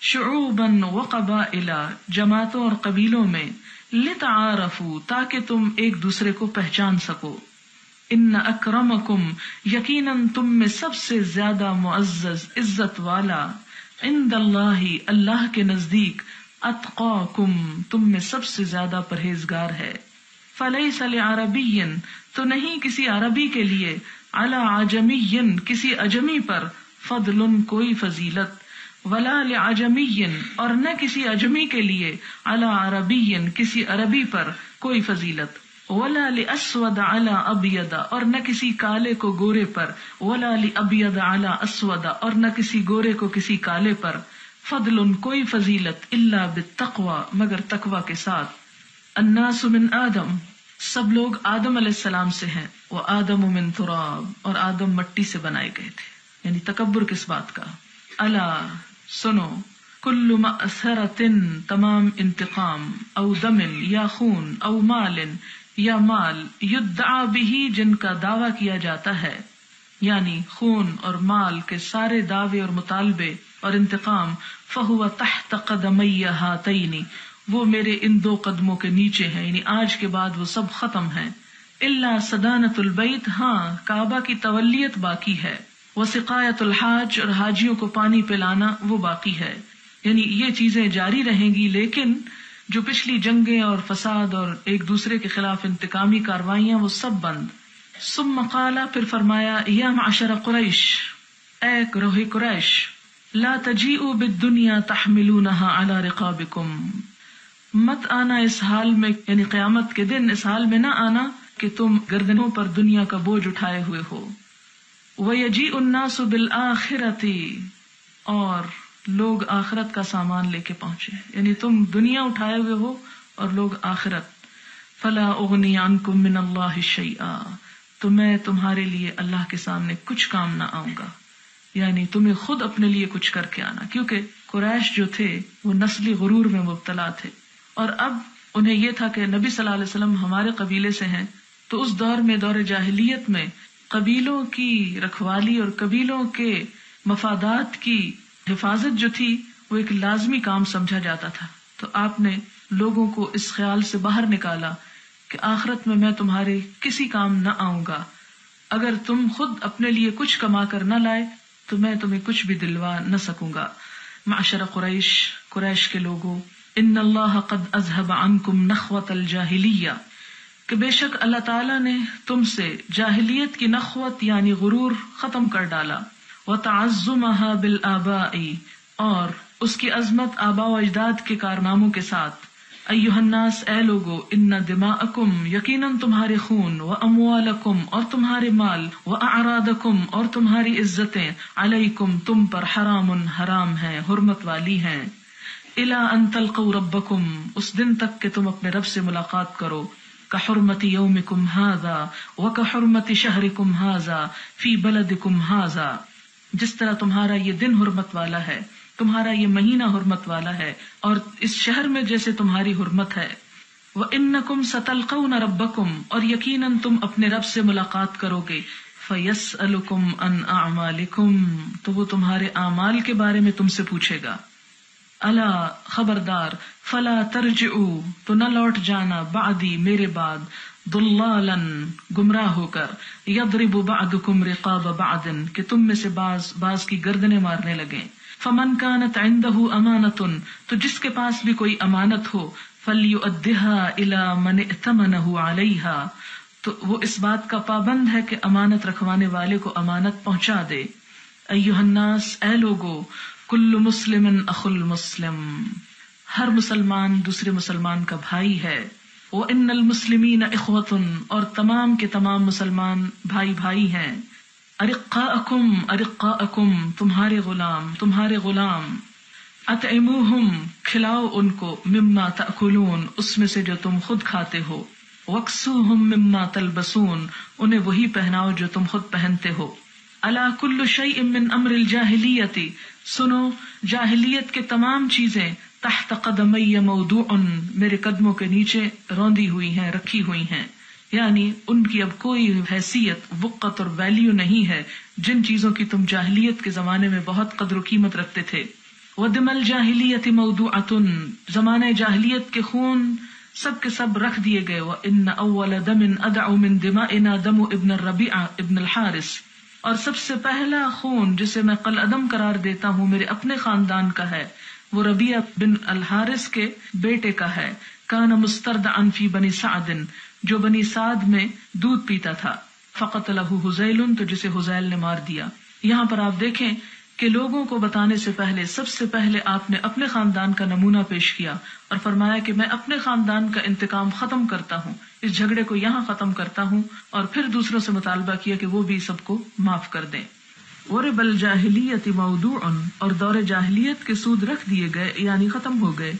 شعوبا و قبائل، جماعتوں اور قبیلوں میں، لتعارفوا، تاکہ تم ایک دوسرے کو پہچان سکو، ان اکرمکم، یقیناً تم میں سب سے زیادہ معزز عزت والا، عند اللہ، اللہ کے نزدیک، اتقاکم، تم میں سب سے زیادہ پرہیزگار ہے۔ فلیس لعربی، تو نہیں کسی عربی کے لیے، علی عجمی، کسی اجمی پر، فضل، کوئی فضیلت، ولا لعجمی، اور نہ کسی اجمی کے لیے، علی عربی، کسی عربی پر کوئی فضیلت، ولا لاسود علی ابیض، اور نہ کسی کالے کو گورے پر، ولا لابیض علی اسود، اور نہ کسی گورے کو کسی کالے پر، فضل، کوئی فضیلت، الا بالتقوی، مگر تقوی کے ساتھ۔ الناس من آدم، سب لوگ آدم علیہ السلام سے ہیں، وآدم من تراب، اور آدم مٹی سے بنائے گئے تھے، یعنی تکبر کس بات کا۔ الا، سنو، کل مأثرۃ، تمام انتقام، او دم، یا خون، او مال، یا مال، یدعا بہ، جن کا دعویٰ کیا جاتا ہے، یعنی خون اور مال کے سارے دعوے اور مطالبے اور انتقام، فہو تحت قدمی ہاتین، وہ میرے ان دو قدموں کے نیچے ہیں، یعنی آج کے بعد وہ سب ختم ہیں، الا صدانۃ البیت، ہاں کعبہ کی تولیت باقی ہے، وسقایۃ الحاج، اور حاجیوں کو پانی پلانا وہ باقی ہے، یعنی یہ چیزیں جاری رہیں گی، لیکن جو پچھلی جنگیں اور فساد اور ایک دوسرے کے خلاف انتقامی کاروائیاں وہ سب بند۔ ثم قال، پھر فرمایا، یا معشر قریش، اے گروہ قریش، لا تجیئوا بالدنیا تحملونها علی رقابکم، مت آنا اس حال میں، یعنی قیامت کے دن اس حال میں نہ آنا کہ تم گردنوں پر دنیا کا بوجھ اٹھائے ہوئے ہو۔ وَيَجِيءُ النَّاسُ بِالْآخِرَةِ، اور لوگ آخرت کا سامان لے کے پہنچے، یعنی تم دنیا اٹھائے ہوئے ہو اور لوگ آخرت۔ فَلَا أُغْنِي عَنْكُم مِّنَ اللَّهِ شَيْئًا، تو میں تمہارے لیے اللہ کے سامنے کچھ کام نہ آؤں گا، یعنی تمہیں خود اپنے لیے کچھ کر کے آنا، کیونکہ قریش جو تھے وہ نسلی غرور میں مبتلا تھے، اور اب انہیں یہ تھا کہ نبی صلی اللہ علیہ وسلم ہمارے قبیلے سے ہیں، تو اس دور میں، دور جاہلیت میں، قبیلوں کی رکھوالی اور قبیلوں کے مفادات کی حفاظت جو تھی وہ ایک لازمی کام سمجھا جاتا تھا۔ تو آپ نے لوگوں کو اس خیال سے باہر نکالا کہ آخرت میں تمہارے کسی کام نہ آؤں گا، اگر تم خود اپنے لیے کچھ کما کر نہ لائے تو میں تمہیں کچھ بھی دلوا نہ سکوں گا۔ معشر قریش، قریش کے لوگوں، ان اللہ قد اذهب عنکم نخوۃ الجاہلیہ، کہ بے شک اللہ تعالیٰ نے تم سے جاہلیت کی نخوت یعنی غرور ختم کر ڈالا، وتعظمها بالآباء، اور اس کی عظمت آباء و اجداد کے کارناموں کے ساتھ۔ ایھا الناس، اے لوگو، ان دماءکم، یقیناً تمہارے خون، واموالکم، اور تمہارے مال، واعراضکم، اور تمہاری عزتیں، علیکم، تم پر، حرام، حرام ہیں، حرمت والی ہیں، الی ان تلقوا ربکم، اس دن تک کہ تم اپنے رب سے ملاقات کرو، کحرمت یومکم ھذا وکحرمت شہرکم ھذا فی بلدکم ھذا، جس طرح تمہارا یہ دن حرمت والا ہے، تمہارا یہ مہینہ حرمت والا ہے، اور اس شہر میں جیسے تمہاری حرمت ہے۔ وَإِنَّكُمْ سَتَلْقَوْنَ رَبَّكُمْ، اور یقیناً تم اپنے رب سے ملاقات کرو گے، فَيَسْأَلُكُمْ عَنْ أَعْمَالِكُمْ، تو وہ تمہارے اعمال کے بارے میں تم سے پوچھے گا۔ الا، خبردار، فلا ترجعوا، تو نہ لوٹ جانا، بعدی، میرے بعد، ضلالا، گمراہ ہو کر، یضرب بعضکم رقاب بعض، کہ تم میں سے بعض کی گردنیں مارنے لگیں۔ فمن كانت عنده امانة، تو جس کے پاس بھی کوئی امانت ہو، فليؤدها الى من ائتمنه عليها، تو وہ اس بات کا پابند ہے کہ امانت رکھوانے والے کو امانت پہنچا دے۔ ایھا الناس، اے لوگو، کل مسلم اخو المسلم، ہر مسلمان دوسرے مسلمان کا بھائی ہے، وان المسلمین اخوۃ، اور تمام کے تمام مسلمان بھائی بھائی ہیں، ارقاءکم ارقاءکم، تمہارے غلام تمہارے غلام، اطعموہم، کھلاؤ ان کو، مما تأکلون، اس میں سے جو تم خود کھاتے ہو، وکسوہم مما تلبسون، انہیں وہی پہناؤ جو تم خود پہنتے ہو۔ الا کل شیء من امر الجاہلیت، سنو، جاہلیت کے تمام چیزیں، تحت قدمی موضوع، میرے قدموں کے نیچے روندی ہوئی ہیں، رکھی ہوئی ہیں، یعنی ان کی اب کوئی حیثیت، وقت اور ویلیو نہیں ہے جن چیزوں کی تم جاہلیت کے زمانے میں بہت قدر و قیمت رکھتے تھے. وَدِمَ الْجَاهِلِيَّةِ مَوْضُوعَةٌ، زمانہ جاہلیت کے خون سب کے سب رکھ دیے گئے. وَإِنَّ أَوَّلَ دَمٍ أَدْعُ مِن دِمَائِنَا دَمُ ابن الربیع ابن الحارث، اور سب سے پہلا خون جسے میں قلعدم قرار دیتا ہوں میرے اپنے خاندان کا ہے، وہ ربیع بن الحارث کے بیٹے کا ہے. کان مستردعا فی بنی سعد، جو بنی سعد میں دودھ پیتا تھا. فقتلہ حذیل، تو جسے حذیل نے مار دیا. یہاں پر آپ دیکھیں کہ لوگوں کو بتانے سے پہلے سب سے پہلے آپ نے اپنے خاندان کا نمونہ پیش کیا اور فرمایا کہ میں اپنے خاندان کا انتقام ختم کرتا ہوں، اس جھگڑے کو یہاں ختم کرتا ہوں، اور پھر دوسروں سے مطالبہ کیا کہ وہ بھی سب کو معاف کر دیں. ورب الجاہلیت موضوع، اور دور جاہلیت کے سود رکھ دیے گئے یعنی ختم ہو گئے.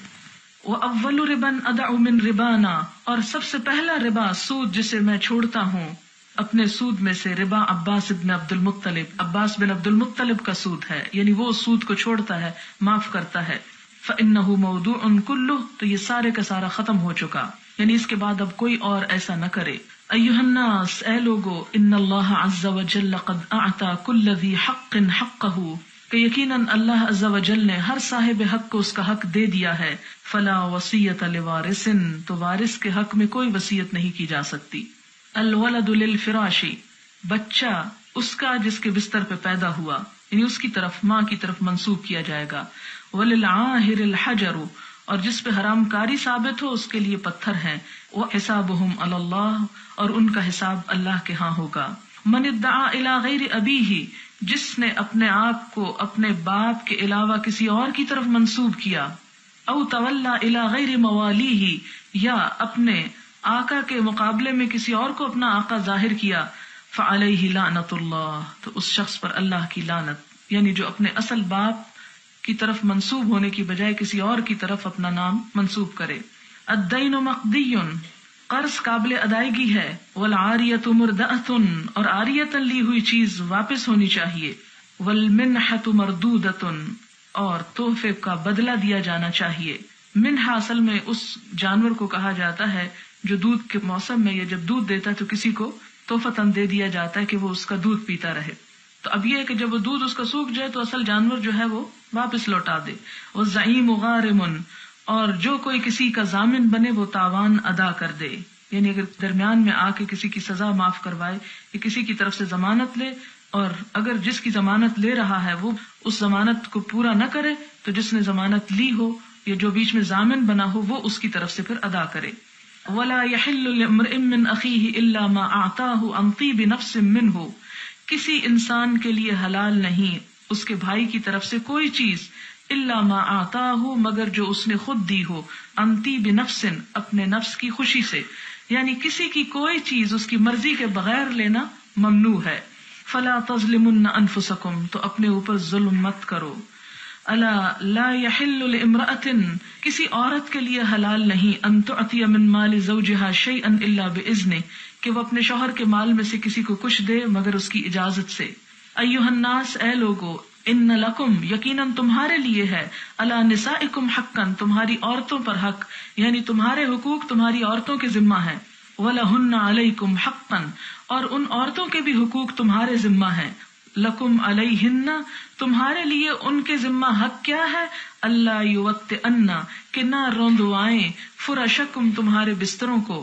وَأَوَّلُ رِبًا أَدَعُ مِن رِبَانَا، اور سب سے پہلا ربا، سود جسے میں چھوڑتا ہوں اپنے سود میں سے، ربا عباس بن عبد المطلب، عباس بن عبد المطلب کا سود ہے، یعنی وہ سود کو چھوڑتا ہے، معاف کرتا ہے. فَإِنَّهُ مَوْضُوعٌ كُلُّهُ، تو یہ سارے کا سارا ختم ہو چکا، یعنی اس کے بعد اب کوئی اور ایسا نہ کرے. ایھا الناس، اے لوگو، ان اللہ عز وجل قد اعطى كل ذی حق حقہ، کہ یقیناً اللہ عز وجل نے ہر صاحب حق کو اس کا حق دے دیا ہے. فلا وصیۃ لوارث، تو وارث کے حق میں کوئی وصیت نہیں کی جا سکتی. الولد للفراش، بچہ اس کا جس کے بستر پہ پیدا ہوا، یعنی اس کی طرف، ماں کی طرف منسوب کیا جائے گا. وللعاہر الحجر، اور جس پہ حرام کاری ثابت ہو اس کے لیے پتھر ہیں. وحسابهم علی اللہ، اور ان کا حساب اللہ کے ہاں ہوگا. من ادعا الی غیر ابیہ، جس نے اپنے آپ کو اپنے باپ کے علاوہ کسی اور کی طرف منسوب کیا. او تولا الی غیر موالیہ، یا اپنے آقا کے مقابلے میں کسی اور کو اپنا آقا ظاہر کیا. فعلیہ لعنت اللہ، تو اس شخص پر اللہ کی لعنت، یعنی جو اپنے اصل باپ کی طرف منسوب ہونے کی بجائے کسی اور کی طرف اپنا نام منسوب کرے. الدین مقضی، قرض قابل ادائیگی ہے. والعاریۃ مردأۃ، اور عاریۃ لی ہوئی چیز واپس ہونی چاہیے. والمنحۃ مردودۃ، اور تحفے کا بدلہ دیا جانا چاہیے. منحہ اصل میں اس جانور کو کہا جاتا ہے جو دودھ کے موسم میں یا جب دودھ دیتا ہے تو کسی کو تحفتاً دے دیا جاتا ہے کہ وہ اس کا دودھ پیتا رہے. تو اب یہ ہے کہ جب وہ دودھ اس کا سوکھ جائے تو اصل جانور جو ہے وہ واپس لوٹا دے. والزعیم غارم، اور جو کوئی کسی کا ضامن بنے وہ تاوان ادا کر دے، یعنی اگر درمیان میں آ کے کسی کی سزا معاف کروائے یا کسی کی طرف سے ضمانت لے، اور اگر جس کی ضمانت لے رہا ہے وہ اس ضمانت کو پورا نہ کرے تو جس نے ضمانت لی ہو یا جو بیچ میں ضامن بنا ہو وہ اس کی طرف سے پھر ادا کرے. ولا يحل لامرئ من اخیہ الا ما اعطاہ عن طیب نفس منہ، کسی انسان کے لیے حلال نہیں اس کے بھائی کی طرف سے کوئی چیز، الا ما اعطاہ، مگر جو اس نے خود دی ہو، عن طیب نفس، اپنے نفس کی خوشی سے، یعنی کسی کی کوئی چیز اس کی مرضی کے بغیر لینا ممنوع ہے. فلا تظلمن انفسکم، تو اپنے اوپر ظلم مت کرو. الا لا يحل لامرأة، کسی عورت کے لیے حلال نہیں، ان تعطی من مال زوجها شيئا الا باذنه، کہ وہ اپنے شوہر کے مال میں سے کسی کو کچھ دے مگر اس کی اجازت سے. ایھا الناس، اے لوگو، ان لکم، یقیناً تمہارے لیے ہے، علی نسائکم حقا، تمہاری عورتوں پر حق، یعنی تمہارے حقوق تمہاری عورتوں کے ذمہ ہیں. ولہن علیکم حقا، اور ان عورتوں کے بھی حقوق تمہارے ذمہ ہیں. لکم علیہن، تمہارے لیے ان کے ذمہ حق کیا ہے؟ اللہ یوطئن، کہ نہ روندوائیں، فرشکم، تمہارے بستروں کو،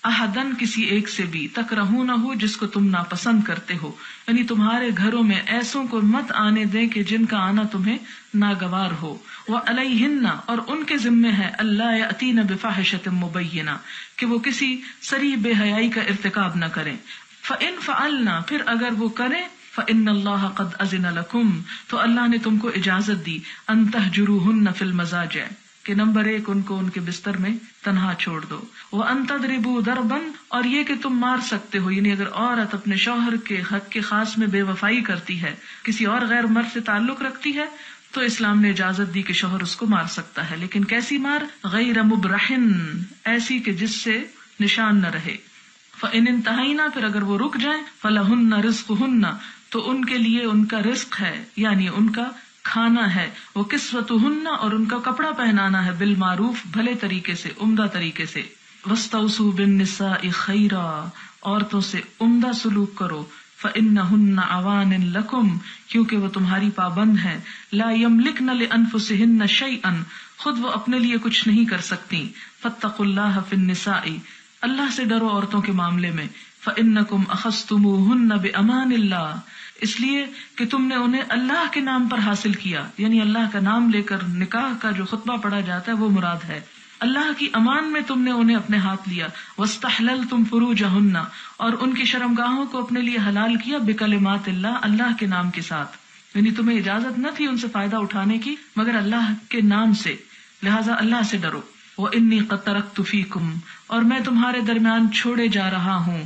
احدن، کسی ایک سے بھی، تکرہونہ، جس کو تم ناپسند کرتے ہو، یعنی تمہارے گھروں میں ایسوں کو مت آنے دیں کہ جن کا آنا تمہیں ناگوار ہو. وعلیہن، اور ان کے ذمے ہے، اللہ یأتین بفاحشۃ مبینہ، کہ وہ کسی صریح بے حیائی کا ارتکاب نہ کریں. فإن فعلنا، پھر اگر وہ کریں، فإن اللہ قد أذن لکم، تو اللہ نے تم کو اجازت دی، ان تہجروہن فی المضاجع، کہ نمبر 1 ان کو ان کے بستر میں تنہا چھوڑ دو. وَأَن تَضْرِبُوا ضَرْبًا، اور یہ کہ تم مار سکتے ہو، یعنی اگر عورت اپنے شوہر کے حق کے خاص میں بے وفائی کرتی ہے، کسی اور غیر مرد سے تعلق رکھتی ہے، تو اسلام نے اجازت دی کہ شوہر اس کو مار سکتا ہے. لیکن کیسی مار؟ غیر مبرحن، ایسی کہ جس سے نشان نہ رہے. فَإِنِ انتہینا، پھر اگر وہ رک جائیں، فَلَهُنَّ رِزْقُهُنَّ، تو ان کے لیے ان کا رزق ہے، یعنی ان کا کھانا ہے. وَكِسْوَتُهُنَّ، اور ان کا کپڑا پہنانا ہے، بالمعروف، بھلے طریقے سے، عمدہ طریقے سے. وَاسْتَوْصُوا بِالنِّسَاءِ خَيْرًا، عورتوں سے عمدہ سلوک کرو، فَإِنَّهُنَّ عَوَانٍ لَكُمْ، کیونکہ وہ تمہاری پابند ہیں، لَا يَمْلِكْنَ لِأَنفُسِهِنَّ شَيْئًا، خود وہ اپنے لیے کچھ نہیں کر سکتی، فَاتَّقُوا اللَّهَ فِي النِّسَاءِ، اللہ سے ڈرو عورتوں کے معاملے میں، فَإِنَّكُمْ أَخَذْتُمُوهُنَّ بِأَمَانِ اللَّهِ، اس لیے کہ تم نے انہیں اللہ کے نام پر حاصل کیا، یعنی اللہ کا نام لے کر نکاح کا جو خطبہ پڑھا جاتا ہے وہ مراد ہے، اللہ کی امان میں تم نے انہیں اپنے ہاتھ لیا، وَاسْتَحْلَلْتُمْ فُرُوجَهُنَّ، اور ان کی شرمگاہوں کو اپنے لیے حلال کیا، بِکلمات اللہ، اللہ کے نام کے ساتھ، یعنی تمہیں اجازت نہ تھی ان سے فائدہ اٹھانے کی مگر اللہ کے نام سے، لہٰذا اللہ سے ڈرو۔ وَإِنِّي قَدْ تَرَكْتُ فِيكُمْ، اور میں تمہارے درمیان چھوڑے جا رہا ہوں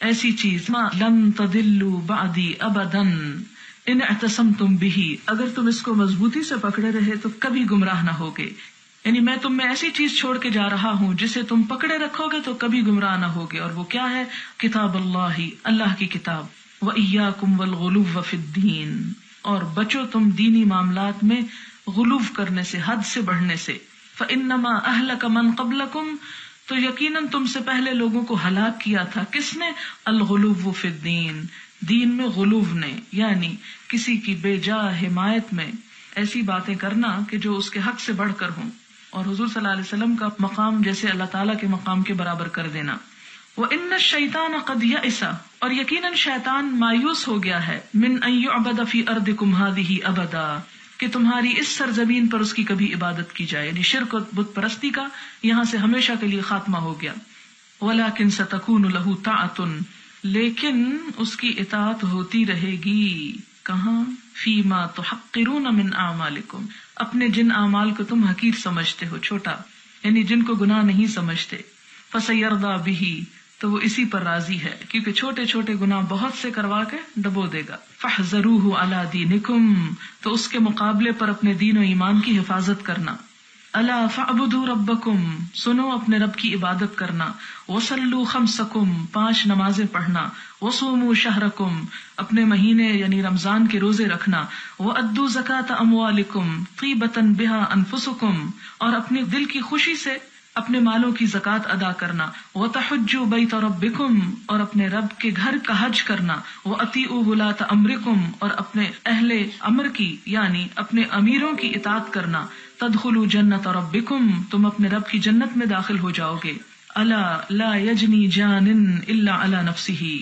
ایسی چیز، مَا لَن تَضِلُّوا بَعْدِي أَبَدًا إِنِ اعْتَصَمْتُمْ بِهِ، اگر تم اس کو مضبوطی سے پکڑے رہے تو کبھی گمراہ نہ ہوگے، یعنی میں تم میں ایسی چیز چھوڑ کے جا رہا ہوں جسے تم پکڑے رکھو گے تو کبھی گمراہ نہ ہوگے، اور وہ کیا ہے؟ کتاب اللہ، اللہ کی کتاب، وَإِيَّاكُمْ وَالْغُلُوَّ فِي الدِّينِ، اور بچو تم دینی معاملات میں غلو کرنے سے، حد سے بڑھنے سے، فَإِنَّمَا أَهْلَكَ مَنْ قَبْلَكُمْ، تو یقیناً تم سے پہلے لوگوں کو ہلاک کیا تھا، کس نے؟ الغلو فی الدین، دین میں غلو نے، یعنی کسی کی بے جا حمایت میں ایسی باتیں کرنا کہ جو اس کے حق سے بڑھ کر ہوں، اور حضور صلی اللہ علیہ وسلم کا مقام جیسے اللہ تعالیٰ کے مقام کے برابر کر دینا۔ وَإِنَّ الشَّيْطَانَ قَدْ يَئِسَ، اور یقیناً شیطان مایوس ہو گیا ہے، مِنْ أَنْ يُعْبَدَ فِي أَرْضِكُمْ هَذِهِ أَبَدًا، کہ تمہاری اس سرزمین پر اس کی کبھی عبادت کی جائے، یعنی شرک و بت پرستی کا یہاں سے ہمیشہ کے لیے خاتمہ ہو گیا۔ وَلَكِنْ سَتَكُونُ لَهُ طَاعَةٌ، لیکن اس کی اطاعت ہوتی رہے گی، کہاں؟ فِيمَا تُحَقِّرُونَ مِنْ أَعْمَالِكُمْ، اپنے جن اعمال کو تم حقیر سمجھتے ہو، چھوٹا، یعنی جن کو گناہ نہیں سمجھتے، فَسَيَرْضَى بِهِ، تو وہ اسی پر راضی ہے، کیونکہ چھوٹے چھوٹے گناہ بہت سے کروا کے ڈبو دے گا۔ فَاحْذَرُوهُ عَلَى دِينِكُمْ، تو اس کے مقابلے پر اپنے دین و ایمان کی حفاظت کرنا۔ الا فاعبدوا ربکم، سنو اپنے رب کی عبادت کرنا، وصلوا خمسکم، 5 نمازیں پڑھنا، وصوموا شہرکم، اپنے مہینے یعنی رمضان کے روزے رکھنا، وادوا زکاة اموالکم طیبۃ بها انفسکم، اور اپنے دل کی خوشی سے اپنے مالوں کی زکوٰۃ ادا کرنا، وتحجوا بیت ربکم، اور اپنے رب کے گھر کا حج کرنا، واطیعوا ولاة امرکم، اور اپنے اہل امر کی یعنی اپنے امیروں کی اطاعت کرنا، تدخلوا جنت ربکم، تم اپنے رب کی جنت میں داخل ہو جاؤ گے۔ الا لا یجنی جان الا علی نفسہ،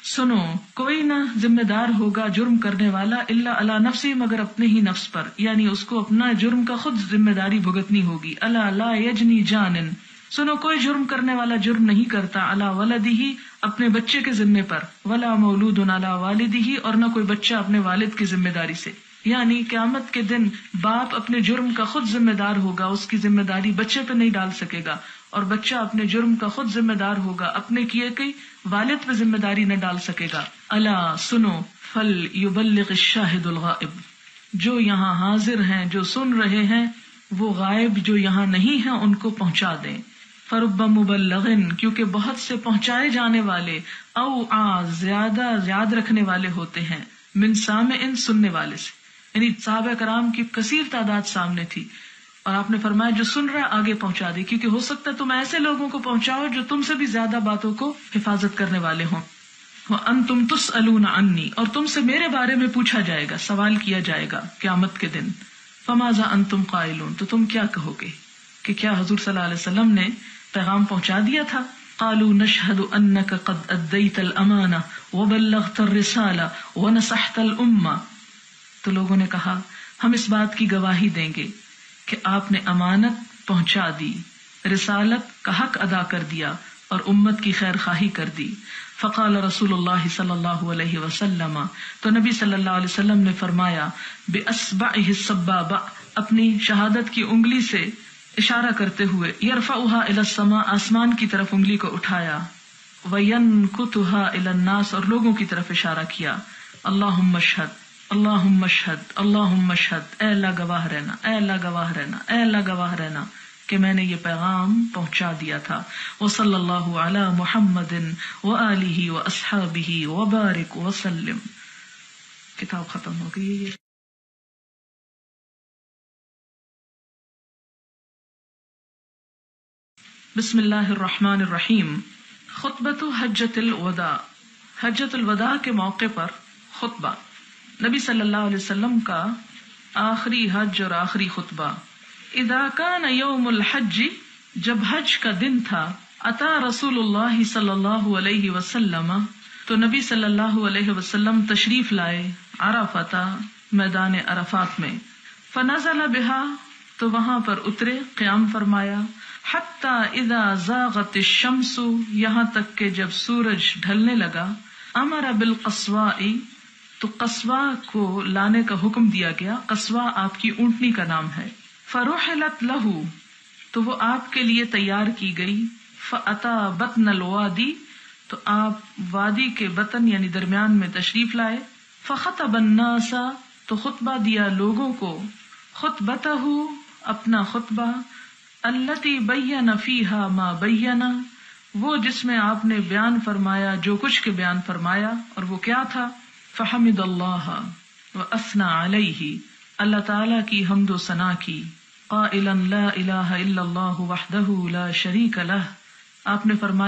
سنو کوئی نہ ذمہ دار ہوگا جرم کرنے والا الا علی نفسی، مگر اپنے ہی نفس پر، یعنی اس کو اپنا جرم کا خود ذمہ داری بھگتنی ہوگی۔ الا لا یجنی جان، سنو کوئی جرم کرنے والا جرم نہیں کرتا، علی ولدہ، اپنے بچے کے ذمے پر، ولا مولود علی والدہ، اور نہ کوئی بچہ اپنے والد کی ذمہ داری سے، یعنی قیامت کے دن باپ اپنے جرم کا خود ذمہ دار ہوگا، اس کی ذمہ داری بچے پہ نہیں ڈال سکے گا، اور بچہ اپنے جرم کا خود ذمہ دار ہوگا، اپنے کیے کی والد پہ ذمہ داری نہ ڈال سکے گا۔ الا سنو، فل یبلغ الشاہد الغائب، جو یہاں حاضر ہیں، جو سن رہے ہیں، وہ غائب جو یہاں نہیں ہیں ان کو پہنچا دیں۔ فرب مبلغ، کیونکہ بہت سے پہنچائے جانے والے، او زیادہ یاد رکھنے والے ہوتے ہیں، من سامع، سننے والے سے، یعنی صحابہ کرام کی کثیر تعداد سامنے تھی، اور آپ نے فرمایا جو سن رہا ہے آگے پہنچا دے، کیونکہ ہو سکتا ہے تم ایسے لوگوں کو پہنچاؤ جو تم سے بھی زیادہ باتوں کو حفاظت کرنے والے ہوں۔ وَأَنْتُمْ تُسْأَلُونَ عَنِّي، اور تم سے میرے بارے میں پوچھا جائے گا، سوال کیا جائے گا قیامت کے دن۔ فَمَاذَا أَنْتُمْ قَائِلُونَ، تو تم کیا کہو گے کہ کیا حضور صلی اللہ علیہ وسلم نے پیغام پہنچا دیا تھا؟ قَالُوا نَشْهَدُ أَنَّكَ قَدْ أَدَّيْتَ الْأَمَانَةَ وَبَلَّغْتَ الرِّسَالَةَ وَنَصَحْتَ الْأُمَّةَ، تو لوگوں نے کہا ہم اس بات کی گواہی دیں گے کہ آپ نے امانت پہنچا دی، رسالت کا حق ادا کر دیا، اور امت کی خیر خواہی کر دی۔ فقال رسول اللہ صلی اللہ علیہ وسلم، تو نبی صلی اللہ علیہ وسلم نے فرمایا، بِأَصْبَعِهِ السَّبَّابَةِ، اپنی شہادت کی انگلی سے اشارہ کرتے ہوئے، يَرْفَعُهَا إِلَى السَّمَاءِ، آسمان کی طرف انگلی کو اٹھایا، وَيَنْكُتُهَا إِلَى النَّاسِ، اور لوگوں کی طرف اشارہ کیا، اللہم اشہد، اللہم اشہد، اللہم اشہد، اے اللہ گواہ رہنا، اے اللہ گواہ رہنا، اے اللہ گواہ رہنا کہ میں نے یہ پیغام پہنچا دیا تھا۔ وصلی اللہ علی محمد وآلہ واصحابہ وبارک وسلم۔ کتاب ختم ہو گئی ہے۔ بسم اللہ الرحمن الرحیم۔ خطبۃ حجۃ الوداع، حجۃ الوداع کے موقع پر خطبہ، نبی صلی اللہ علیہ وسلم کا آخری حج اور آخری خطبہ۔ اذا کان یوم الحج، جب حج کا دن تھا، اتا رسول اللہ صلی اللہ علیہ وسلم، تو نبی صلی اللہ علیہ وسلم تشریف لائے عرفہ، میدان عرفات میں، فنزل بها، تو وہاں پر اترے، قیام فرمایا، حتی اذا زاغت الشمس، یہاں تک کہ جب سورج ڈھلنے لگا، امر بالقصواء، تو قصواء کو لانے کا حکم دیا گیا۔ قصواء آپ کی اونٹنی کا نام ہے۔ فرحلت لہ، تو وہ آپ کے لیے تیار کی گئی۔ فاتا بطن الوادی، تو آپ وادی کے بطن یعنی درمیان میں تشریف لائے۔ فخطب الناس، تو خطبہ دیا لوگوں کو، خطبتہ، اپنا خطبہ، التی بین فیہا ما بین، وہ جس میں آپ نے بیان فرمایا جو کچھ کے بیان فرمایا، اور وہ کیا تھا؟ فحمد اللہ واثنى علیہ، اللہ تعالی کی حمد و ثنا کی، قائلا لا الہ الا اللہ وحدہ لا شریک لہ، آپ نے فرمایا